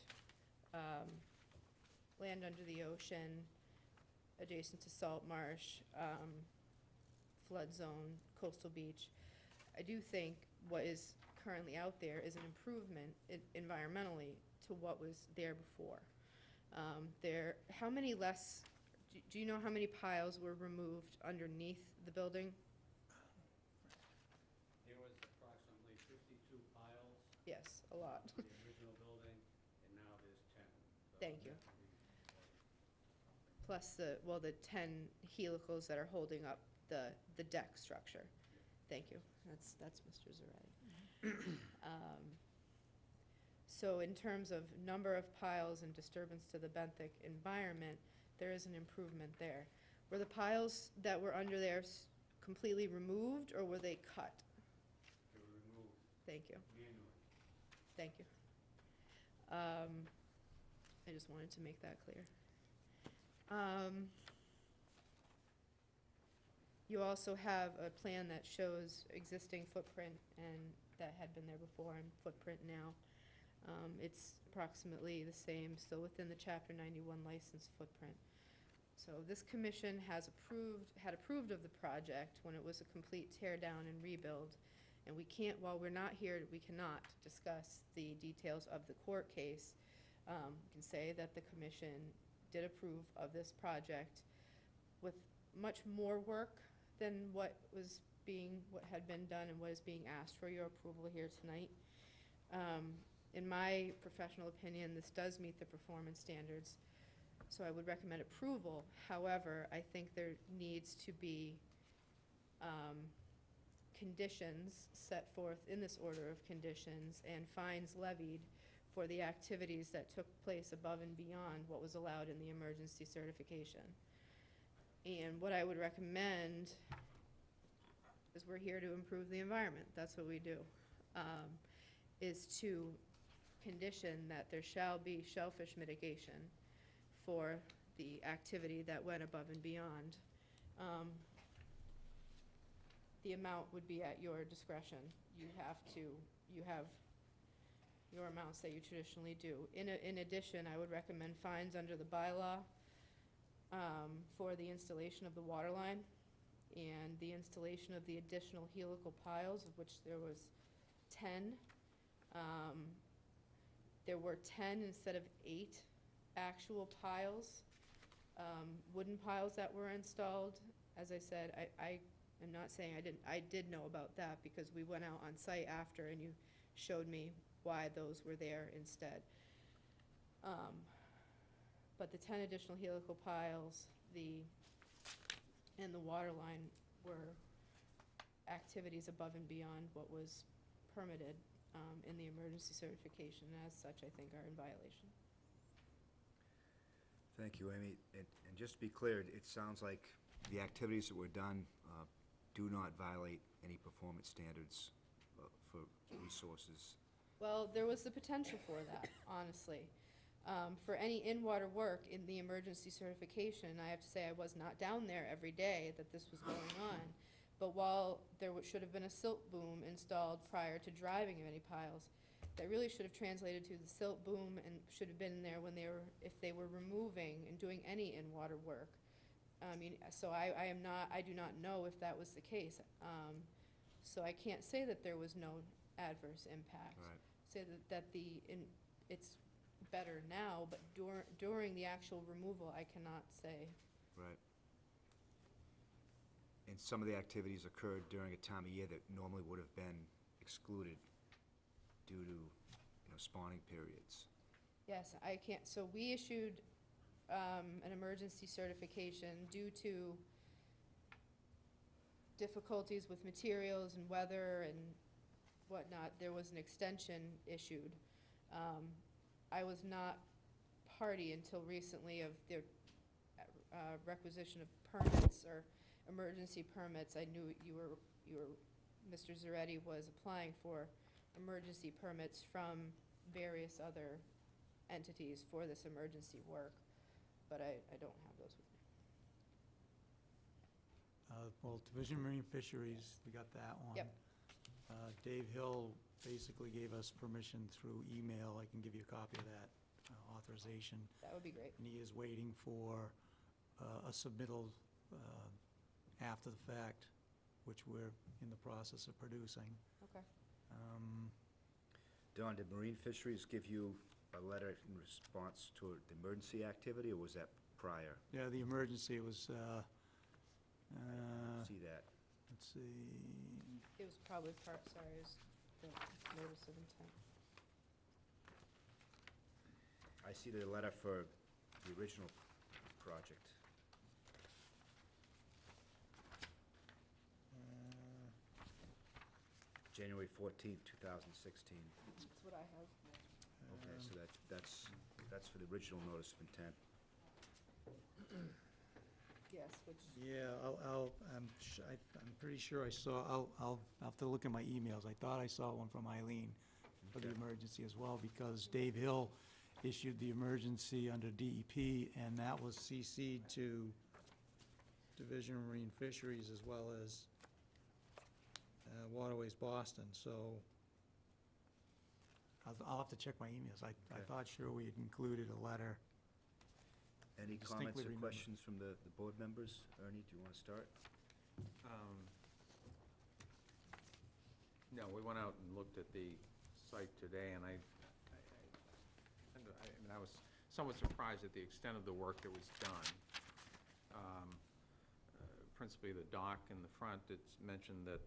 land under the ocean, adjacent to salt marsh, flood zone, coastal beach, I do think what is currently out there is an improvement environmentally to what was there before. How many less, do you know how many piles were removed underneath the building? There was Yes, a lot. The original building, and now there's 10. Thank you. Plus the 10 helicals that are holding up the deck structure. Thank you. That's Mr. Zaretti. So in terms of number of piles and disturbance to the benthic environment, there is an improvement there. Were the piles that were under there completely removed, or were they cut? They were removed Thank you. manually. Thank you. I just wanted to make that clear. You also have a plan that shows existing footprint and that had been there before and footprint now. It's approximately the same, still within the Chapter 91 license footprint. So this commission had approved of the project when it was a complete tear down and rebuild. And we can't, while we're not here, we cannot discuss the details of the court case. We can say that the commission did approve of this project with much more work than what had been done and what is being asked for your approval here tonight. In my professional opinion, this does meet the performance standards, so I would recommend approval. However, I think there needs to be conditions set forth in this order of conditions and fines levied for the activities that took place above and beyond what was allowed in the emergency certification. And what I would recommend is, we're here to improve the environment, that's what we do, is to condition that there shall be shellfish mitigation for the activity that went above and beyond. The amount would be at your discretion. You have your amounts that you traditionally do. In addition, I would recommend fines under the bylaw for the installation of the water line and the installation of the additional helical piles, of which there was 10. There were 10 instead of 8 actual piles, wooden piles that were installed. As I said, I am not saying I did know about that, because we went out on site after and you showed me why those were there instead. But the 10 additional helical piles and the water line were activities above and beyond what was permitted in the emergency certification, and as such, I think are in violation. Thank you, Amy. And just to be clear, it sounds like the activities that were done do not violate any performance standards for resources. Well, there was the potential for that, honestly. For any in-water work in the emergency certification, I have to say I was not down there every day that this was going on. But while there should have been a silt boom installed prior to driving of any piles, that really should have translated to the silt boom and should have been there when if they were removing and doing any in-water work. I mean, so I do not know if that was the case. So I can't say that there was no adverse impact. Right. Say that it's better now, but during the actual removal, I cannot say. Right. And some of the activities occurred during a time of year that normally would have been excluded due to, spawning periods. Yes, I can't, so we issued an emergency certification due to difficulties with materials and weather and whatnot. There was an extension issued. I was not party until recently of their requisition of permits or emergency permits. I knew Mr. Zaretti was applying for emergency permits from various other entities for this emergency work, but I don't have those with me. Well, Division of Marine Fisheries, we got that one. Yep. Dave Hill basically gave us permission through email. I can give you a copy of that authorization. That would be great. And he is waiting for a submittal after the fact, which we're in the process of producing. Okay. Don, did Marine Fisheries give you a letter in response to the emergency activity, or was that prior? Yeah, the emergency was, See that? let's see, It was probably it was the notice of intent. I see the letter for the original project. January 14th, 2016. That's what I have. Okay, so that's for the original notice of intent. Yes, which, Yeah, I'm pretty sure I saw, I'll have to look at my emails. I thought I saw one from Eileen for the Okay. emergency as well, because Dave Hill issued the emergency under DEP, and that was CC'd to Division of Marine Fisheries as well as Waterways Boston, so I'll have to check my emails. I Okay. thought sure we had included a letter. Any Distinctly comments or remember. questions from the board members? Ernie, do you want to start? No, we went out and looked at the site today, and I mean, I was somewhat surprised at the extent of the work that was done. Principally the dock in the front, it's mentioned that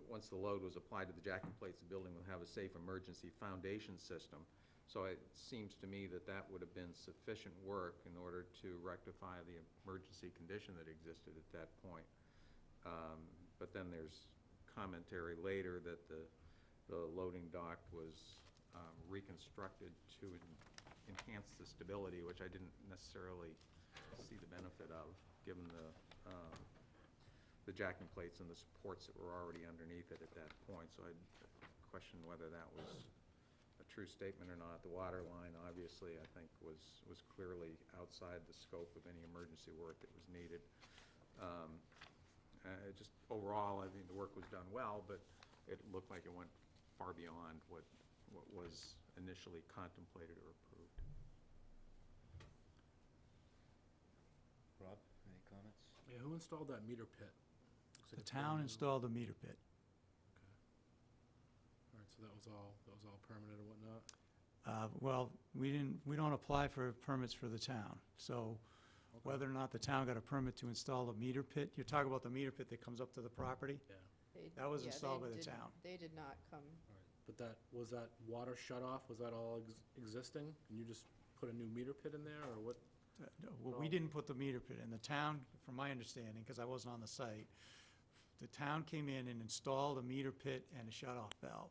once the load was applied to the jacking plates, the building will have a safe emergency foundation system. So it seems to me that that would have been sufficient work in order to rectify the emergency condition that existed at that point. But then there's commentary later that the loading dock was reconstructed to enhance the stability, which I didn't necessarily see the benefit of, given the jacking plates and the supports that were already underneath it at that point. So I question whether that was a true statement or not. The water line, obviously, I think was clearly outside the scope of any emergency work that was needed. Just overall, I think the work was done well, but it looked like it went far beyond what was initially contemplated or approved. Rob, any comments? Yeah, who installed that meter pit? Looks like The it's brand town new. installed a meter pit. All right, so that was all permitted and whatnot? Well, we don't apply for permits for the town, so Okay. whether or not the town got a permit to install a meter pit, you're talking about the meter pit that comes up to the property? Yeah. they. That was yeah, installed they by the did- town. They did not come. All right, but was that water shut off, was that all existing? And you just put a new meter pit in there, or what? No, well, we didn't put the meter pit in. The town, from my understanding, because I wasn't on the site, the town came in and installed a meter pit and a shut-off valve.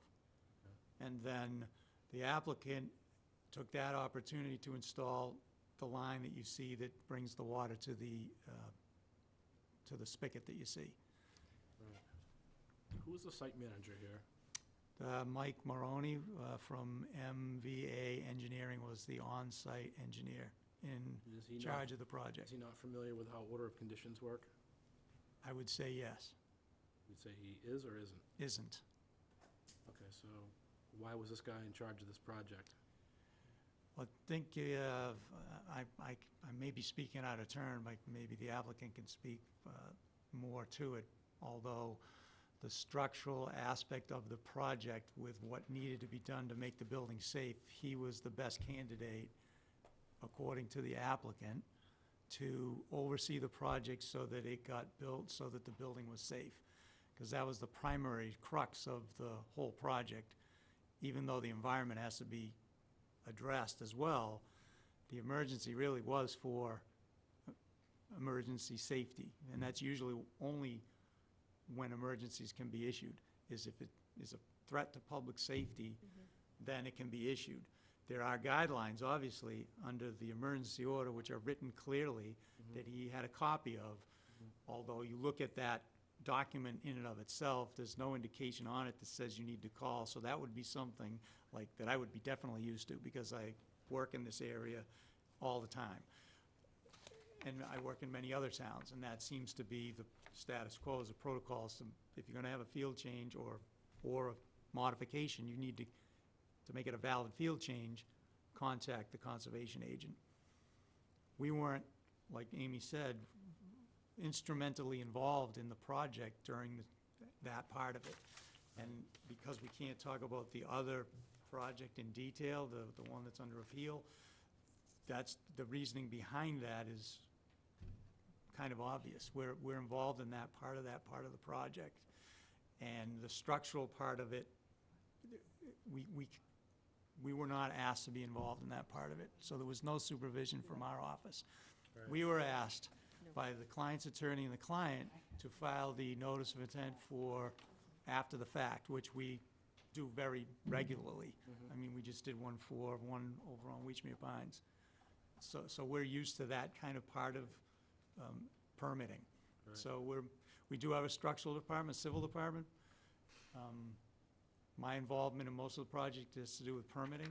And then the applicant took that opportunity to install the line that you see that brings the water to the spigot that you see. Who was the site manager here? Mike Maroney from MVA Engineering was the on-site engineer in Is he charge not, of the project. is he not familiar with how order of conditions work? I would say yes. You'd say he is or isn't? Isn't. Okay, so why was this guy in charge of this project? I think I may be speaking out of turn, like maybe the applicant can speak more to it, although the structural aspect of the project with what needed to be done to make the building safe, he was the best candidate, according to the applicant, to oversee the project so that it got built so that the building was safe. Because that was the primary crux of the whole project. Even though the environment has to be addressed as well, the emergency really was for emergency safety. And that's usually only when emergencies can be issued, is if it is a threat to public safety, then it can be issued. There are guidelines, obviously, under the emergency order, which are written clearly, that he had a copy of. Although you look at that document in and of itself, there's no indication on it that says you need to call. So that would be something like that I would be definitely used to, because I work in this area all the time. And I work in many other towns, and that seems to be the status quo, is the protocols. If you're gonna have a field change or a modification, you need to make it a valid field change, contact the conservation agent. We weren't, like Amy said, instrumentally involved in the project during that part of it. And because we can't talk about the other project in detail, the one that's under appeal, that's, the reasoning behind that is kind of obvious. We're involved in that part of the project. And the structural part of it, we were not asked to be involved in that part of it, so there was no supervision from our office. Right. We were asked No. by the client's attorney and the client to file the notice of intent for after the fact, which we do very regularly. I mean, we just did one over on Weechmere Pines. So we're used to that kind of part of permitting. Right. So we do have a structural department, civil department. My involvement in most of the project is to do with permitting,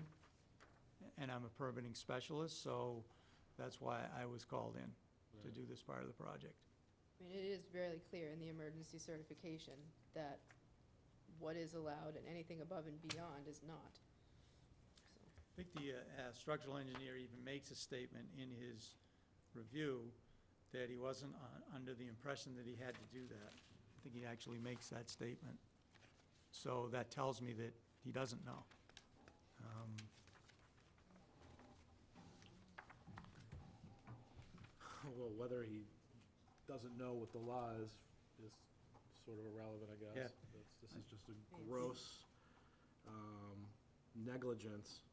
and I'm a permitting specialist, so that's why I was called in to Right. do this part of the project. I mean, it is very clear in the emergency certification that what is allowed and anything above and beyond is not. So, I think the structural engineer even makes a statement in his review that he wasn't under the impression that he had to do that. I think he actually makes that statement. So that tells me that he doesn't know. Well, whether he doesn't know what the law is sort of irrelevant, I guess. Yeah. This is just a gross negligence.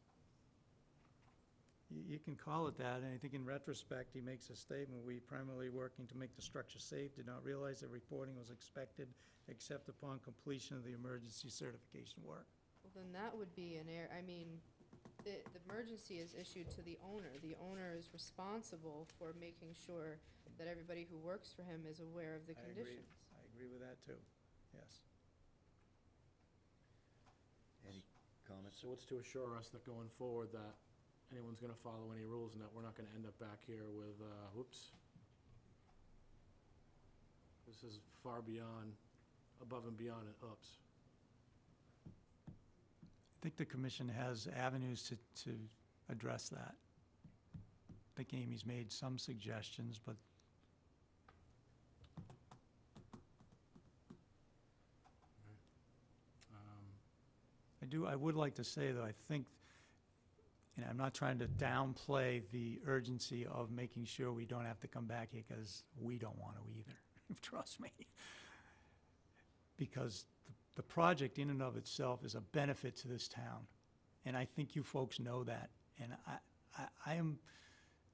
You can call it that, and I think in retrospect, he makes a statement, we primarily working to make the structure safe, did not realize that reporting was expected except upon completion of the emergency certification work. well, then that would be an error. I mean, the emergency is issued to the owner. The owner is responsible for making sure that everybody who works for him is aware of the I agree. conditions. I agree with that, too, yes. Any comments? So what's to assure us that going forward that anyone's gonna follow any rules and that we're not gonna end up back here with, whoops. This is far beyond, above and beyond an oops. I think the commission has avenues to address that. I think Amy's made some suggestions, but I would like to say, though, I think, and I'm not trying to downplay the urgency of making sure we don't have to come back here, because we don't want to either, trust me. Because the project in and of itself is a benefit to this town, and I think you folks know that. And I am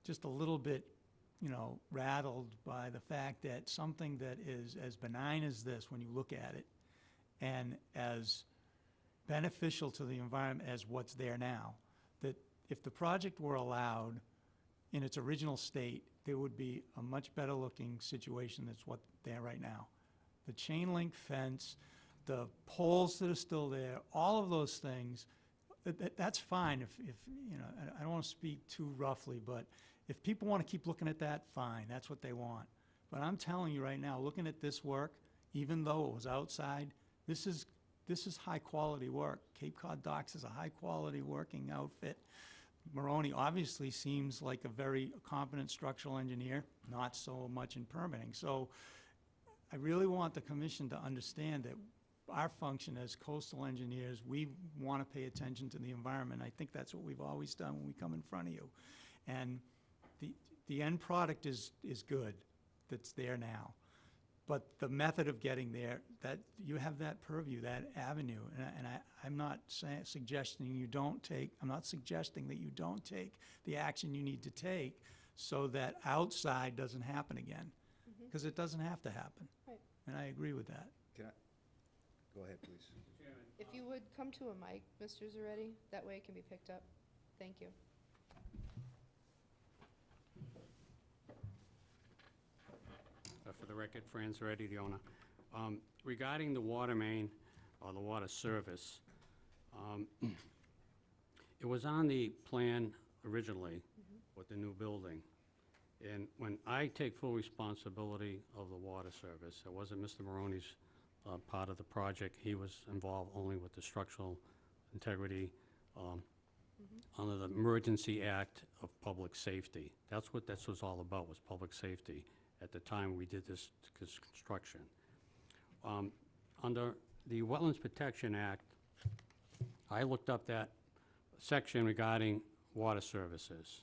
just a little bit, rattled by the fact that something that is as benign as this, when you look at it, and as beneficial to the environment as what's there now, that if the project were allowed in its original state, there would be a much better looking situation than what's there right now. The chain link fence, the poles that are still there, all of those things, that's fine if I don't want to speak too roughly, but if people want to keep looking at that, fine, that's what they want. But I'm telling you right now, looking at this work, even though it was outside, this is high-quality work. Cape Cod Docks is a high-quality working outfit. Maroney obviously seems like a very competent structural engineer, not so much in permitting. So I really want the commission to understand that our function as coastal engineers, we want to pay attention to the environment. I think that's what we've always done when we come in front of you. And the end product is good, that's there now. But the method of getting there, that you have that purview, that avenue, and I'm not suggesting you don't take, I'm not suggesting that you don't take the action you need to take so that outside doesn't happen again, because it doesn't have to happen. Right. And I agree with that. Can I, go ahead, please. If you would come to a mic, Mr. Zaretti, that way it can be picked up. Thank you. For the record, Franz Reddy, the owner. Regarding the water main or the water service, it was on the plan originally with the new building. And when I take full responsibility of the water service, it wasn't Mr. Maroney's part of the project. He was involved only with the structural integrity under the Emergency Act of Public Safety. That's what this was all about, was public safety at the time we did this construction. Under the Wetlands Protection Act, I looked up that section regarding water services.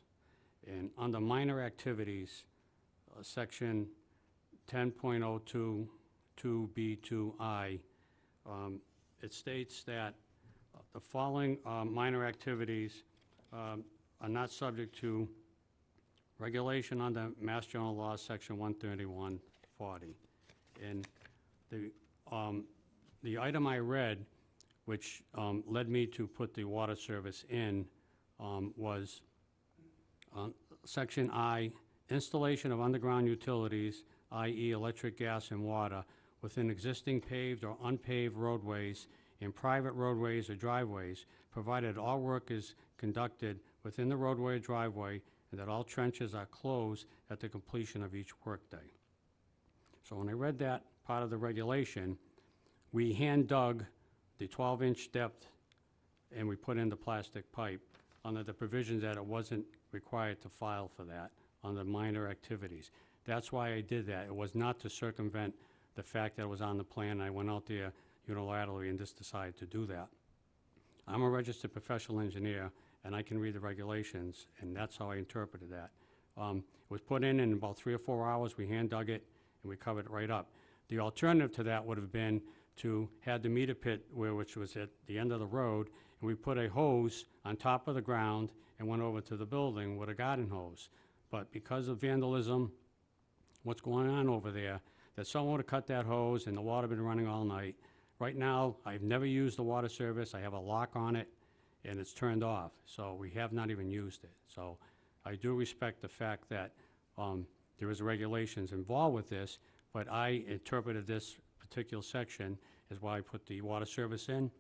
And under minor activities, section 10.02 2B2I, it states that the following minor activities are not subject to regulation under Mass General Law, Section 13140. And the item I read, which led me to put the water service in, was Section I, installation of underground utilities, i.e. electric, gas, and water, within existing paved or unpaved roadways, in private roadways or driveways, provided all work is conducted within the roadway or driveway, and that all trenches are closed at the completion of each workday. So when I read that part of the regulation, we hand dug the 12-inch depth and we put in the plastic pipe under the provisions that it wasn't required to file for that on the minor activities. That's why I did that. It was not to circumvent the fact that it was on the plan. I went out there unilaterally and just decided to do that. I'm a registered professional engineer, and I can read the regulations, and that's how I interpreted that. It was put in about 3 or 4 hours. We hand dug it, and we covered it right up. The alternative to that would have been to have the meter pit, which was at the end of the road, and we put a hose on top of the ground and went over to the building with a garden hose. But because of vandalism, what's going on over there, that someone would have cut that hose and the water been running all night. Right now, I've never used the water service. I have a lock on it, and it's turned off, so we have not even used it. So I do respect the fact that there is regulations involved with this, but I interpreted this particular section as why I put the water service in,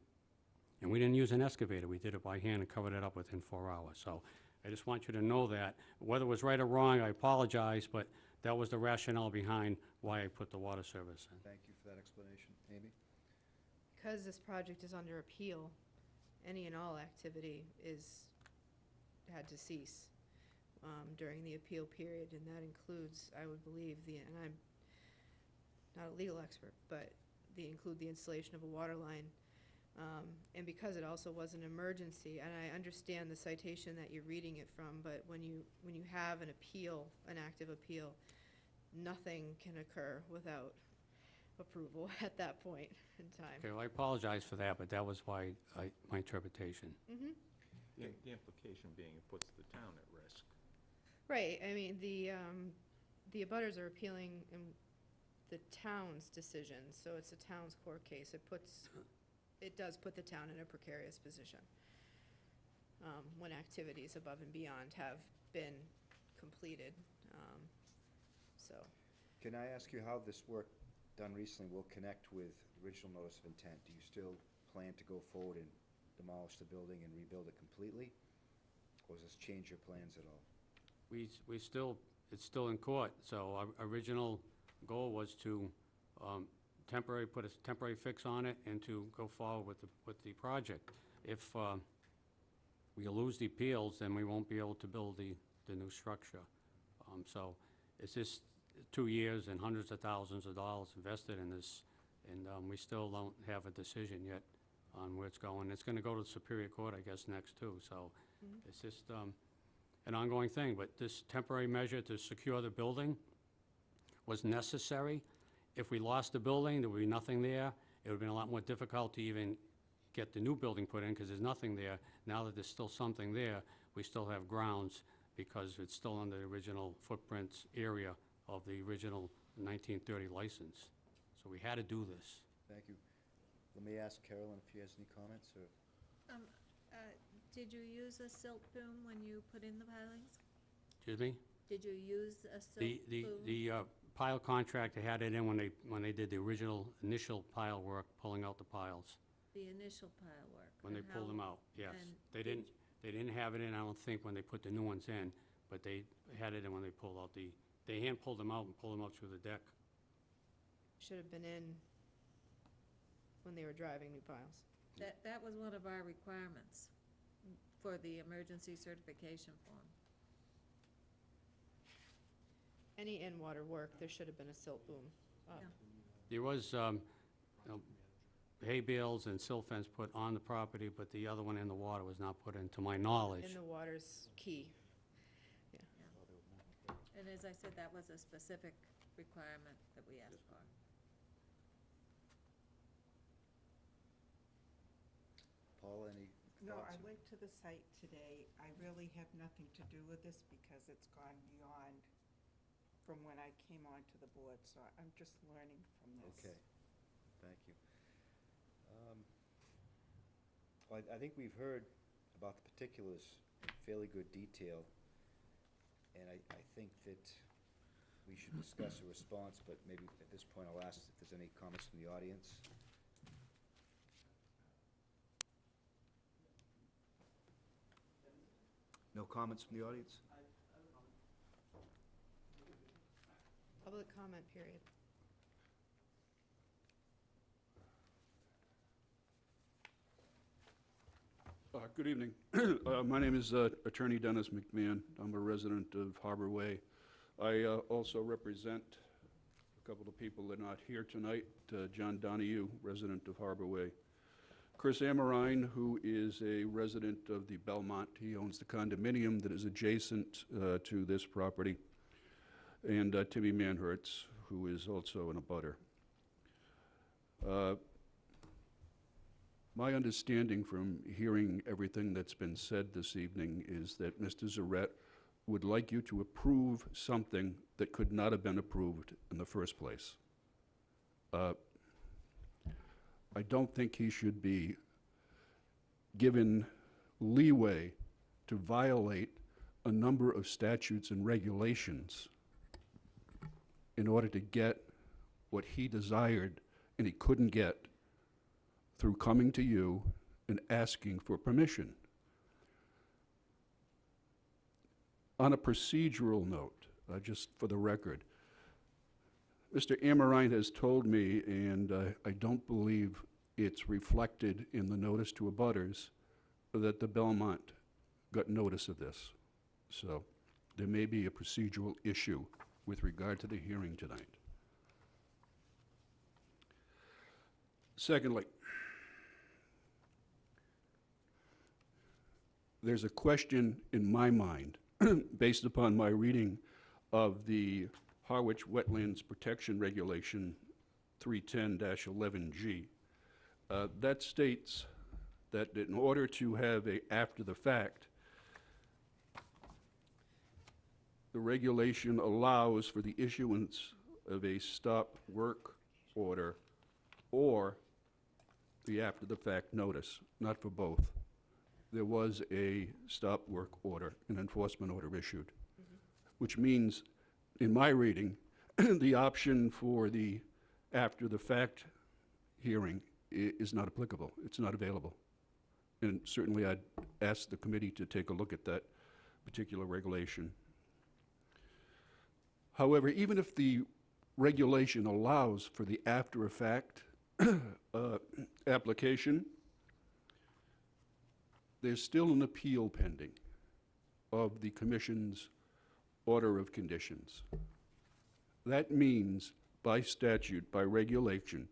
and we didn't use an excavator. We did it by hand and covered it up within 4 hours. So I just want you to know that. Whether it was right or wrong, I apologize, but that was the rationale behind why I put the water service in. Thank you for that explanation. Amy? Because this project is under appeal, any and all activity had to cease during the appeal period, and that includes, I would believe, and I'm not a legal expert, but include the installation of a water line. And because it also was an emergency, and I understand the citation that you're reading it from, but when you have an appeal, an active appeal, nothing can occur without approval at that point in time. Okay, well, I apologize for that, but that was why my interpretation. Mm-hmm. The implication being it puts the town at risk. Right, I mean, the abutters are appealing the town's decision, so it's a town's court case. It does put the town in a precarious position when activities above and beyond have been completed, so. Can I ask you how this work done recently will connect with original notice of intent? Do you still plan to go forward and demolish the building and rebuild it completely? Or does this change your plans at all? It's still in court, so our original goal was to put a temporary fix on it and to go forward with the project. If we lose the appeals, then we won't be able to build the new structure. So it's just 2 years and hundreds of thousands of dollars invested in this, and we still don't have a decision yet on where it's going. It's going to go to the Superior Court, I guess, next too. So it's just an ongoing thing. But this temporary measure to secure the building was necessary. If we lost the building, there would be nothing there. It would have been a lot more difficult to even get the new building put in because there's nothing there. Now that there's still something there, we still have grounds because it's still on the original footprints area of the original 1930 license. So we had to do this. Thank you. Let me ask Carolyn if she has any comments, or? Did you use a silt boom when you put in the pilings? Excuse me? Did you use a silt boom? The pile contractor had it in when they did the initial pile work, pulling out the piles. The initial pile work? When they and pulled them how- out, yes. and They didn't have it in, I don't think, when they put the new ones in, but they had it in when they pulled out they hand pulled them out and pulled them out through the deck. Should have been in when they were driving new piles. That was one of our requirements for the emergency certification form. Any in-water work, there should have been a silt boom up. Yeah. There was hay bales and silt fence put on the property, but the other one in the water was not put in, to my knowledge. And the water's key. And as I said, that was a specific requirement that we asked for. Paul, any No, I thoughts? went to the site today. I really have nothing to do with this because it's gone beyond from when I came onto the board, so I'm just learning from this. Okay, thank you. Well, I think we've heard about the particulars in fairly good detail, and I think that we should discuss a response, but maybe at this point I'll ask if there's any comments from the audience. No comments from the audience? Public comment period. Good evening. My name is Attorney Dennis McMahon. I'm a resident of Harbor Way. I also represent a couple of people that are not here tonight. John Donahue, resident of Harbor Way. Chris Amorine, who is a resident of the Belmont. He owns the condominium that is adjacent to this property. And Timmy Manhertz, who is also an abutter. My understanding from hearing everything that's been said this evening is that Mr. Zarette would like you to approve something that could not have been approved in the first place. I don't think he should be given leeway to violate a number of statutes and regulations in order to get what he desired and he couldn't get through coming to you and asking for permission. On a procedural note, just for the record, Mr. Amorine has told me, and I don't believe it's reflected in the notice to abutters, that the Belmont got notice of this. So there may be a procedural issue with regard to the hearing tonight. Secondly, there's a question in my mind, based upon my reading of the Harwich Wetlands Protection Regulation 310-11G. That states that in order to have a after the fact, the regulation allows for the issuance of a stop work order or the after the fact notice, not for both. There was a stop work order, an enforcement order issued, which means, in my reading, the option for the after the fact hearing is not applicable. It's not available. And certainly I'd ask the committee to take a look at that particular regulation. However, even if the regulation allows for the after effect application, there's still an appeal pending of the Commission's order of conditions. That means, by statute, by regulation,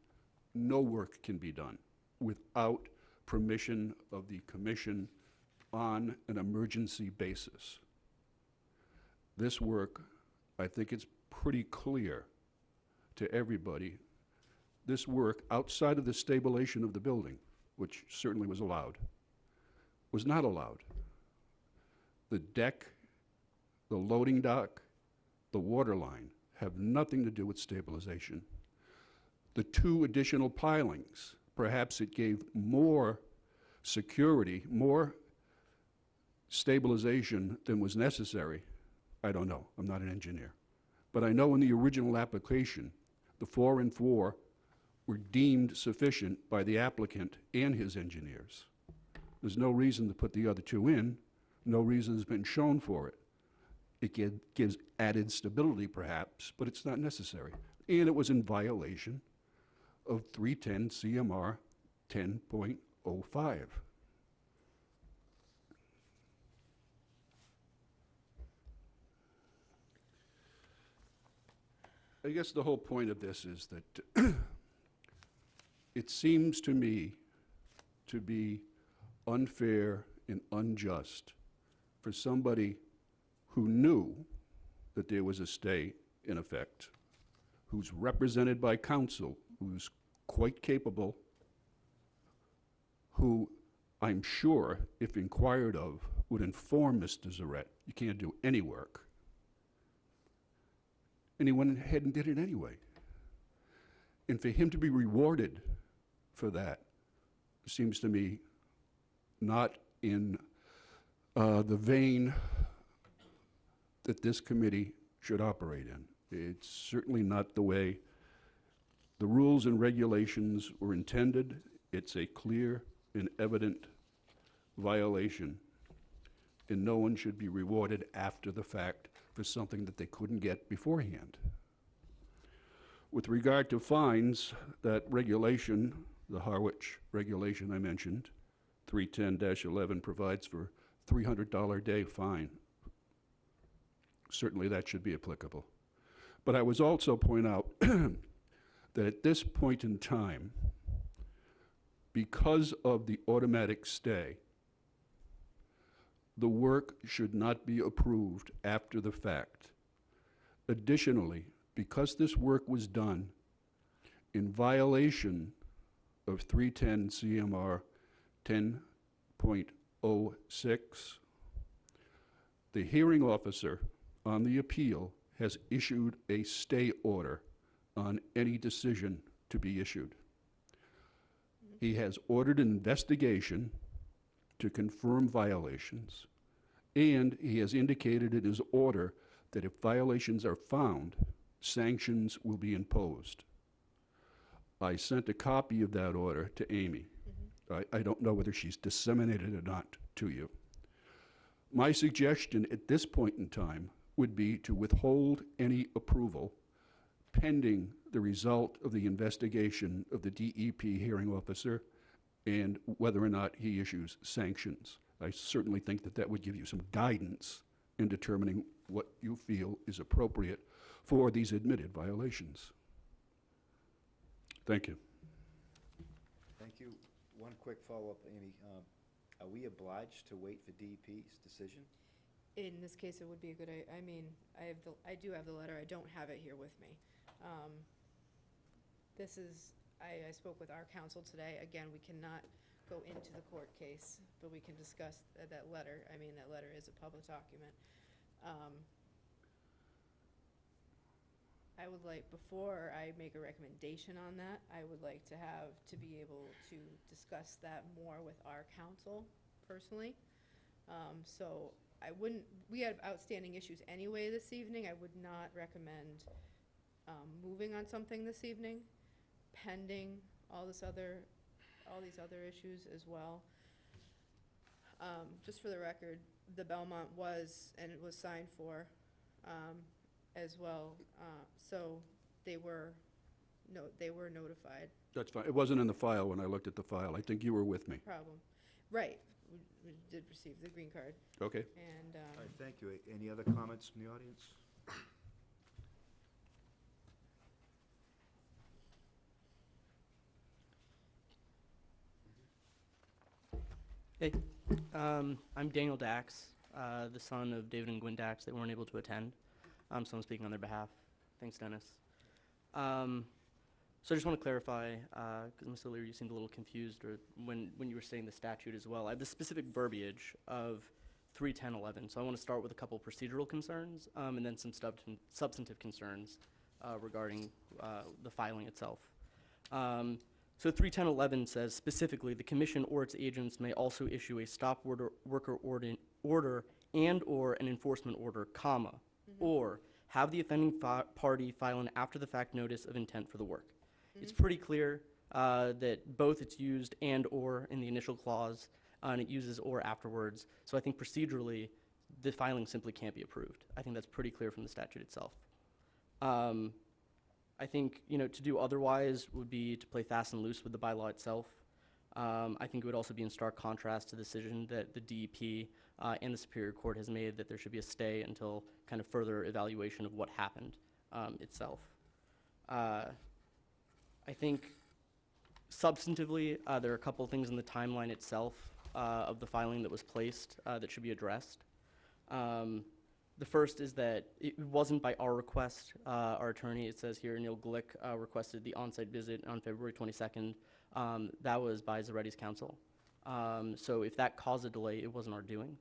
no work can be done without permission of the Commission on an emergency basis. This work, I think it's pretty clear to everybody, this work outside of the stabilization of the building, which certainly was allowed, was not allowed. The deck, the loading dock, the water line have nothing to do with stabilization. The two additional pilings, perhaps it gave more security, more stabilization than was necessary. I don't know, I'm not an engineer. But I know in the original application, the 4 and 4 were deemed sufficient by the applicant and his engineers. There's no reason to put the other two in. No reason has been shown for it. It gives added stability, perhaps, but it's not necessary. And it was in violation of 310 CMR 10.05. I guess the whole point of this is that it seems to me to be unfair and unjust for somebody who knew that there was a stay in effect, who's represented by counsel, who's quite capable, who I'm sure, if inquired of, would inform Mr. Zarette, you can't do any work. And he went ahead and did it anyway. And for him to be rewarded for that seems to me not in the vein that this committee should operate in. It's certainly not the way the rules and regulations were intended. It's a clear and evident violation, and no one should be rewarded after the fact for something that they couldn't get beforehand. With regard to fines, that regulation, the Harwich regulation I mentioned, 310-11, provides for $300 a day fine. Certainly that should be applicable. But I was also point out that at this point in time, because of the automatic stay, the work should not be approved after the fact. Additionally, because this work was done in violation of 310 CMR 10.06, the hearing officer on the appeal has issued a stay order on any decision to be issued. He has ordered an investigation to confirm violations, and he has indicated in his order that if violations are found, sanctions will be imposed. I sent a copy of that order to Amy. I don't know whether she's disseminated it or not to you. My suggestion at this point in time would be to withhold any approval pending the result of the investigation of the DEP hearing officer and whether or not he issues sanctions. I certainly think that that would give you some guidance in determining what you feel is appropriate for these admitted violations. Thank you. Thank you. One quick follow-up, Amy. Are we obliged to wait for DEP's decision? In this case, it would be a good, I mean, I do have the letter, I don't have it here with me. This is, I spoke with our counsel today. Again, we cannot go into the court case, but we can discuss that letter. I mean, that letter is a public document. I would like, before I make a recommendation on that, I would like to be able to discuss that more with our counsel personally. So I wouldn't, we have outstanding issues anyway this evening. I would not recommend moving on something this evening, pending all these other issues as well. Just for the record, the Belmont was, and it was signed for as well. So they were notified. That's fine. It wasn't in the file when I looked at the file. I think you were with me. Problem. Right. We did receive the green card. Okay. And All right, thank you. Any other comments from the audience? Hey, I'm Daniel Dax, the son of David and Gwen Dax. They weren't able to attend, so I'm speaking on their behalf. Thanks, Dennis. So I just want to clarify, because Mr. Leary, you seemed a little confused or when you were saying the statute as well. I have the specific verbiage of 310.11, so I want to start with a couple procedural concerns and then some substantive concerns regarding the filing itself. So 310.11 says specifically, the commission or its agents may also issue a stop worker order and or an enforcement order, comma, or have the offending party file an after-the-fact notice of intent for the work. It's pretty clear that both it's used and or in the initial clause, and it uses or afterwards. So I think procedurally, the filing simply can't be approved. I think that's pretty clear from the statute itself. I think, to do otherwise would be to play fast and loose with the bylaw itself. I think it would also be in stark contrast to the decision that the DEP and the Superior Court has made that there should be a stay until kind of further evaluation of what happened itself. I think substantively, there are a couple of things in the timeline itself of the filing that was placed that should be addressed. The first is that it wasn't by our request. Our attorney, it says here, Neil Glick, requested the on-site visit on February 22nd. That was by Zaretti's counsel. So if that caused a delay, it wasn't our doing.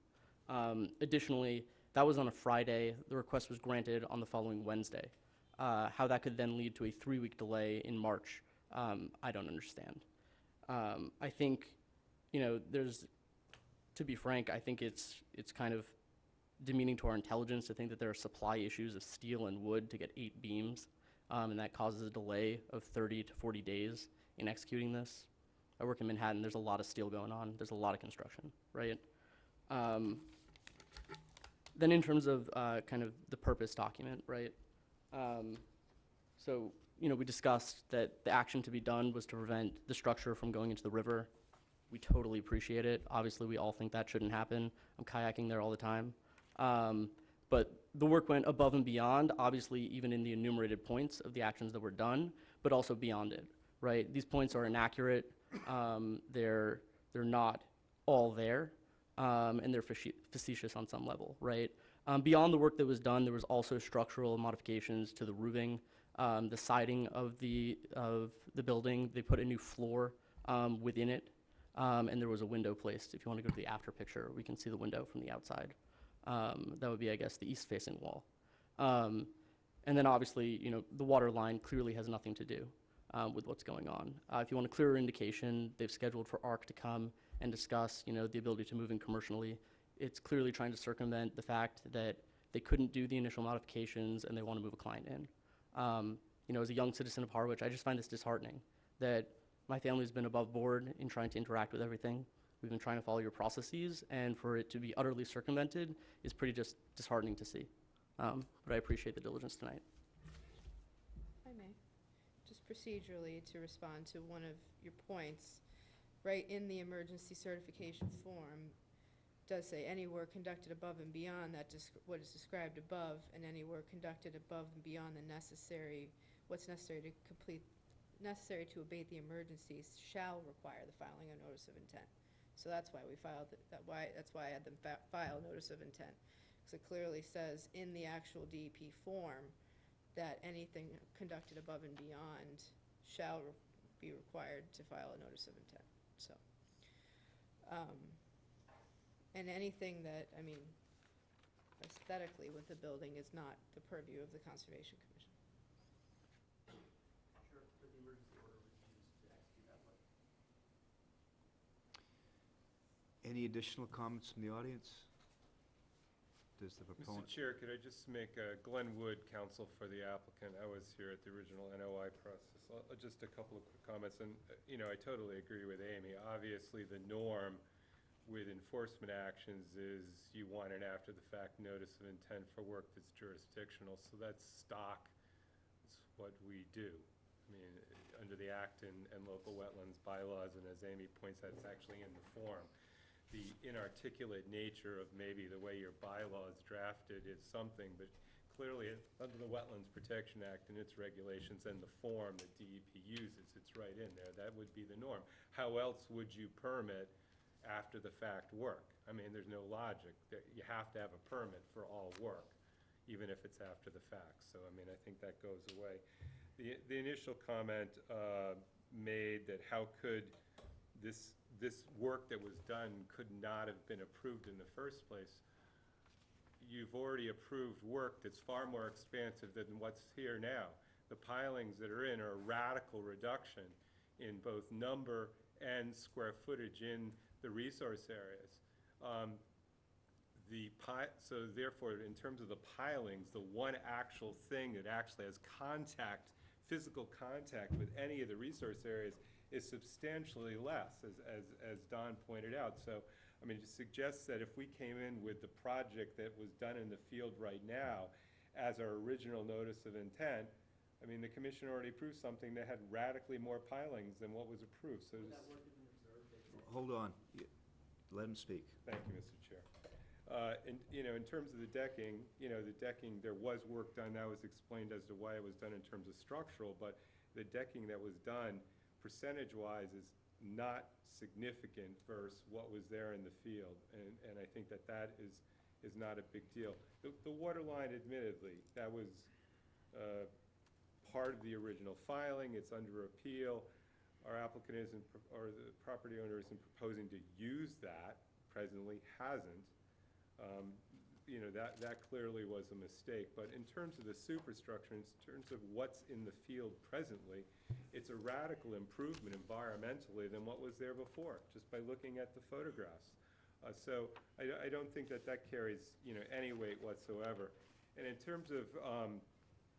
Additionally, that was on a Friday. The request was granted on the following Wednesday. How that could then lead to a 3-week delay in March, I don't understand. I think, to be frank, I think it's kind of demeaning to our intelligence to think that there are supply issues of steel and wood to get 8 beams, and that causes a delay of 30 to 40 days in executing this. I work in Manhattan. There's a lot of steel going on. There's a lot of construction, right? Then in terms of kind of the purpose document, right? So, we discussed that the action to be done was to prevent the structure from going into the river. We totally appreciate it. Obviously, we all think that shouldn't happen. I'm kayaking there all the time. But the work went above and beyond, obviously, even in the enumerated points of the actions that were done, but also beyond it, right? These points are inaccurate. They're not all there, and they're facetious on some level, right? Beyond the work that was done, there was also structural modifications to the roofing, the siding of the building. They put a new floor within it, and there was a window placed. If you want to go to the after picture, we can see the window from the outside. That would be, I guess, the east-facing wall. And then obviously, the water line clearly has nothing to do with what's going on. If you want a clearer indication, they've scheduled for ARC to come and discuss, the ability to move in commercially. It's clearly trying to circumvent the fact that they couldn't do the initial modifications and they want to move a client in. As a young citizen of Harwich, I just find this disheartening that my family's been above board in trying to interact with everything. We've been trying to follow your processes, and for it to be utterly circumvented is pretty just disheartening to see. But I appreciate the diligence tonight. If I may, just procedurally to respond to one of your points, right in the emergency certification form, does say any work conducted above and beyond that what is described above, and any work conducted above and beyond what's necessary to abate the emergencies shall require the filing of notice of intent. So that's why we filed that's why I had them file notice of intent, because it clearly says in the actual DEP form that anything conducted above and beyond shall be required to file a notice of intent. So. And anything that, aesthetically with the building is not the purview of the Conservation Commission. Sure, but the emergency order was used to execute that work. Any additional comments from the audience? Does the proponent? Mr. Chair, could I just make Glenn Wood, counsel for the applicant? I was here at the original NOI process. Just a couple of quick comments, and I totally agree with Amy. Obviously, the norm with enforcement actions is you want an after-the-fact notice of intent for work that's jurisdictional, so that's stock. It's what we do. Under the Act and local wetlands bylaws, and as Amy points out, it's actually in the form. The inarticulate nature of maybe the way your bylaw is drafted is something, but clearly under the Wetlands Protection Act and its regulations and the form that DEP uses, it's right in there. That would be the norm. How else would you permit after-the-fact work? There's no logic. You have to have a permit for all work, even if it's after the fact. So, I think that goes away. The initial comment made that how could this work that was done could not have been approved in the first place. You've already approved work that's far more expansive than what's here now. The pilings that are in are a radical reduction in both number and square footage in the resource areas. So therefore, in terms of the pilings, the one actual thing that actually has physical contact with any of the resource areas is substantially less, as Don pointed out. So, it suggests that if we came in with the project that was done in the field right now as our original notice of intent, the commission already approved something that had radically more pilings than what was approved. So Hold on. Let him speak. Thank you, Mr. Chair. In terms of the decking, there was work done. That was explained as to why it was done in terms of structural, but the decking that was done percentage-wise is not significant versus what was there in the field, and I think that is not a big deal. The water line, admittedly, that was part of the original filing. It's under appeal. our applicant isn't, or the property owner isn't proposing to use that, presently hasn't, you know, that clearly was a mistake. But in terms of the superstructure, in terms of what's in the field presently, it's a radical improvement environmentally than what was there before, just by looking at the photographs. So I don't think that carries, you know, any weight whatsoever. And in terms of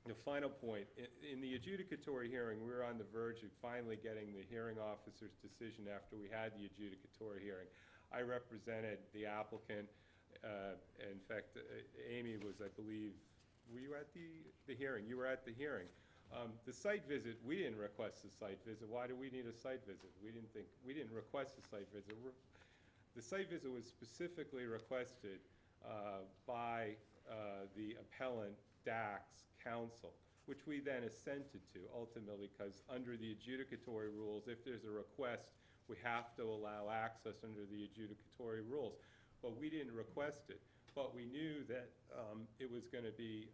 the final point, in the adjudicatory hearing, we were on the verge of finally getting the hearing officer's decision after we had the adjudicatory hearing. I represented the applicant. In fact, Amy was, I believe, were you at the hearing? You were at the hearing. The site visit, we didn't request the site visit. Why do we need a site visit? We didn't request a site visit. The site visit was specifically requested by the appellant, DAC's counsel, which we then assented to ultimately, because under the adjudicatory rules, if there's a request, we have to allow access under the adjudicatory rules. But we didn't request it. But we knew that it was going to be,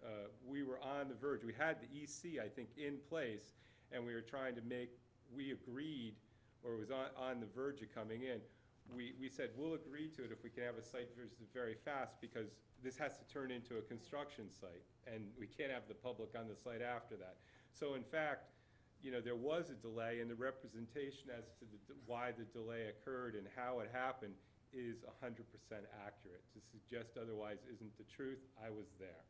we were on the verge. We had the EC, I think, in place, and we were trying to make, we agreed, or it was on the verge of coming in. We said, we'll agree to it if we can have a site visit very fast, because this has to turn into a construction site, and we can't have the public on the site after that. So in fact, you know, there was a delay, and the representation as to why the delay occurred and how it happened is 100% accurate. To suggest otherwise isn't the truth. I was there.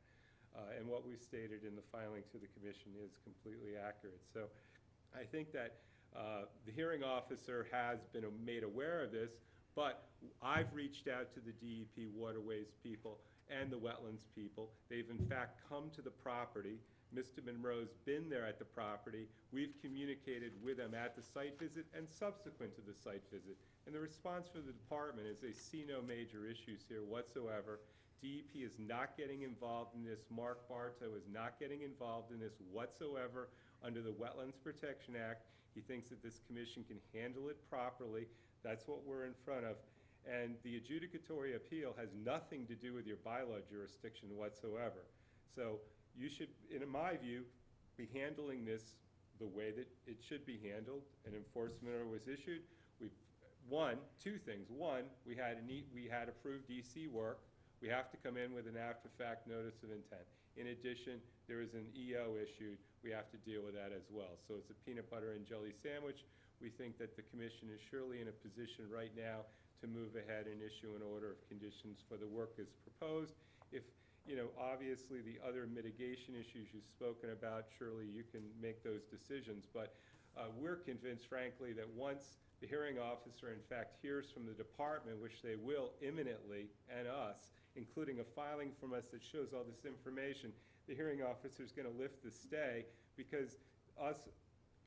And what we stated in the filing to the commission is completely accurate. So I think that the hearing officer has been made aware of this, but I've reached out to the DEP waterways people and the wetlands people. They've in fact come to the property. Mr. Monroe's been there at the property. We've communicated with them at the site visit and subsequent to the site visit. And the response from the department is they see no major issues here whatsoever. DEP is not getting involved in this. Mark Bartow is not getting involved in this whatsoever under the Wetlands Protection Act. He thinks that this commission can handle it properly. That's what we're in front of. And the adjudicatory appeal has nothing to do with your bylaw jurisdiction whatsoever. So you should, in my view, be handling this the way that it should be handled. An enforcement order was issued. Two things. One, we had approved DC work. We have to come in with an after-fact notice of intent. In addition, there is an EO issued. We have to deal with that as well. So it's a peanut butter and jelly sandwich. We think that the commission is surely in a position right now to move ahead and issue an order of conditions for the work as proposed. If, you know, obviously the other mitigation issues you've spoken about, surely you can make those decisions. But we're convinced, frankly, that once the hearing officer, in fact, hears from the department, which they will imminently, and us, including a filing from us that shows all this information, the hearing officer is going to lift the stay, because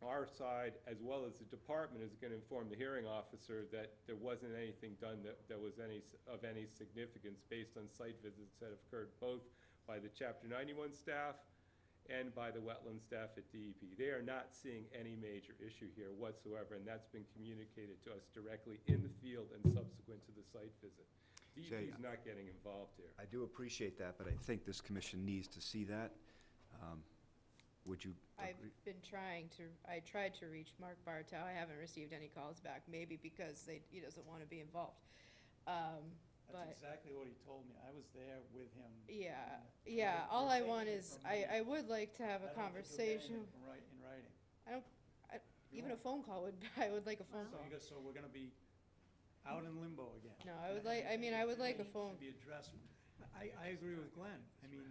our side, as well as the department, is going to inform the hearing officer that there wasn't anything done that was of any significance based on site visits that have occurred both by the Chapter 91 staff and by the wetland staff at DEP. They are not seeing any major issue here whatsoever, and that's been communicated to us directly in the field and subsequent to the site visit. DEP is not getting involved here. I do appreciate that, but I think this commission needs to see that. Would you I've agree? been I tried to reach Mark Bartow. I haven't received any calls back, maybe because he doesn't want to be involved. That's exactly what he told me. I was there with him. Yeah, all I want is, I would like to have a conversation. In writing. Even a phone call I would like a phone call. So we're gonna be out in limbo again. No, I would like a phone. To be addressed. I agree with Glenn. I mean,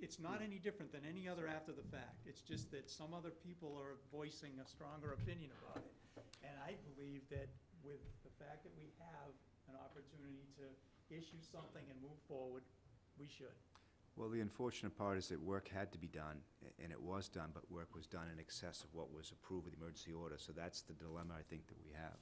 it's not any different than any other after the fact. It's just that some other people are voicing a stronger opinion about it. And I believe that with the fact that we have an opportunity to issue something and move forward, we should. Well, the unfortunate part is that work had to be done, and it was done, but work was done in excess of what was approved with the emergency order. So that's the dilemma I think that we have.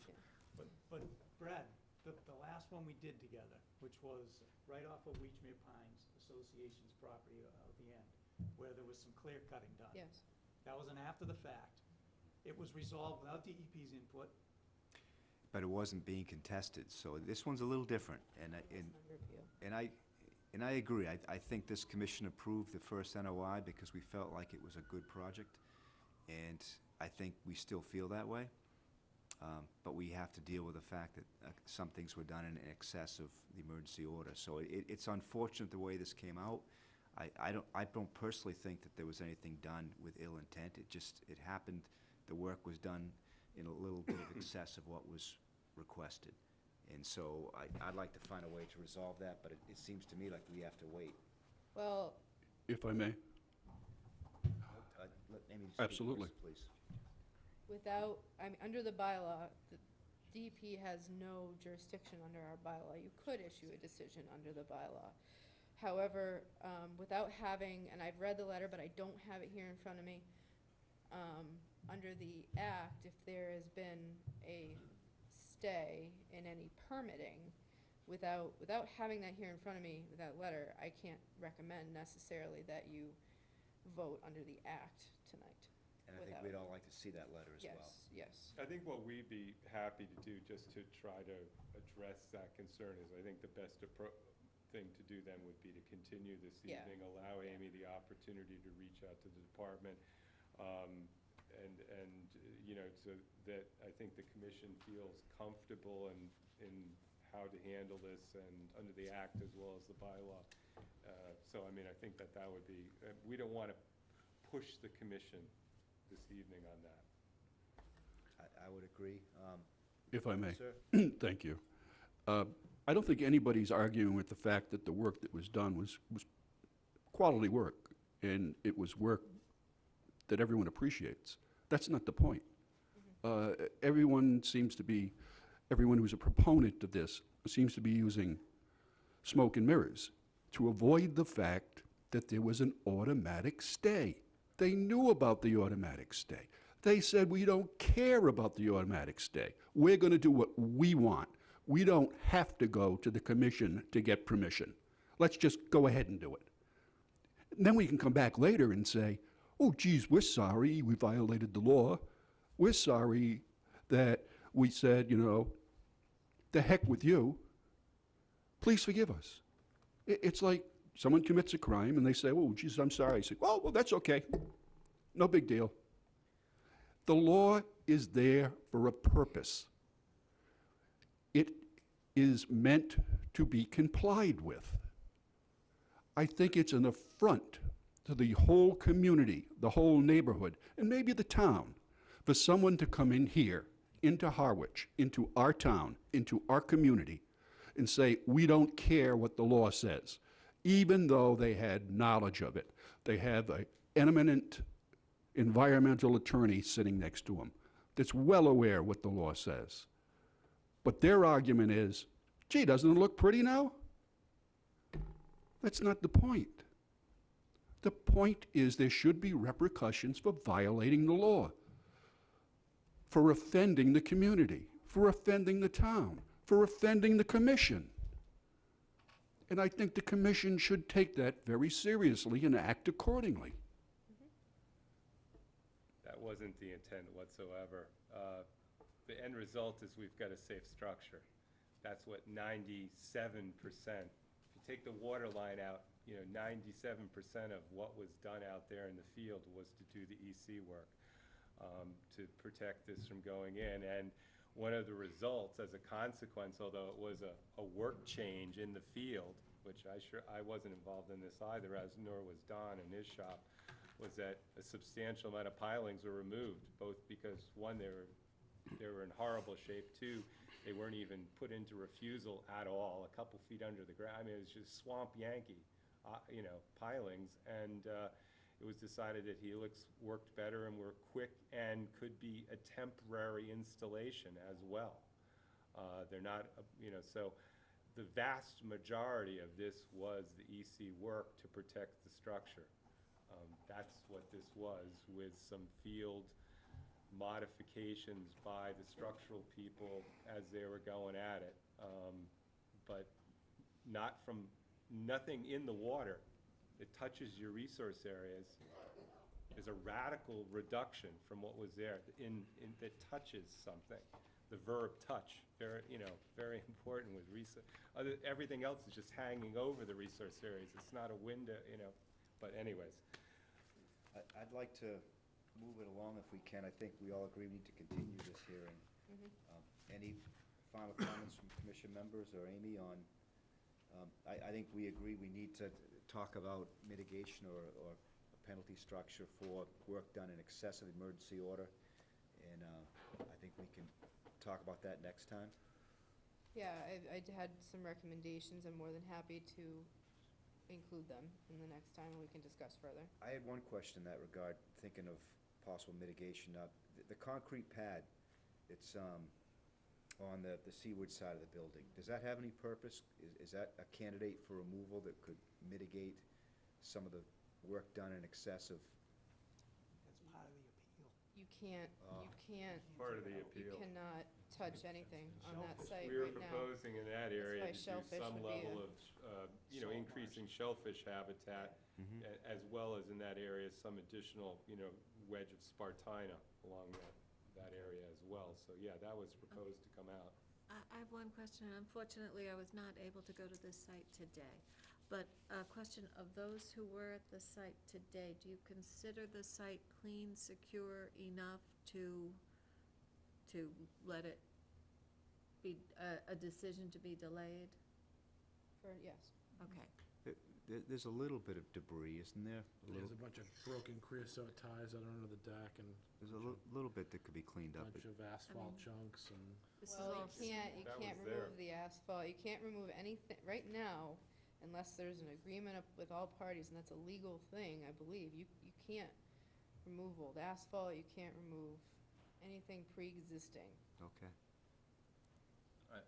But Brad, the last one we did together, which was right off of Weechmere Pines Association's property at the end, where there was some clear cutting done. Yes. That was an after the fact. It was resolved without DEP's input. But it wasn't being contested, so this one's a little different. And I agree. I think this commission approved the first NOI because we felt like it was a good project. And I think we still feel that way. But we have to deal with the fact that some things were done in excess of the emergency order. So it's unfortunate the way this came out. I don't personally think that there was anything done with ill intent. It happened, the work was done in a little bit of excess of what was requested. And so I'd like to find a way to resolve that, but it seems to me like we have to wait. Well, If I may? Let Amy speak Absolutely. first, please. without, under the bylaw, the DEP has no jurisdiction under our bylaw. You could issue a decision under the bylaw. However, without having, and I've read the letter, but I don't have it here in front of me, under the act, if there has been a stay in any permitting, without having that here in front of me, with that letter, I can't recommend necessarily that you vote under the act tonight. And I think we'd all like to see that letter as well. Yes. I think what we'd be happy to do, just to try to address that concern, is I think the best thing to do then would be to continue this Yeah. evening, allow Amy the opportunity to reach out to the department, and you know, so that I think the commission feels comfortable in how to handle this, and under the act as well as the bylaw. So, I mean, I think that would be, we don't want to push the commission this evening on that. I would agree. If I may. Sir? Thank you. I don't think anybody's arguing with the fact that the work that was done was quality work, and it was work that everyone appreciates. That's not the point. Everyone who's a proponent of this seems to be using smoke and mirrors to avoid the fact that there was an automatic stay. They knew about the automatic stay. They said, we don't care about the automatic stay. We're going to do what we want. We don't have to go to the commission to get permission. Let's just go ahead and do it. And then we can come back later and say, oh, geez, we're sorry we violated the law. We're sorry that we said, you know, the heck with you. Please forgive us. It's like someone commits a crime and they say, oh, geez, I'm sorry. I say, oh, well, that's okay. No big deal. The law is there for a purpose. It is meant to be complied with. I think it's an affront to the whole community, the whole neighborhood, and maybe the town, for someone to come in here, into Harwich, into our town, into our community, and say, we don't care what the law says, even though they had knowledge of it. They have an eminent environmental attorney sitting next to them that's well aware what the law says. But their argument is, gee, doesn't it look pretty now? That's not the point. The point is there should be repercussions for violating the law, for offending the community, for offending the town, for offending the commission. And I think the commission should take that very seriously and act accordingly. That wasn't the intent whatsoever. The end result is we've got a safe structure. That's what 97%, if you take the water line out, you know, 97% of what was done out there in the field was to do the EC work, to protect this from going in. And one of the results as a consequence, although it was a work change in the field, which I wasn't involved in this either, as nor was Don in his shop, was that a substantial amount of pilings were removed, both because, one, they were in horrible shape, two, they weren't even put into refusal at all, a couple feet under the ground. I mean, it was just swamp Yankee, you know, pilings, and it was decided that Helix worked better and were quick and could be a temporary installation as well. They're not, you know, so the vast majority of this was the EC work to protect the structure. That's what this was, with some field modifications by the structural people as they were going at it. But nothing in the water that touches your resource areas is a radical reduction from what was there that touches something. The verb touch, very important with resource. Everything else is just hanging over the resource areas. It's not a window, you know. But anyways. I'd like to move it along if we can. I think we all agree we need to continue this hearing. Any final comments from commission members or Amy on, I think we agree we need to talk about mitigation or a penalty structure for work done in excess of emergency order. And I think we can talk about that next time. Yeah, I had some recommendations. I'm more than happy to include them in the next time, and we can discuss further. I had one question in that regard, thinking of possible mitigation. The concrete pad, it's on the seaward side of the building. Does that have any purpose? Is that a candidate for removal that could mitigate some of the work done in excess of? That's part of the appeal. You can't, Part of the you appeal. cannot touch anything on that site We were right now. proposing in that area why to do shellfish some would be level a- of, increasing shellfish habitat, as well as in that area, some additional, wedge of Spartina along that area as well. So, yeah, that was proposed to come out. I have one question. Unfortunately, I was not able to go to this site today. But a question of those who were at the site today, do you consider the site clean, secure enough to let it be, a decision to be delayed? Yes. Okay. There's a little bit of debris, isn't there? There's a bunch of broken creosote ties out under the deck and There's a little bit that could be cleaned a up. bunch of asphalt chunks and. This is Well, all you can't That was remove there. the asphalt, you can't remove anything, right now, unless there's an agreement with all parties, and that's a legal thing, I believe, you can't remove old asphalt, you can't remove anything pre-existing, Okay. My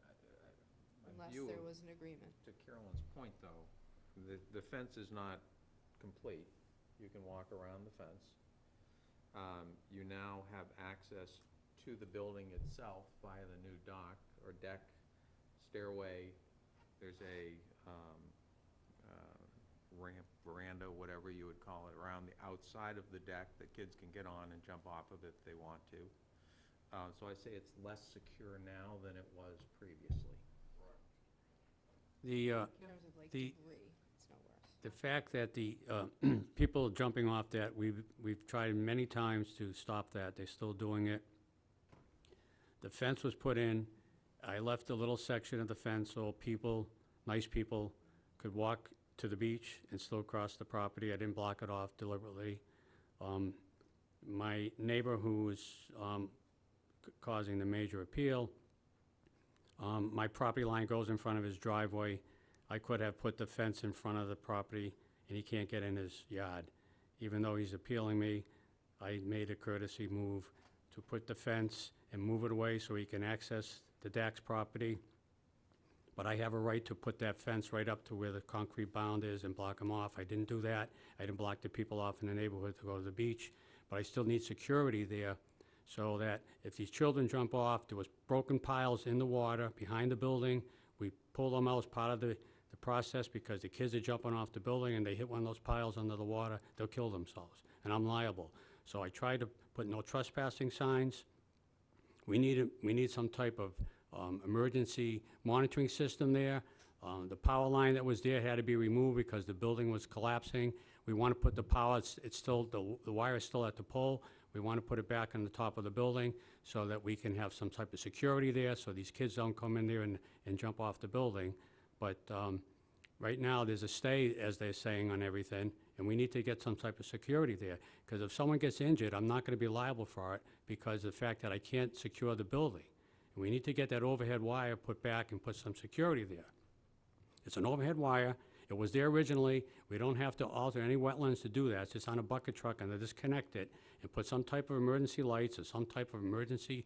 unless view there of- was an agreement. To Carolyn's point, though, the fence is not complete. You can walk around the fence. You now have access to the building itself via the new dock or deck, stairway. There's a ramp, veranda, whatever you would call it, around the outside of the deck that kids can get on and jump off of if they want to. So I say it's less secure now than it was previously. The, In terms of like the- debris, it's no worse. the fact that the people jumping off that, we've tried many times to stop that, they're still doing it. The fence was put in, I left a little section of the fence so people, nice people, could walk to the beach and still cross the property. I didn't block it off deliberately. My neighbor who was causing the major appeal, my property line goes in front of his driveway. I could have put the fence in front of the property, and he can't get in his yard. Even though he's appealing me, I made a courtesy move to put the fence and move it away so he can access the Dax property. But I have a right to put that fence right up to where the concrete bound is and block him off. I didn't do that. I didn't block the people off in the neighborhood to go to the beach. But I still need security there so that if these children jump off, there was broken piles in the water behind the building. We pull them out as part of the process because the kids are jumping off the building and they hit one of those piles under the water, they'll kill themselves, and I'm liable. So I tried to put no trespassing signs. We need some type of emergency monitoring system there. The power line that was there had to be removed because the building was collapsing. We want to put the power, it's still, the wire is still at the pole. We want to put it back on the top of the building so that we can have some type of security there so these kids don't come in there and jump off the building. But right now, there's a stay, as they're saying, on everything, and we need to get some type of security there. Because if someone gets injured, I'm not going to be liable for it because of the fact that I can't secure the building. And we need to get that overhead wire put back and put some security there. It's an overhead wire. It was there originally. We don't have to alter any wetlands to do that. It's just on a bucket truck, and they disconnect it and put some type of emergency lights or some type of emergency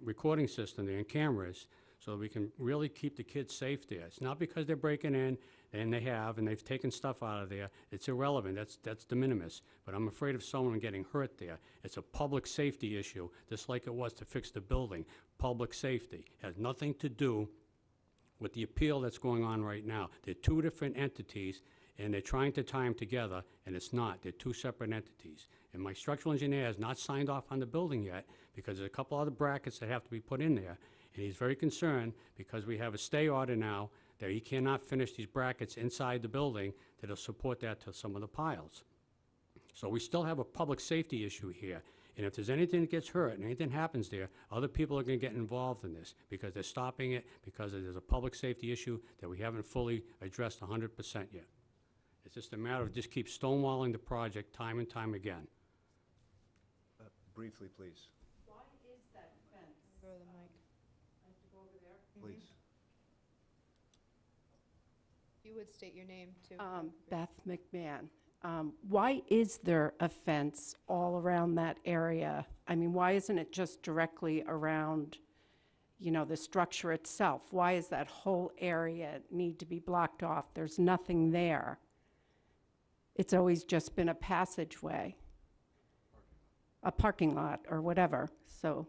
recording system there and cameras so that we can really keep the kids safe there. It's not because they're breaking in, and they've taken stuff out of there. It's irrelevant. That's de minimis. But I'm afraid of someone getting hurt there. It's a public safety issue, just like it was to fix the building. Public safety has nothing to do with the appeal that's going on right now. They're two different entities, and they're trying to tie them together, and it's not. They're two separate entities. And my structural engineer has not signed off on the building yet because there's a couple other brackets that have to be put in there. And he's very concerned because we have a stay order now that he cannot finish these brackets inside the building that'll support that to some of the piles. So we still have a public safety issue here. And if there's anything that gets hurt and anything happens there, other people are gonna get involved in this because they're stopping it, because there's a public safety issue that we haven't fully addressed 100% yet. It's just a matter of just keep stonewalling the project time and time again. Briefly, please. Why is that fence? Go to the mic. I have to go over there? Please. You would state your name, too. Beth McMahon. Why is there a fence all around that area? I mean, why isn't it just directly around, you know, the structure itself? Why is that whole area need to be blocked off? There's nothing there. It's always just been a passageway, a parking lot or whatever. So,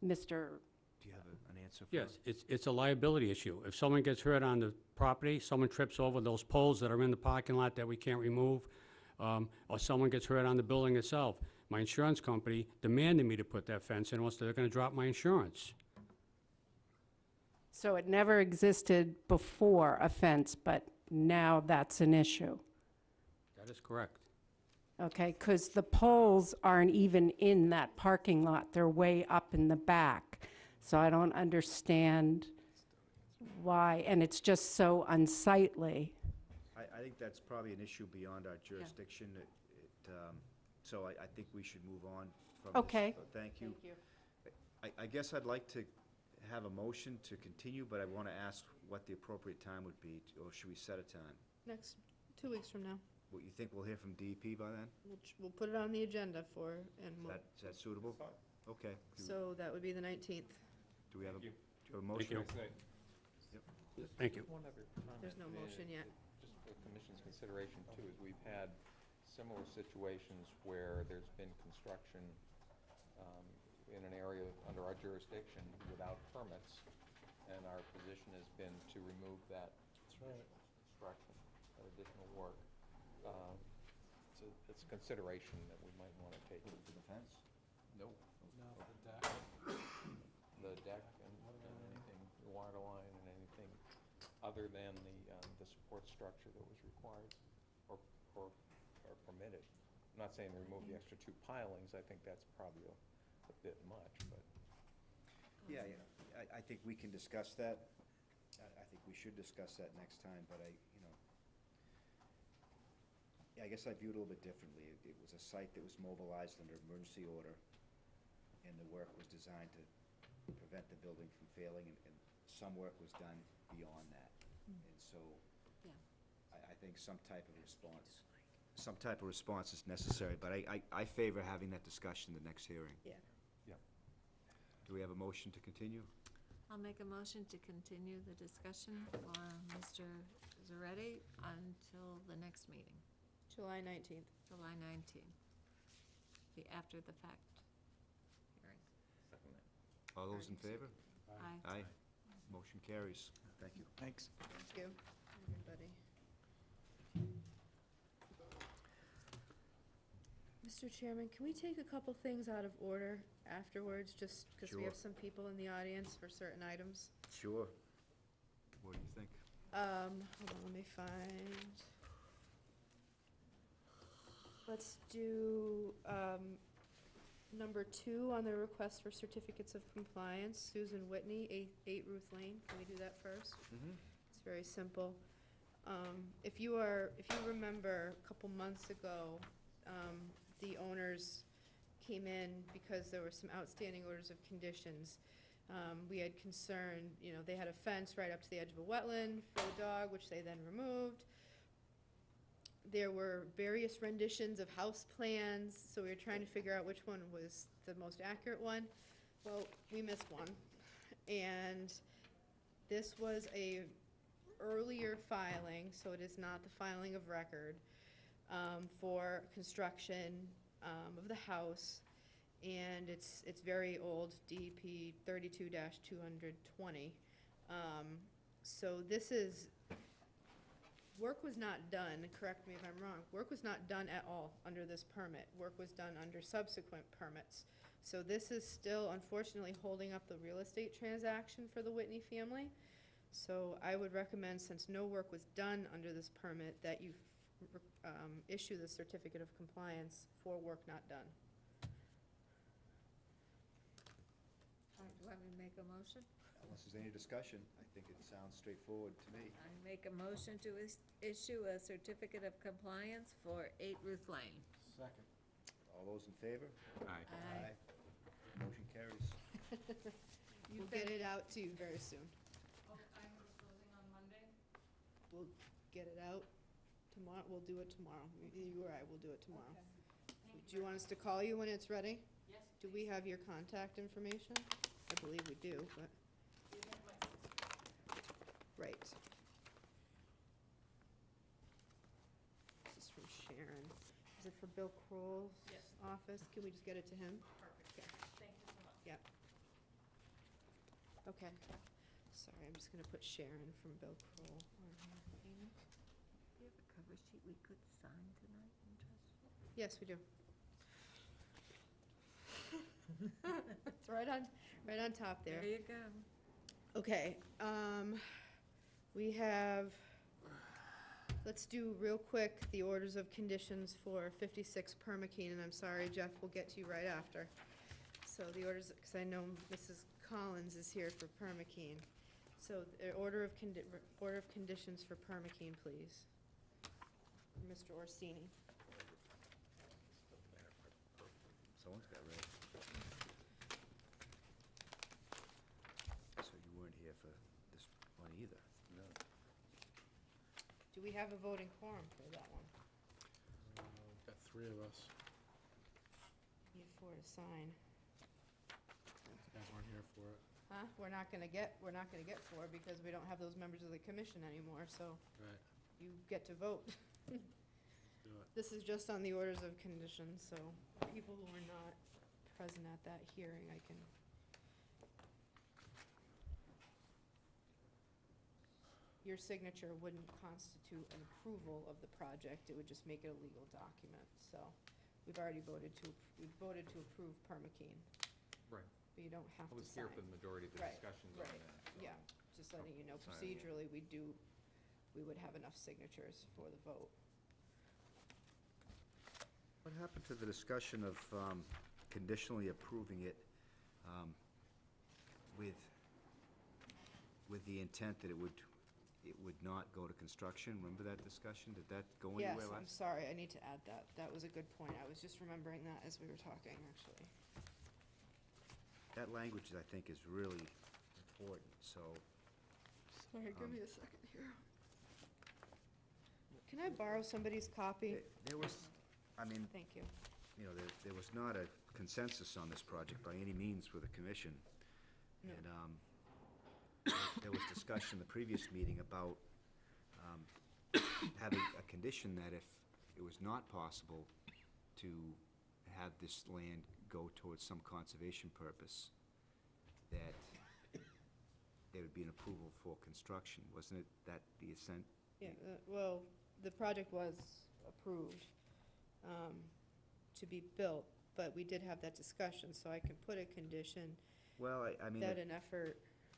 Mr. Do you have an answer for Yes, it's a liability issue. If someone gets hurt on the property, someone trips over those poles that are in the parking lot that we can't remove, or someone gets hurt on the building itself, my insurance company demanded me to put that fence in, or else they're gonna drop my insurance. So it never existed before a fence, but now that's an issue? That is correct. Okay, because the poles aren't even in that parking lot. They're way up in the back. So I don't understand why, and it's just so unsightly. I think that's probably an issue beyond our jurisdiction. So I think we should move on from this. Okay. So thank you. I guess I'd like to have a motion to continue, but I want to ask what the appropriate time would be, or should we set a time? Next, 2 weeks from now. What, you think we'll hear from DEP by then? We'll put it on the agenda for, and we'll, Is that suitable? Okay. so that would be the 19th. Do we have a, Thank you. do you have a motion? you. Nice night. Thank you. One other comment. There's no motion yet. Just for the commission's consideration too, is we've had similar situations where there's been construction in an area under our jurisdiction without permits, and our position has been to remove that construction, that additional work. So it's a consideration that we might want to take. To the fence? No. No, the deck. The deck and anything, the water line and anything other than the support structure that was required or permitted. I'm not saying remove the extra 2 pilings, I think that's probably a bit much, but. Yeah, I think we can discuss that. I think we should discuss that next time, but I guess I view it a little bit differently. It was a site that was mobilized under emergency order, and the work was designed to prevent the building from failing, and some work was done beyond that. And so, I think some type of response is necessary, but I favor having that discussion the next hearing. Yeah. Do we have a motion to continue? I'll make a motion to continue the discussion for Mr. Zaretti until the next meeting, July 19th. July 19th, the after-the-fact hearing. Second that. All those in favor? Aye. Aye. Motion carries. Thank you. Thanks. Thank you, everybody. Mr. Chairman, can we take a couple things out of order afterwards, just because we have Sure. some people in the audience for certain items? Sure. What do you think? Hold on, let me find. Let's do, number 2 on the request for certificates of compliance, Susan Whitney, 8 Ruth Lane. Can we do that first? It's very simple. If you remember, a couple months ago, the owners came in because there were some outstanding orders of conditions. We had concern, they had a fence right up to the edge of a wetland for the dog, which they then removed. There were various renditions of house plans, so we were trying to figure out which one was the most accurate one. Well, we missed one. And this was a earlier filing, so it is not the filing of record, for construction of the house, and it's very old, DEP 32-220. So this is, work was not done, correct me if I'm wrong, work was not done at all under this permit. Work was done under subsequent permits. So this is still unfortunately holding up the real estate transaction for the Whitney family. So I would recommend, since no work was done under this permit, that you issue the certificate of compliance for work not done. Do you want me to make a motion? Unless there's any discussion, I think it sounds straightforward to me. I make a motion to issue a certificate of compliance for 8 Ruth Lane. Second. All those in favor? Aye. Aye. Motion carries. We'll get it out to you very soon. Oh, I have a closing on Monday? We'll get it out tomorrow, we'll do it tomorrow. Either you or I will do it tomorrow. Do you want us to call you when it's ready? Yes. Do we have your contact information? I believe we do, but, right. This is from Sharon. Is it for Bill Kroll's Yes. office? Can we just get it to him? Perfect. Okay. Thank you so much. Yep. Okay. Sorry, I'm just gonna put Sharon from Bill Kroll on here. Amy? Do you have a cover sheet we could sign tonight in Trustee? Yes, we do. It's right on top there. There you go. Okay, we have, let's do real quick the orders of conditions for 56 Permakeen, and I'm sorry, Jeff, we'll get to you right after. So the orders, because I know Mrs. Collins is here for Permakeen. So the order of conditions for Permakeen, please. Mr. Orsini. Someone's got ready. So you weren't here for this one either? No. Do we have a voting quorum for that one? We've got 3 of us. Need 4 to sign. You guys weren't here for it. Huh? We're not gonna get 4 because we don't have those members of the commission anymore, so Right. you get to vote. Do it. This is just on the orders of conditions, so people who are not present at that hearing, I can. Your signature wouldn't constitute an approval of the project, it would just make it a legal document, so we've already voted to approve Permakeen, Right. but you don't have I to was here sign. for the majority of the Right, discussions on right, that. so- Yeah, just letting you know Sign it. procedurally, we would have enough signatures for the vote. What happened to the discussion of conditionally approving it with the intent that it would not go to construction? Remember that discussion? Did that go anywhere Yes, last? I'm sorry, I need to add that. That was a good point. I was just remembering that as we were talking, actually. That language, I think, is really important, so. Sorry, give me a second here. Can I borrow somebody's copy? There was, I mean, Thank you. you know, there was not a consensus on this project by any means with the commission. No. And there was discussion in the previous meeting about having a condition that if it was not possible to have this land go towards some conservation purpose, that there would be an approval for construction. Wasn't it that the assent? Yeah, well, the project was approved to be built, but we did have that discussion, so I can put a condition Well, I mean, that an effort,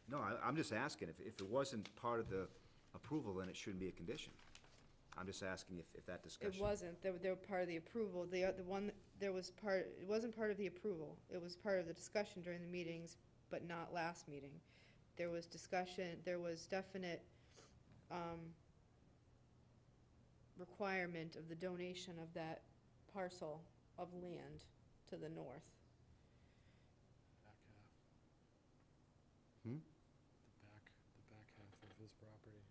no, I'm just asking, if it wasn't part of the approval, then it shouldn't be a condition. I'm just asking if that discussion. it wasn't, they were part of the approval. The one, there was part, it wasn't part of the approval. It was part of the discussion during the meetings, but not last meeting. There was discussion, there was definite requirement of the donation of that parcel of land to the north. Back half. Hmm? The back half of his property.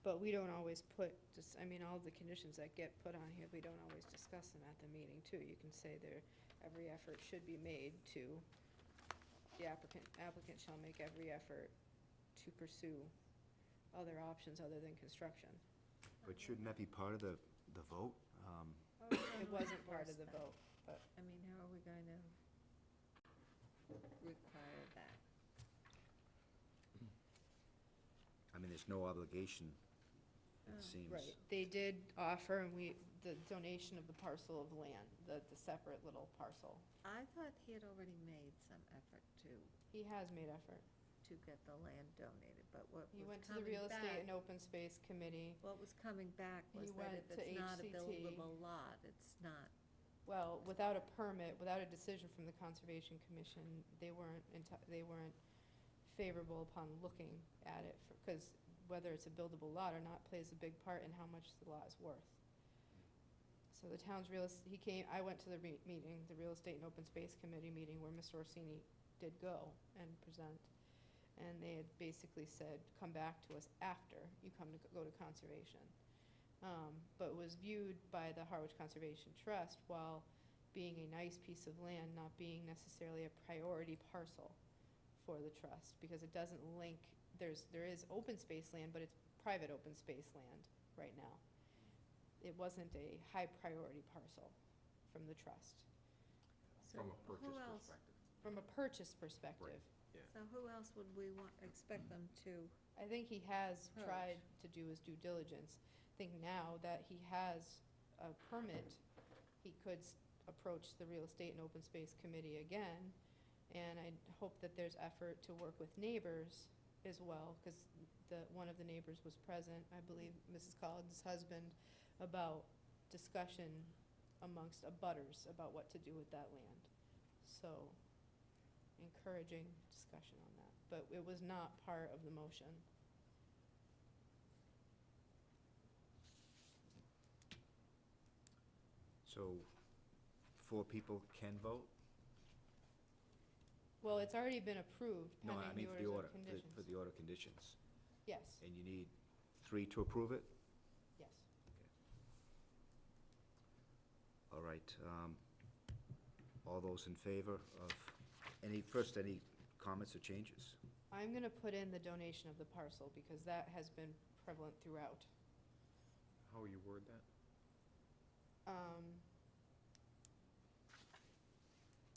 But we don't always put, just, I mean, all the conditions that get put on here, we don't always discuss them at the meeting, too. You can say there, every effort should be made to, the applicant shall make every effort to pursue other options other than construction. But shouldn't that be part of the vote? It wasn't part of the vote, but. I mean, how are we going to require that? I mean, there's no obligation Oh. it seems. Right, they did offer, and the donation of the parcel of land, the separate little parcel. I thought he had already made some effort He has made effort. to get the land donated, but what He was went to the coming Real Estate back, and Open Space Committee. what was coming back He was that went if to it's not a HCT. buildable lot, it's not. Well, without a permit, without a decision from the Conservation Commission, they weren't favorable upon looking at it, because whether it's a buildable lot or not plays a big part in how much the lot is worth. So the town's I went to the meeting, the Real Estate and Open Space Committee meeting where Mr. Orsini did go and present. And they had basically said, come back to us after you go to conservation. But was viewed by the Harwich Conservation Trust while being a nice piece of land, not being necessarily a priority parcel for the trust, because it doesn't link, there is open space land, but it's private open space land right now. It wasn't a high priority parcel from the trust, So From a purchase who else? perspective. from a purchase perspective. So who else would we expect them to? I think he has Approach. tried to do his due diligence. I think now that he has a permit, he could approach the Real Estate and Open Space Committee again. And I hope that there's effort to work with neighbors as well, because one of the neighbors was present, I believe Mrs. Collins' husband, about discussion amongst abutters about what to do with that land. So, encouraging discussion on that, but it was not part of the motion. So, 4 people can vote? Well, it's already been approved No, I mean pending for the the orders order, of conditions. for the order of conditions. Yes, And you need 3 to approve it? yes. All right. All those in favor of any comments or changes? I'm gonna put in the donation of the parcel, because that has been prevalent throughout. How will you word that?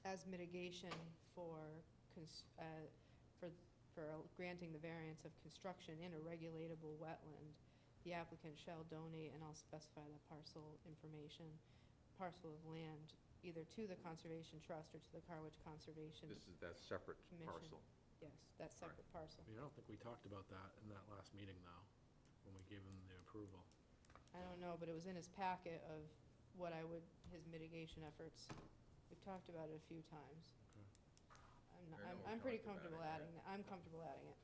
As mitigation for granting the variance of construction in a regulatable wetland, the applicant shall donate, and I'll specify the parcel information, parcel of land, either to the Conservation Trust or to the Harwich Conservation. This is that separate Commission. parcel. Yes, that separate parcel. I don't think we talked about that in that last meeting, though, when we gave him the approval. I don't know, but it was in his packet of his mitigation efforts. We've talked about it a few times. Okay. I know we I'm pretty talked about comfortable it, adding that. I'm comfortable adding it.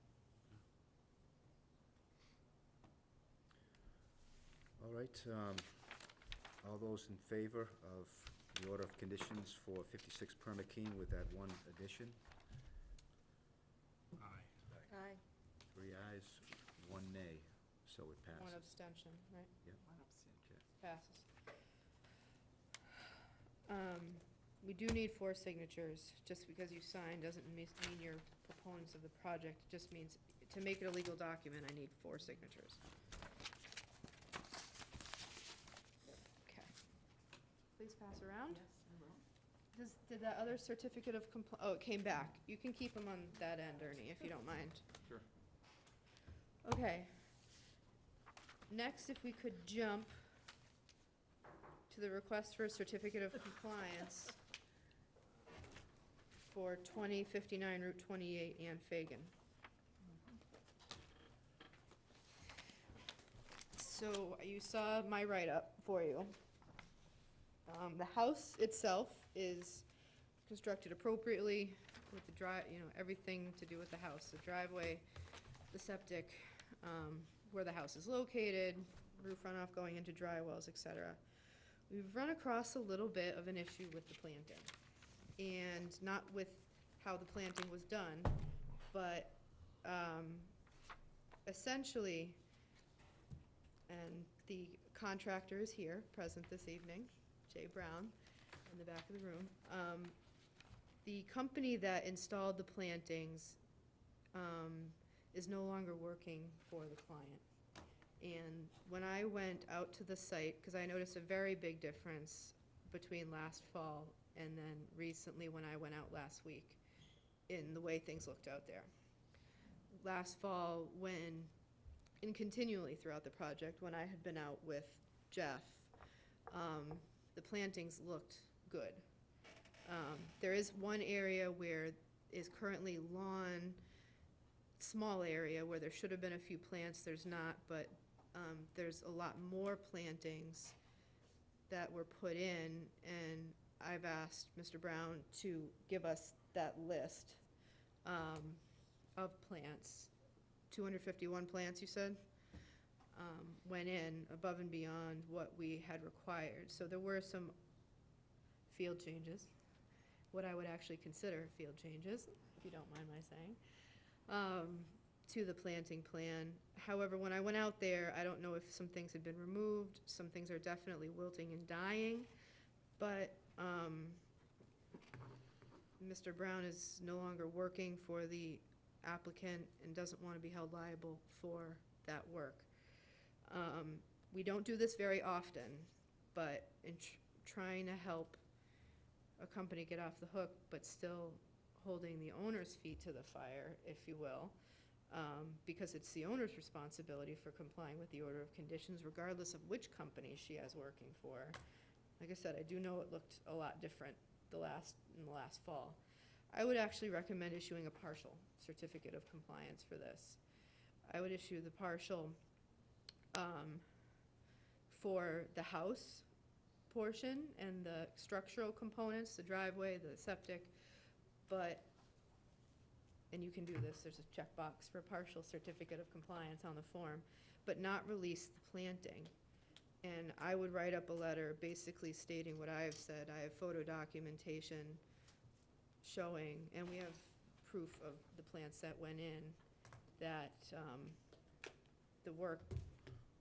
All right. All those in favor of the order of conditions for 56 Permit Keen with that one addition? Aye. Aye. 3 ayes, 1 nay, so it passes. One abstention, right? Yep. Okay. Passes. We do need 4 signatures. Just because you sign doesn't mean you're proponents of the project. It just means, to make it a legal document, I need 4 signatures. Okay. Please pass around. Yes, I will. Did that other certificate of oh, it came back. You can keep them on that end, Ernie, if you don't mind. Sure. Okay. Next, if we could jump to the request for a certificate of compliance for 2059 Route 28 Ann Fagan. So you saw my write-up for you. The house itself is constructed appropriately with the everything to do with the house, the driveway, the septic, where the house is located, roof runoff going into dry wells, etc. We've run across a little bit of an issue with the planting, and not with how the planting was done, but essentially, and the contractor is here, present this evening, Jay Brown, in the back of the room. The company that installed the plantings is no longer working for the client. And when I went out to the site, because I noticed a very big difference between last fall and then recently when I went out last week in the way things looked out there. Last fall, when and continually throughout the project, when I had been out with Jeff, the plantings looked good. There is one area where is currently lawn, small area where there should have been a few plants, there's not, but there's a lot more plantings that were put in, and I've asked Mr. Brown to give us that list of plants. 251 plants, you said, went in above and beyond what we had required. So there were some field changes, what I would actually consider field changes, if you don't mind my saying, to the planting plan. However, when I went out there, I don't know if some things had been removed, some things are definitely wilting and dying, but Mr. Brown is no longer working for the applicant and doesn't want to be held liable for that work. We don't do this very often, but in trying to help a company get off the hook, but still holding the owner's feet to the fire, if you will, because it's the owner's responsibility for complying with the order of conditions, regardless of which company she has working for. Like I said, I do know it looked a lot different in the last fall. I would actually recommend issuing a partial certificate of compliance for this. I would issue the partial for the house portion and the structural components, the driveway, the septic, but, and you can do this, there's a checkbox for a partial certificate of compliance on the form, but not release the planting. And I would write up a letter basically stating what I have said. I have photo documentation showing, and we have proof of the plants that went in, that the work,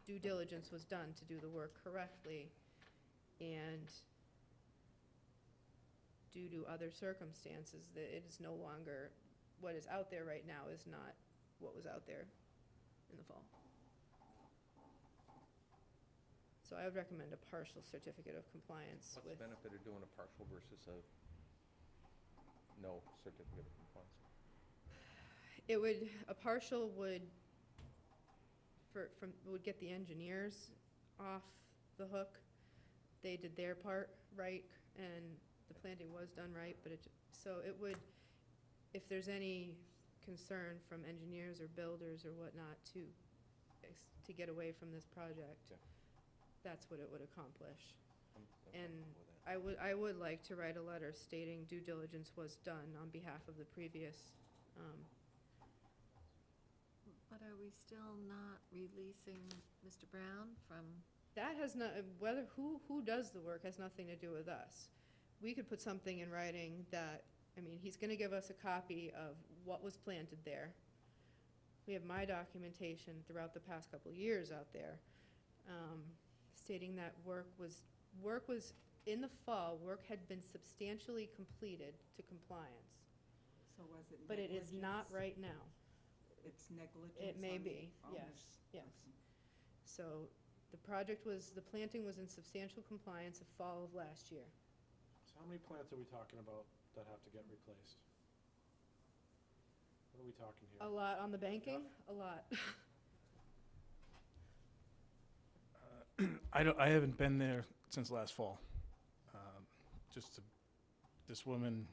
due diligence was done to do the work correctly, and due to other circumstances, that it is no longer, what is out there right now is not what was out there in the fall. So I would recommend a partial certificate of compliance. What's the benefit of doing a partial versus a no certificate of compliance? It would, a partial would, would get the engineers off the hook. They did their part right, and the planting was done right, but so it would, if there's any concern from engineers or builders or whatnot to get away from this project, yeah, that's what it would accomplish. I'm And comfortable with that. I would like to write a letter stating due diligence was done on behalf of the previous, But are we still not releasing Mr. Brown from? that has not, whether, who does the work has nothing to do with us. We could put something in writing that, I mean, he's gonna give us a copy of what was planted there. We have my documentation throughout the past couple of years out there, stating that work was, in the fall, work had been substantially completed to compliance. So was it But it is not negligence? right now. It's negligence It may on the be, yes, owner's yes. person. So the project was, the planting was in substantial compliance of fall of last year. So how many plants are we talking about that have to get replaced? What are we talking here? A lot on the banking, a lot. I haven't been there since last fall. This woman,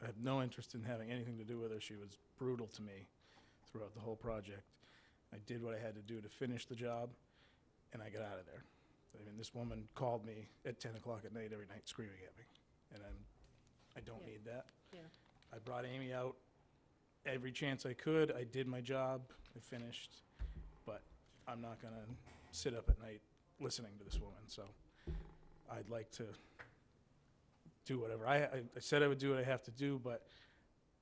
I have no interest in having anything to do with her. She was brutal to me throughout the whole project. I did what I had to do to finish the job, and I got out of there. I mean, this woman called me at 10 o'clock at night every night screaming at me, and I don't Yeah. need that. Yeah. I brought Amy out every chance I could. I did my job. I finished, but I'm not gonna sit up at night listening to this woman, so I'd like to do whatever. I said I would do what I have to do, but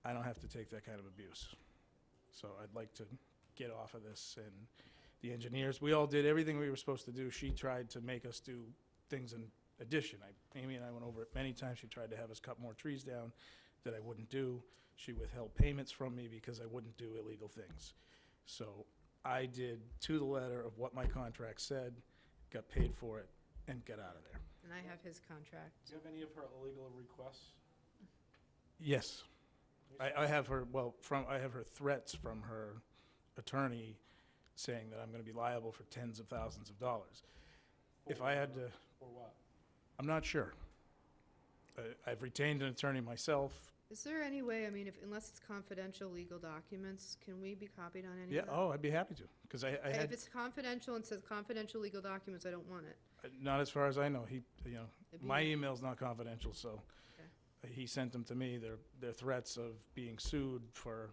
I don't have to take that kind of abuse. So I'd like to get off of this, and the engineers, we all did everything we were supposed to do. She tried to make us do things in addition. Amy and I went over it many times. She tried to have us cut more trees down that I wouldn't do. She withheld payments from me because I wouldn't do illegal things. So I did to the letter of what my contract said, got paid for it, and got out of there. And I have his contract. Do you have any of her illegal requests? Yes. I have her, well, I have her threats from her attorney saying that I'm gonna be liable for tens of thousands of dollars. If I had to, Or what? I'm not sure. I've retained an attorney myself. Is there any way, I mean, unless it's confidential legal documents, can we be copied on any Yeah, of that? oh, I'd be happy to, because I If had, it's confidential and says confidential legal documents, I don't want it. not as far as I know, It'd be- my email's not confidential, so Okay. he sent them to me. They're threats of being sued for,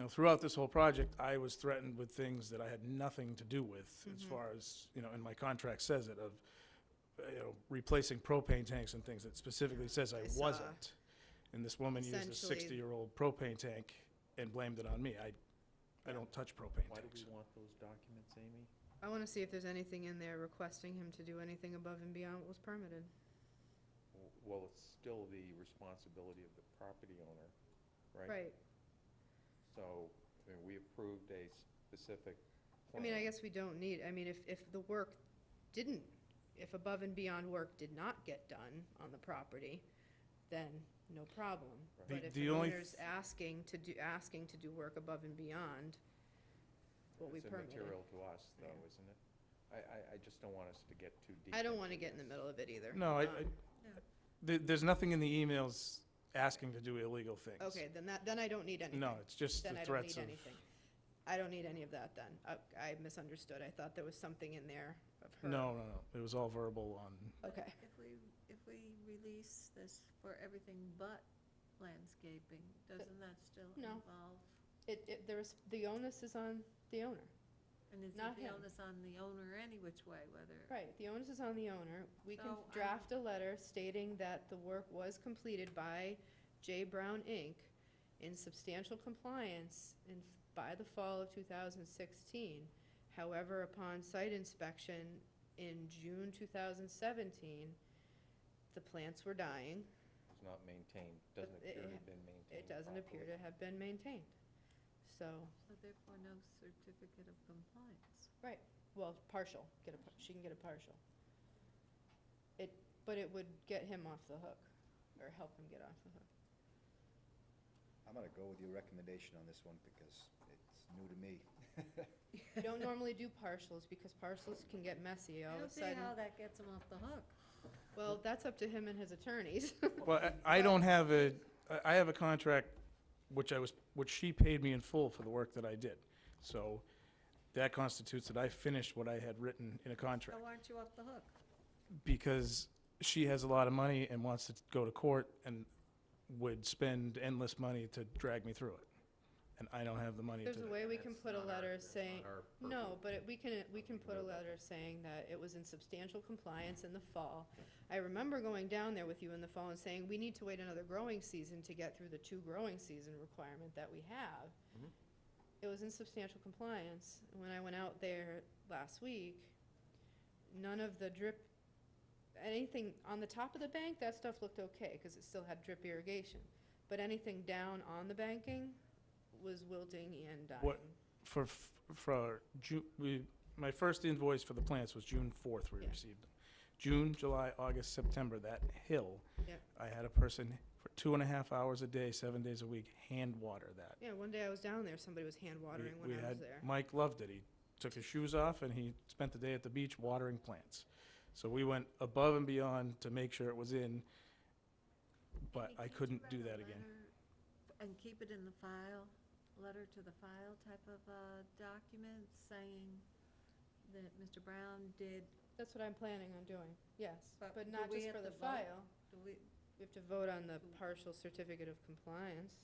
throughout this whole project, I was threatened with things that I had nothing to do with, as far as, and my contract says it, of, replacing propane tanks and things. It specifically says I I saw. wasn't. And this woman used a Essentially- 60-year-old propane tank and blamed it on me. I don't touch propane Why do tanks. we want those documents, Amy? I want to see if there's anything in there requesting him to do anything above and beyond what was permitted. Well, it's still the responsibility of the property owner, right? Right. So, I mean, we approved a specific I plan. mean, I guess we don't need, I mean, if the work didn't, if above and beyond work did not get done on the property, then no problem. Right. But if The the only owner's asking to do work above and beyond what we It's permitted. immaterial to us, though, Yeah. isn't it? I just don't want us to get too deep. I don't want to into get in the this. middle of it either. No, there's nothing in the emails asking to do illegal things. Okay, then I don't need anything. No, it's just the Then I don't threats need of. anything. I don't need any of that then. I misunderstood. I thought there was something in there of her. No. It was all verbal on, Okay. If we release this for everything but landscaping, doesn't that still No. involve? The onus is on the owner. And is Not it the him. onus on the owner any which way, whether? Right, the onus is on the owner. We can So, draft a letter stating that the work was completed by J. Brown, Inc. in substantial compliance by the fall of 2016. However, upon site inspection in June 2017, the plants were dying. It's not maintained, doesn't It- appear to it- have been maintained It doesn't appear properly. to have been maintained. So, So therefore, no certificate of compliance. right, well, partial, she can get a partial. But it would get him off the hook, or help him get off the hook. I'm gonna go with your recommendation on this one because it's new to me. You don't normally do partials, because partials can get messy all I of a don't see sudden. how that gets him off the hook. Well, that's up to him and his attorneys. well, I don't have I have a contract which she paid me in full for the work that I did. So that constitutes that I finished what I had written in a contract. So aren't you off the hook? Because she has a lot of money and wants to go to court and would spend endless money to drag me through it. And I don't have the money to. There's a way we can put a letter saying, our no, but we can put a letter saying that it was in substantial compliance in the fall. I remember going down there with you in the fall and saying, we need to wait another growing season to get through the 2 growing season requirement that we have. Mhm. It was in substantial compliance. When I went out there last week, none of the drip, anything on the top of the bank, that stuff looked okay, because it still had drip irrigation. But anything down on the banking was wilting and dying. What- For my first invoice for the plants was June 4th, we Yeah. received them. June, July, August, September, that hill, Yep. I had a person for 2.5 hours a day, 7 days a week, hand water that. Yeah, one day I was down there, somebody was hand watering when I was there. Mike loved it. He took his shoes off and he spent the day at the beach watering plants. So we went above and beyond to make sure it was in, but I couldn't do that again. And keep it in the file, letter to the file type of document saying that Mr. Brown did. That's what I'm planning on doing, yes, But but do not we just have for the to vote? file. Do we, We have to vote on the partial certificate of compliance,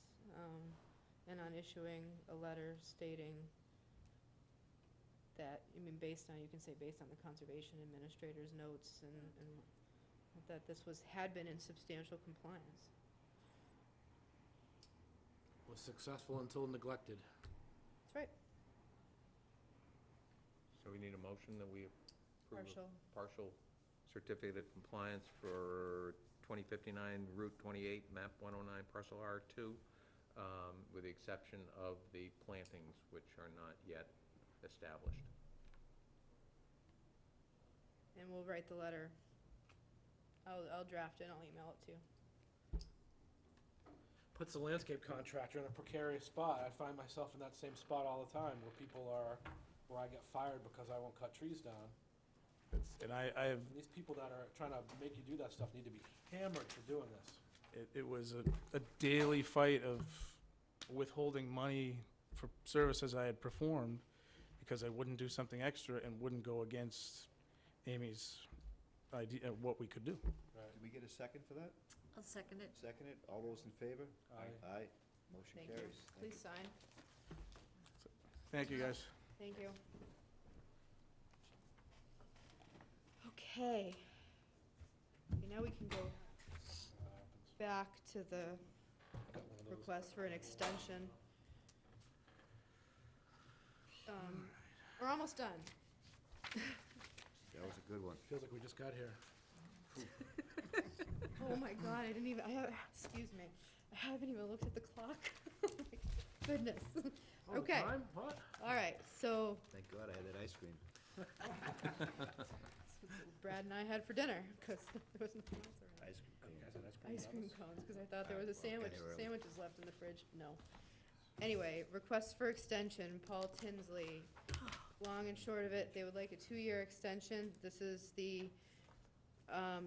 and on issuing a letter stating that, I mean, you can say based on the conservation administrator's notes and that this had been in substantial compliance. Was successful until neglected. That's right, So we need a motion that we approve partial. a partial certificate of compliance for 2059 Route 28, map 109, parcel R2, with the exception of the plantings, which are not yet established. And we'll write the letter. I'll draft it, and I'll email it to you. puts a landscape contractor in a precarious spot. I find myself in that same spot all the time where I get fired because I won't cut trees down. And I have, These people that are trying to make you do that stuff need to be hammered for doing this. it was a daily fight of withholding money for services I had performed because I wouldn't do something extra and wouldn't go against Amy's idea of what we could do. Did we get a second for that? I'll second it. Second it? All those in favor? Aye. Aye. Motion Thank you. carries. Thank Please sign. Thank you, guys. Thank you. Okay. Okay, now we can go back to the request for an extension. We're almost done. That was a good one. Feels like we just got here. Oh my God, I didn't even, excuse me, I haven't even looked at the clock. Oh my goodness. Oh, Okay. time? What? All right, so Thank God I had that ice cream. Brad and I had for dinner, because there was nothing else around. Ice cream You guys cone. had Ice cream cones, because I thought there was a Well, sandwich, okay, early. sandwiches left in the fridge. No. Anyway, request for extension, Paul Tinsley. Long and short of it, they would like a 2-year extension. This is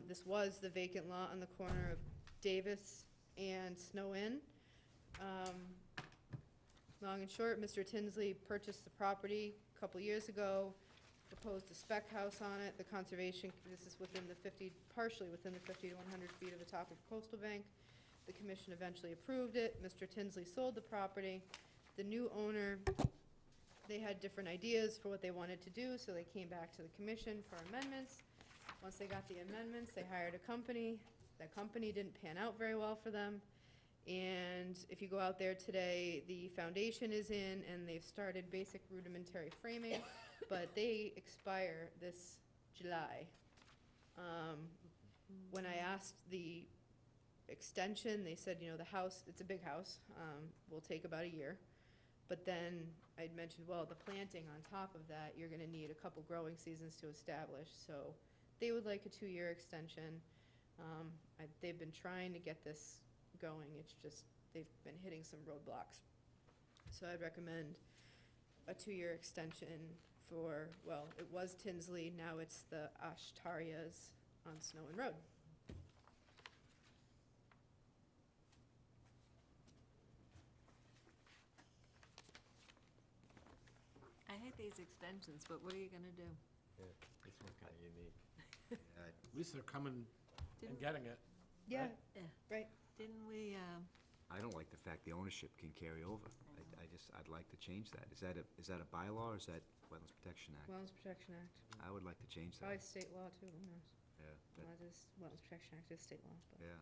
this was the vacant lot on the corner of Davis and Snow Inn. Long and short, Mr. Tinsley purchased the property a couple years ago, proposed a spec house on it. The conservation, this is partially within the 50 to 100 feet of the top of coastal bank. The commission eventually approved it. Mr. Tinsley sold the property. The new owner, they had different ideas for what they wanted to do, so they came back to the commission for amendments. Once they got the amendments, they hired a company. That company didn't pan out very well for them. And if you go out there today, the foundation is in, and they've started basic rudimentary framing, but they expire this July. When I asked the extension, they said, the house, it's a big house, will take about a year. But then I'd mentioned, well, the planting on top of that, you're gonna need a couple growing seasons to establish, so they would like a 2-year extension. They've been trying to get this going, it's just, they've been hitting some roadblocks. So I'd recommend a 2-year extension for, well, it was Tinsley, now it's the Ashtarias on Snow Inn Road. I hate these extensions, but what are you gonna do? Yeah, this one's kind of unique. At least they're coming and Didn't- getting it. Yeah, Yeah. right. Didn't we, I don't like the fact the ownership can carry over. I'd like to change that. Is that a bylaw or is that Wetlands Protection Act? Wetlands Protection Act. I would like to change Probably that. state law too, who knows? Yeah, Well, it is, Wetlands Protection Act is state law, but, yeah.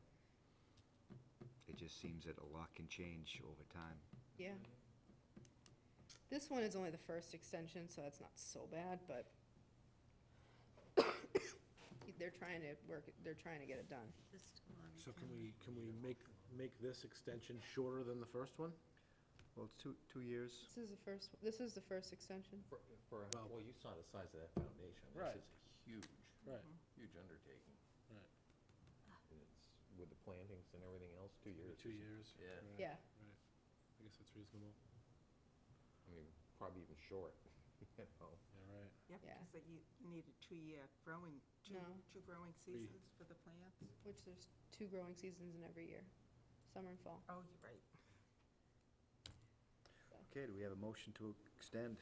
It just seems that a lot can change over time. yeah. This one is only the first extension, so that's not so bad, but they're trying to get it done. just go on. So can we make this extension shorter than the first one? Well, it's 2 years. This is the first extension. Well- You saw the size of that foundation. Right. This is a huge, Right. huge undertaking. Right. And it's, with the plantings and everything else, 2 years. 2 years. Yeah. Right, Yeah. Right. I guess that's reasonable. I mean, probably even short, you know. Yeah, right. Yep, Yeah. because you need a 2-year growing, No. two growing seasons for the plants. Which there's 2 growing seasons in every year, summer and fall. Oh, you're right. Okay, do we have a motion to extend?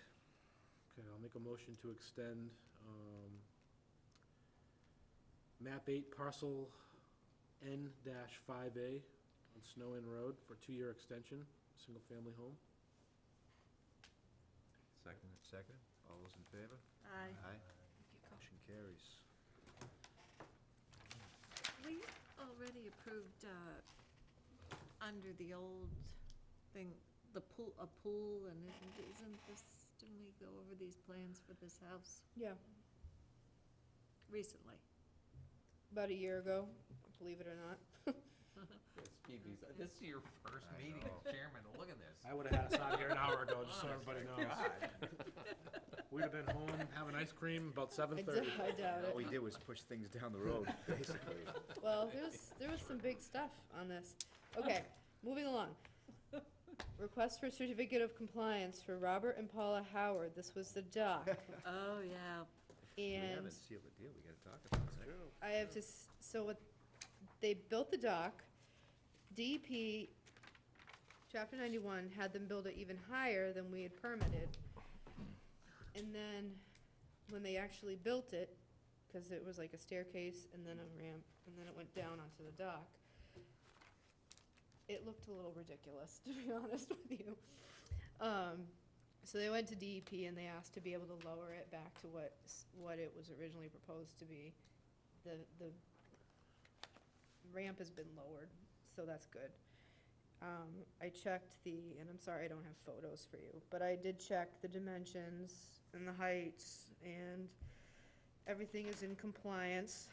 Okay, I'll make a motion to extend, map 8 parcel N-5A on Snow Inn Road for 2-year extension, single-family home. Second. Second. All those in favor? Aye. Aye. Motion carries. We already approved, under the old thing, a pool, and didn't we go over these plans for this house Yeah, recently? about a year ago, believe it or not. This is your first meeting as chairman, look at this. I would've had us out here an hour ago, just so everybody knows. We'd have been home having ice cream about 7:30. I doubt All it. we did was push things down the road, basically. Well, there was some big stuff on this. Okay, moving along. Request for certificate of compliance for Robert and Paula Howard. This was the dock. Oh, yeah. We And haven't sealed the deal, we gotta talk about that. I have to, so what, they built the dock. DEP, Chapter 91, had them build it even higher than we had permitted. And then, when they actually built it, because it was like a staircase and then a ramp, and then it went down onto the dock, it looked a little ridiculous, to be honest with you. So they went to DEP and they asked to be able to lower it back to what it was originally proposed to be. The ramp has been lowered, so that's good. I checked and I'm sorry I don't have photos for you, but I did check the dimensions and the heights, and everything is in compliance.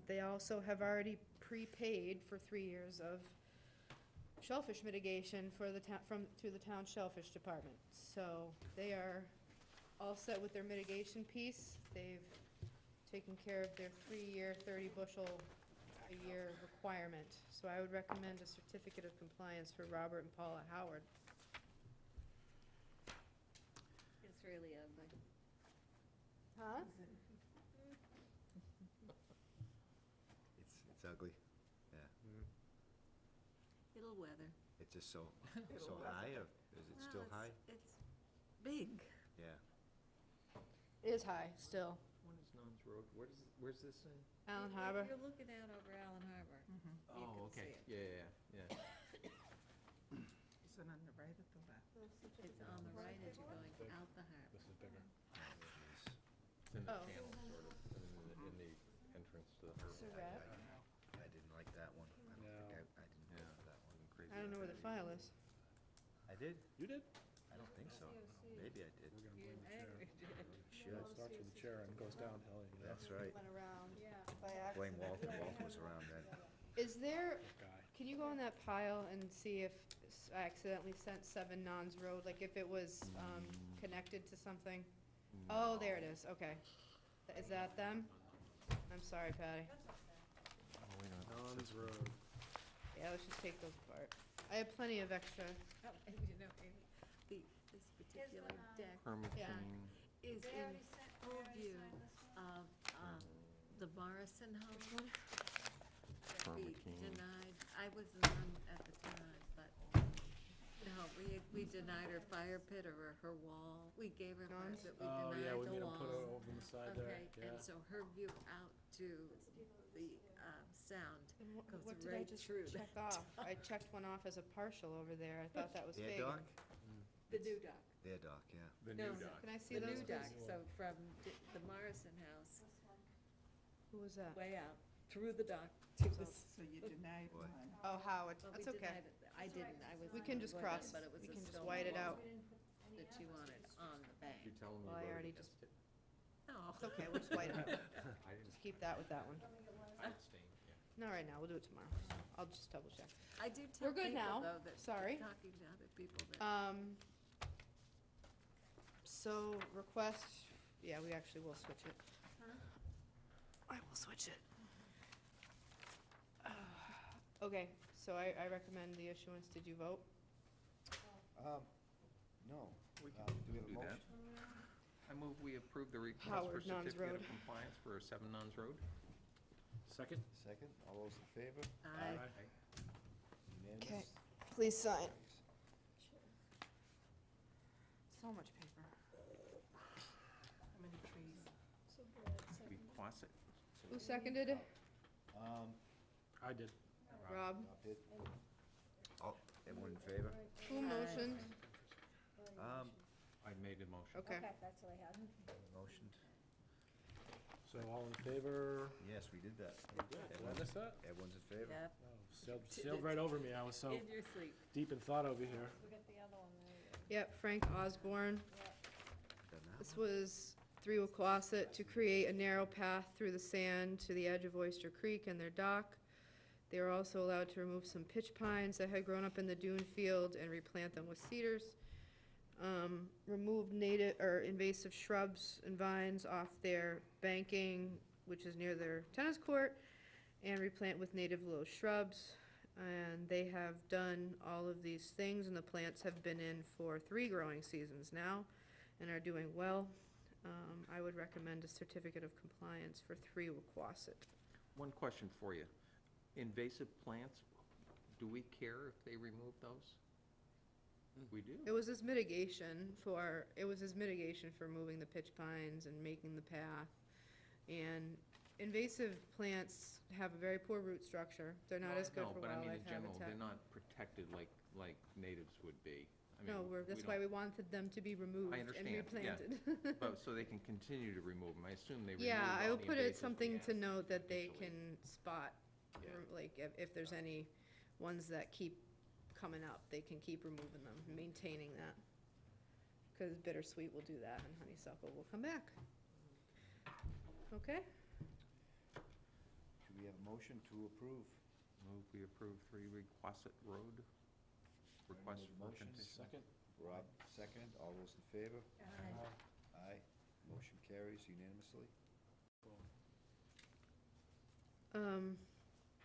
They also have already prepaid for 3 years of shellfish mitigation for the through the town shellfish department. So they are all set with their mitigation piece. They've taken care of their 3-year, 30 bushel a year requirement. So I would recommend a certificate of compliance for Robert and Paula Howard. It's really ugly. Huh? It's ugly, yeah. It'll weather. It's just so high, or is it still high? It's big. Yeah. It is high, still. What is Nuns Road? Where's this in? Allen Harbor. You're looking out over Allen Harbor. You Oh, can okay. see it. Yeah. Is it on the right or the left? It's on the right as you're going out the harbor. This is bigger. It's in the Oh. channel, sort of, in the entrance to the harbor. Surratt. I didn't like that one. I don't think I didn't Yeah. go for that one. Crazy I don't know where the file is. I did? You did? I don't think so. Maybe I did. We're gonna blame the chair. Should. It starts with the chair and goes downhill, you know? That's right. Went around. Blame Walton. Walton was around then. Is there, Guy. can you go on that pile and see if I accidentally sent 7 Nons Road, like if it was connected to something? Oh, there it is, okay. Is that them? I'm sorry, Patty. Nuns Road. Yeah, let's just take those apart. I have plenty of extra. And you know, Amy, this particular deck is in full view of the Morrison home. We denied, I wasn't on at the time, but, no, we denied her fire pit or her wall. We gave her part, but we Oh, yeah, we denied the made him put it wall. over on the side there, Okay, yeah. and so her view out to the sound And goes what did I right just through check that. off? I checked one off as a partial over there. I thought that was Their fake. dock? The new dock. Their dock, yeah. The No, new dock. Can I see The those, new please? dock, so from the Morrison house, Who was that? way out, through the dock to the. So you denied What? one. Oh, Howard, Well, that's we okay. denied it. I didn't, I was. We can just with it, cross, but it was we a can just stone white it wall out. That you wanted on the bank. You're telling me Well, I you already voted just- against it? No. It's okay, we'll just white it out. I didn't Just keep that with that one. abstain, yeah. Not right now, we'll do it tomorrow. I'll just double check. I do tell We're good people, now. though, that. Sorry. Talking to other people that. So request, yeah, we actually will switch it. I will switch it. Okay, so I recommend the issuance. Did you vote? No. We Do can we have a do that. motion? I move we approve the request for Howard, Nuns certificate Road. of compliance for 7 Nuns Road. Second? Second, all those in favor? Aye. Unanimous? Okay, please sign. So much paper. How many trees? We pass it. Who seconded it? I did. Rob. Rob did. Oh, everyone in favor? Who motioned? I made a motion. Okay. Motioned. So all in favor? Yes, we did that. Did I miss that? Everyone's in favor? Yeah, Oh, sailed right over me. I was so in your sleep. deep in thought over here. Yep, Frank Osborne. Done that This one? was 3 Wacquasit to create a narrow path through the sand to the edge of Oyster Creek and their dock. They were also allowed to remove some pitch pines that had grown up in the dune field and replant them with cedars. Remove native or invasive shrubs and vines off their banking, which is near their tennis court, and replant with native low shrubs. and they have done all of these things, and the plants have been in for 3 growing seasons now, and are doing well. I would recommend a certificate of compliance for 3 Wauquasit. One question for you. Invasive plants, do we care if they remove those? We do. It was his mitigation for, moving the pitch pines and making the path. And invasive plants have a very poor root structure. They're not as good for No, but I mean, wildlife in general, habitat. they're not protected like natives would be. I mean, No, that's why we wanted them to be removed and understand, yeah. replanted. But, so they can continue to remove them. I assume they remove Yeah, I all would the put it invasives something to we note that they initially. can spot, Yeah. like, if there's any ones that keep coming up, they can keep removing them, maintaining that. Because bittersweet will do that, and honeysuckle will come back. Okay? Do we have a motion to approve? Move we approve 3 Wauquasit Road. Request made a for motion. condition. Second? Rob, second. All those in favor? Aye. Motion carries unanimously.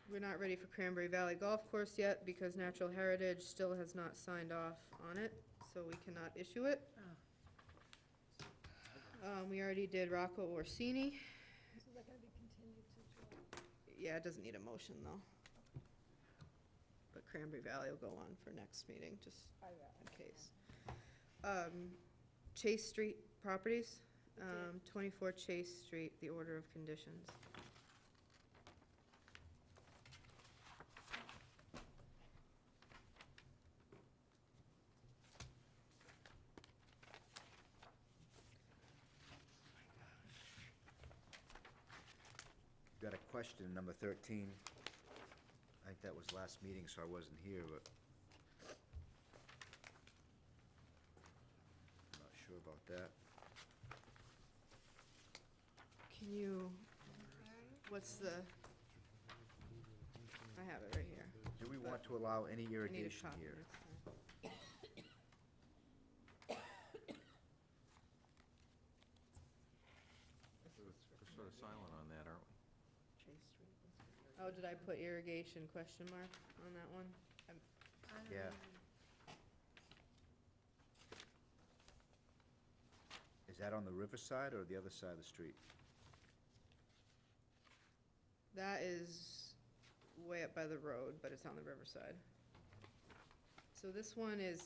We're not ready for Cranberry Valley Golf Course yet, because Natural Heritage still has not signed off on it, so we cannot issue it. We already did Rocco Orsini. So they're gonna be continued to July. Yeah, it doesn't need a motion, though. But Cranberry Valley will go on for next meeting, just in case. Chase Street Properties, 24 Chase Street, the order of conditions. Got a question, number 13. I think that was last meeting, so I wasn't here, but I'm not sure about that. Can you, what's the, I have it right here. Do we want to allow any I need a irrigation copy here? next time. We're sort of silent on that, aren't we? Oh, did I put irrigation question mark on that one? Yeah. Is that on the riverside or the other side of the street? That is way up by the road, but it's on the riverside. So this one is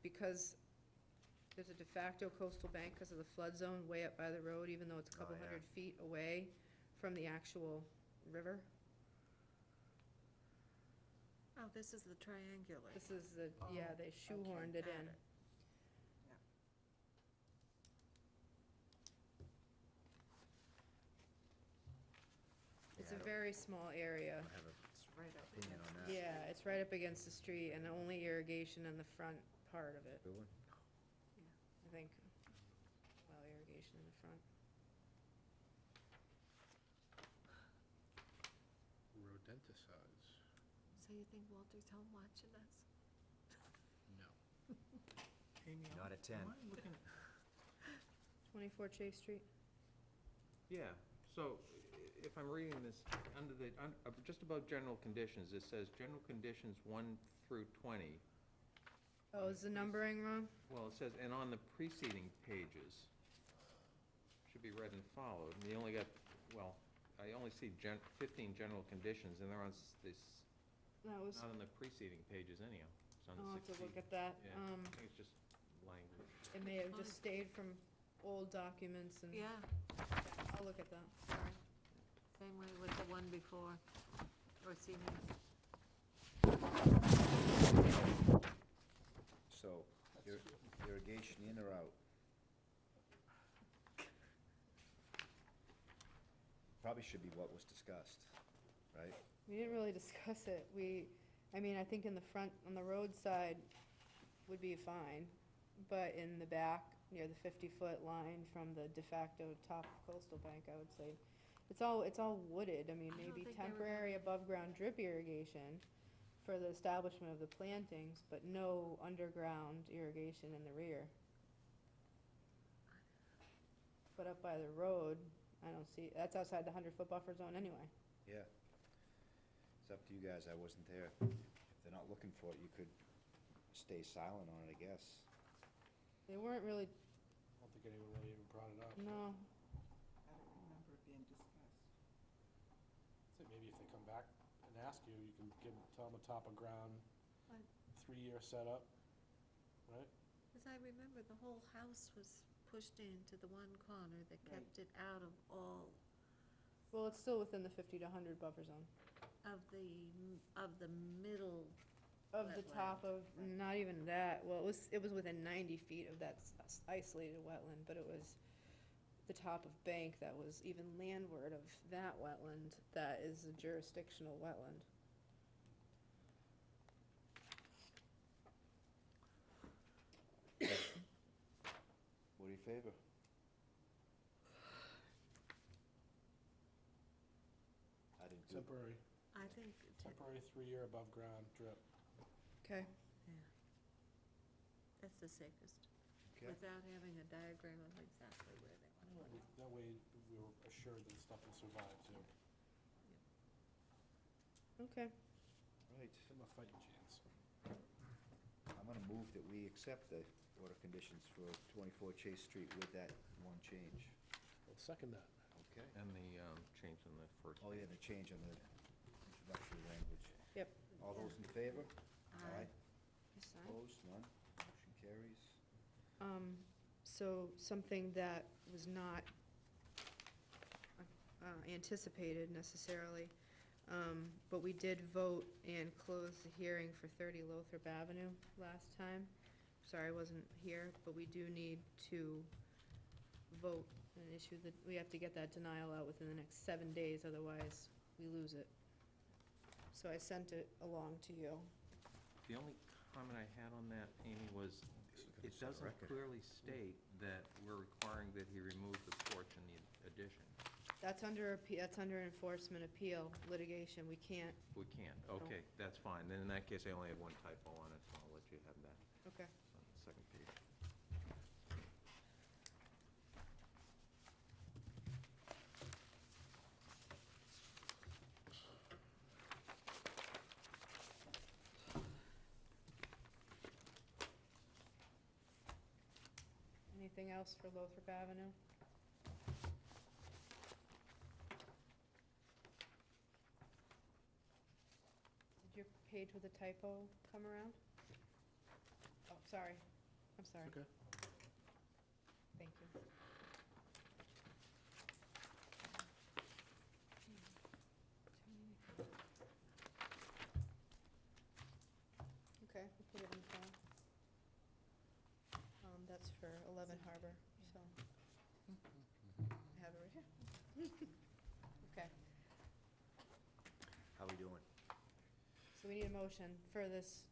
because there's a de facto coastal bank because of the flood zone way up by the road, even though it's a couple Oh, yeah. hundred feet away from the actual river. Oh, this is the triangular. This is the, yeah, they shoehorned it in. It's Yeah, I a don't- very small area. I have an opinion on that. Yeah, it's right up against the street, and only irrigation in the front part of it, Bill? I think. Well, irrigation in the front. Rodenticides. So you think Walter's home watching us? No. Not at 10. 24 Chase Street. Yeah, so if I'm reading this, just above general conditions, it says general conditions 1 through 20. Oh, is the numbering wrong? Well, it says, and on the preceding pages, should be read and followed, and you only got, well, I only see 15 general conditions, and they're on this, That was, not on the preceding pages anyhow. It's on the I'll have to 16. look at that. Yeah, I think it's just language. It may have just stayed from old documents and. Yeah, I'll look at that, sorry. same way with the one before, or senior. So, irrigation in or out? Probably should be what was discussed, right? We didn't really discuss it. I mean, I think in the front, on the roadside would be fine, but in the back, near the 50-foot line from the de facto top of coastal bank, I would say, it's all wooded. I mean, I don't maybe think they were temporary above-ground drip irrigation for the establishment of the plantings, but no underground irrigation in the rear. But up by the road, I don't see, that's outside the 100-foot buffer zone anyway. Yeah. up to you guys, I wasn't there. If they're not looking for it, you could stay silent on it, I guess. They weren't really, I don't think anyone really even brought it up. no. I don't remember it being discussed. So maybe if they come back and ask you, you can tell them a top of ground, What? 3-year setup, right? Because I remember the whole house was pushed into the one corner that kept it out of all Well, it's still within the 50 to 100 buffer zone. of the middle. Of the Wetland. top of, not even that, well, it was within 90 feet of that isolated wetland, but it was the top of bank that was even landward of that wetland, that is a jurisdictional wetland. What do you favor? I didn't do. Temporary, I think, temporary 3-year above ground drip. Okay. yeah, that's the safest, Okay. without having a diagram of exactly where they want to put it. That way, we were assured that stuff will survive too. Okay. Right. Give them a fighting chance. I'm gonna move that we accept the order of conditions for 24 Chase Street with that one change. I'll second that. Okay. And the change in the first. Oh, yeah, the change on the introductory language. Yep. All those in favor? Aye. You sign? Opposed? None? Motion carries. So something that was not anticipated necessarily, but we did vote and close the hearing for 30 Lothrop Avenue last time. Sorry, I wasn't here, but we do need to vote and issue we have to get that denial out within the next 7 days, otherwise we lose it. So I sent it along to you. The only comment I had on that, Amy, was it set a doesn't record. clearly state that we're requiring that he remove the porch in the addition. That's under enforcement appeal litigation, we can't, We can't. Okay, that's fine. Then in that case, I only have one typo on it, so I'll let you have that. okay. It's on the second page. Anything else for Lothrop Avenue? Did your page with a typo come around? Oh, sorry. I'm sorry. Okay. Thank you. Okay, we'll put it in the file. That's for 11 Harbor, so. I have it right here. Okay, How we doing? so we need a motion for this,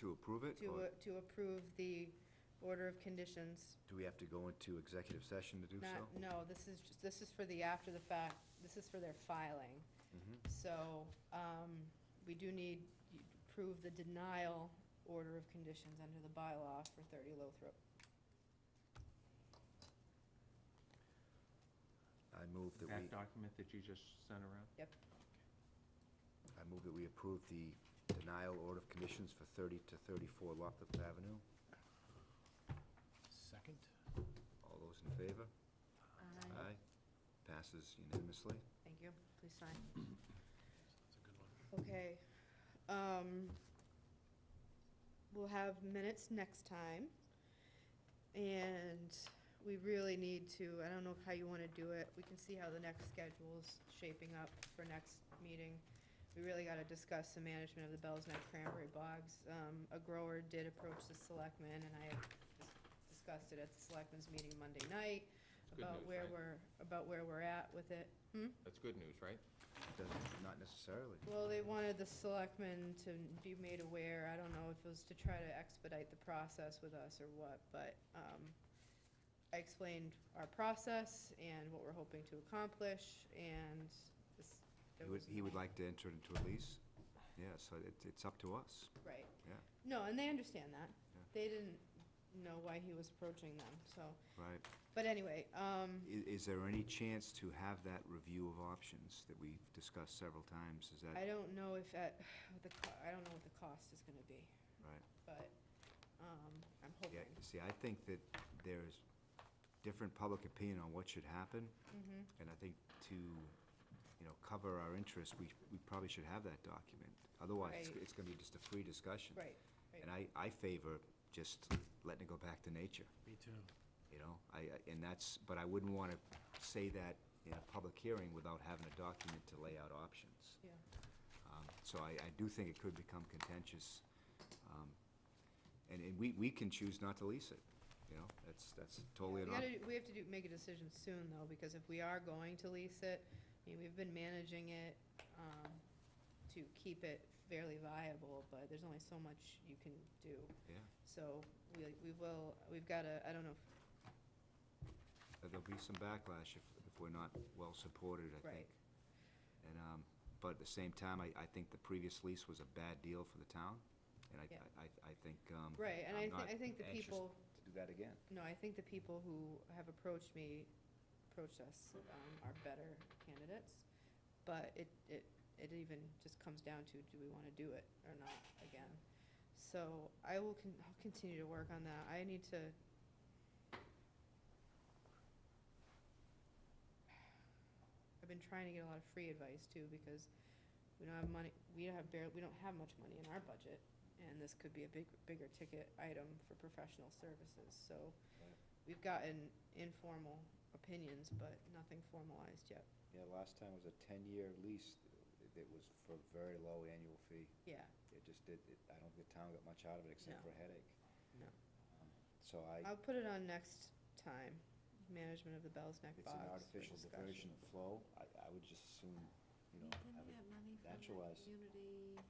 To approve it? or to approve the order of conditions. do we have to go into executive session to do so? No, this is for the after the fact, this is for their filing. Mhm. So, we do need you to approve the denial order of conditions under the bylaw for 30 Lothrop. I move that That we, document that you just sent around? Yep. I move that we approve the denial order of conditions for 30 to 34 Lothrop Avenue. Second? All those in favor? Aye. Passes unanimously. Thank you. Please sign. That's a good one. Okay. We'll have minutes next time. And we really need to, I don't know how you want to do it. We can see how the next schedule's shaping up for next meeting. We really got to discuss the management of the Bell's Neck Cranberry Bogs. A grower did approach the selectmen, and I discussed it at the selectmen's meeting Monday night Good about news, where right? we're at with it. That's good news, right? Not necessarily. Well, they wanted the selectmen to be made aware. I don't know if it was to try to expedite the process with us or what, but I explained our process and what we're hoping to accomplish, and He would like to enter into a lease? Yeah, so it's up to us. Right. Yeah. No, and they understand that. Yeah. They didn't know why he was approaching them, so. Right. But anyway, Is there any chance to have that review of options that we've discussed several times? Is that, I don't know if I don't know what the cost is gonna be, right? but, I'm Yeah, hoping. see, I think that there's different public opinion on what should happen, Mhm. and I think to, cover our interests, we probably should have that document. Otherwise, Right. it's gonna be just a free discussion. Right, right. And I favor just letting it go back to nature, Me too. and but I wouldn't wanna say that in a public hearing without having a document to lay out options. Yeah. So I do think it could become contentious. And we can choose not to lease it, that's totally an option. We have to make a decision soon, though, because if we are going to lease it, we've been managing it to keep it fairly viable, but there's only so much you can do. Yeah. So we've got to, I don't know, There'll be some backlash if we're not well-supported, I think. Right. And, but at the same time, I think the previous lease was a bad deal for the town, and Yeah. I think, right, and I'm not I think the anxious people, to do that again. no, I think the people who have approached us, are better candidates, but it even just comes down to, do we want to do it or not again? So I'll continue to work on that. I need to, I've been trying to get a lot of free advice too, because we don't have money, we don't have much money in our budget, and this could be a bigger ticket item for professional services, so we've gotten informal opinions, but nothing formalized yet. Yeah, last time was a 10-year lease. It was for a very low annual fee. Yeah, It just I don't think the town got much out of it except No. for a headache. no. So I'll put it on next time, management of the Bell's Neck it's Bogs an for artificial discussion. diversion of flow. I would just assume, Didn't have we it have money from the naturalized. community,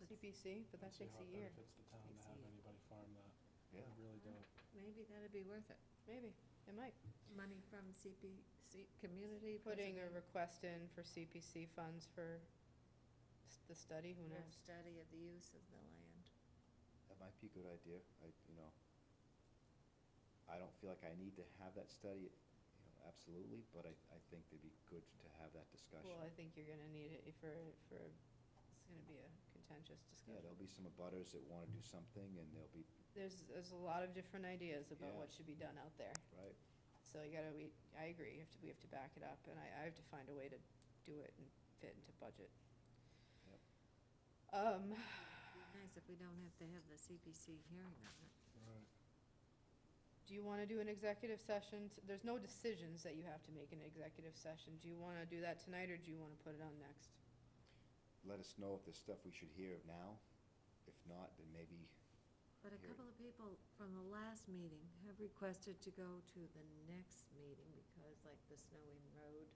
CPC, but that takes a year. Benefits the town to Takes a have year. anybody farm that. Yeah. I really don't. maybe that'd be worth it. Maybe, it might. Money from CPC, community. Putting a preservation, request in for CPC funds for the study, who for knows? study of the use of the land. That might be a good idea. I don't feel like I need to have that study, absolutely, but I think it'd be good to have that discussion. Well, I think you're gonna need it for, it's gonna be a contentious Yeah, discussion. there'll be some abutters that wanna do something, and there'll be, There's a lot of different ideas about Yeah. what should be done out there. right? So I agree, we have to back it up, and I have to find a way to do it and fit into budget. Yep. It'd be nice if we don't have to have the CPC hearing on it. Right. Do you want to do an executive session? There's no decisions that you have to make in an executive session. Do you want to do that tonight, or do you want to put it on next? Let us know if there's stuff we should hear now. If not, then maybe, But a Hearing. couple of people from the last meeting have requested to go to the next meeting because like the Snowing Road,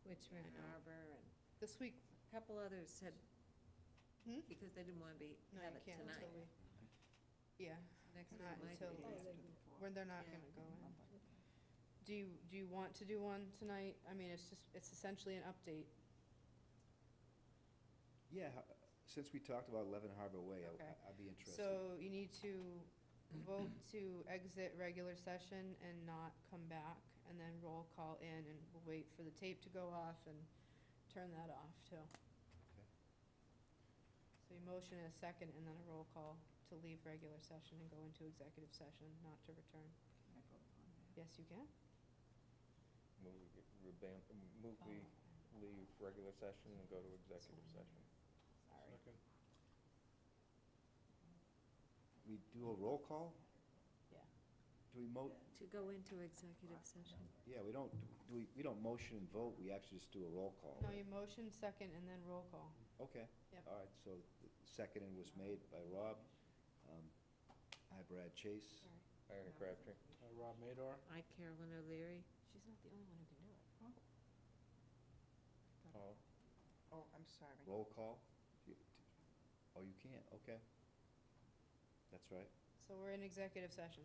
Richmond know. Harbor, and This week, a couple others had, Hmm? because they didn't want to no, have you it can't tonight. until yeah, Next week not might until, be. when they're not Yeah. going to go in. Do you want to do one tonight? I mean, it's essentially an update. yeah, since we talked about 11 Harbor Way, Okay. I'd be interested. So you need to vote to exit regular session and not come back, and then roll call in, and we'll wait for the tape to go off and turn that off too. Okay. So you motion in a second, and then a roll call to leave regular session and go into executive session, not to return. Yes, you can. Move we leave regular session and go to executive session. Sorry. Second. We do a roll call? Yeah. Do we To go into executive session. yeah, we don't motion and vote, we actually just do a roll call. No, right? you motion second and then roll call. Okay. Yep. All right, so the second was made by Rob. Hi, Brad Chase. Aaron Crabtree. Rob Mador. I, Carolyn O'Leary. She's not the only one who can do it. Paul. Oh, I'm sorry. Roll call? Oh, you can't, okay. That's right. So we're in executive session.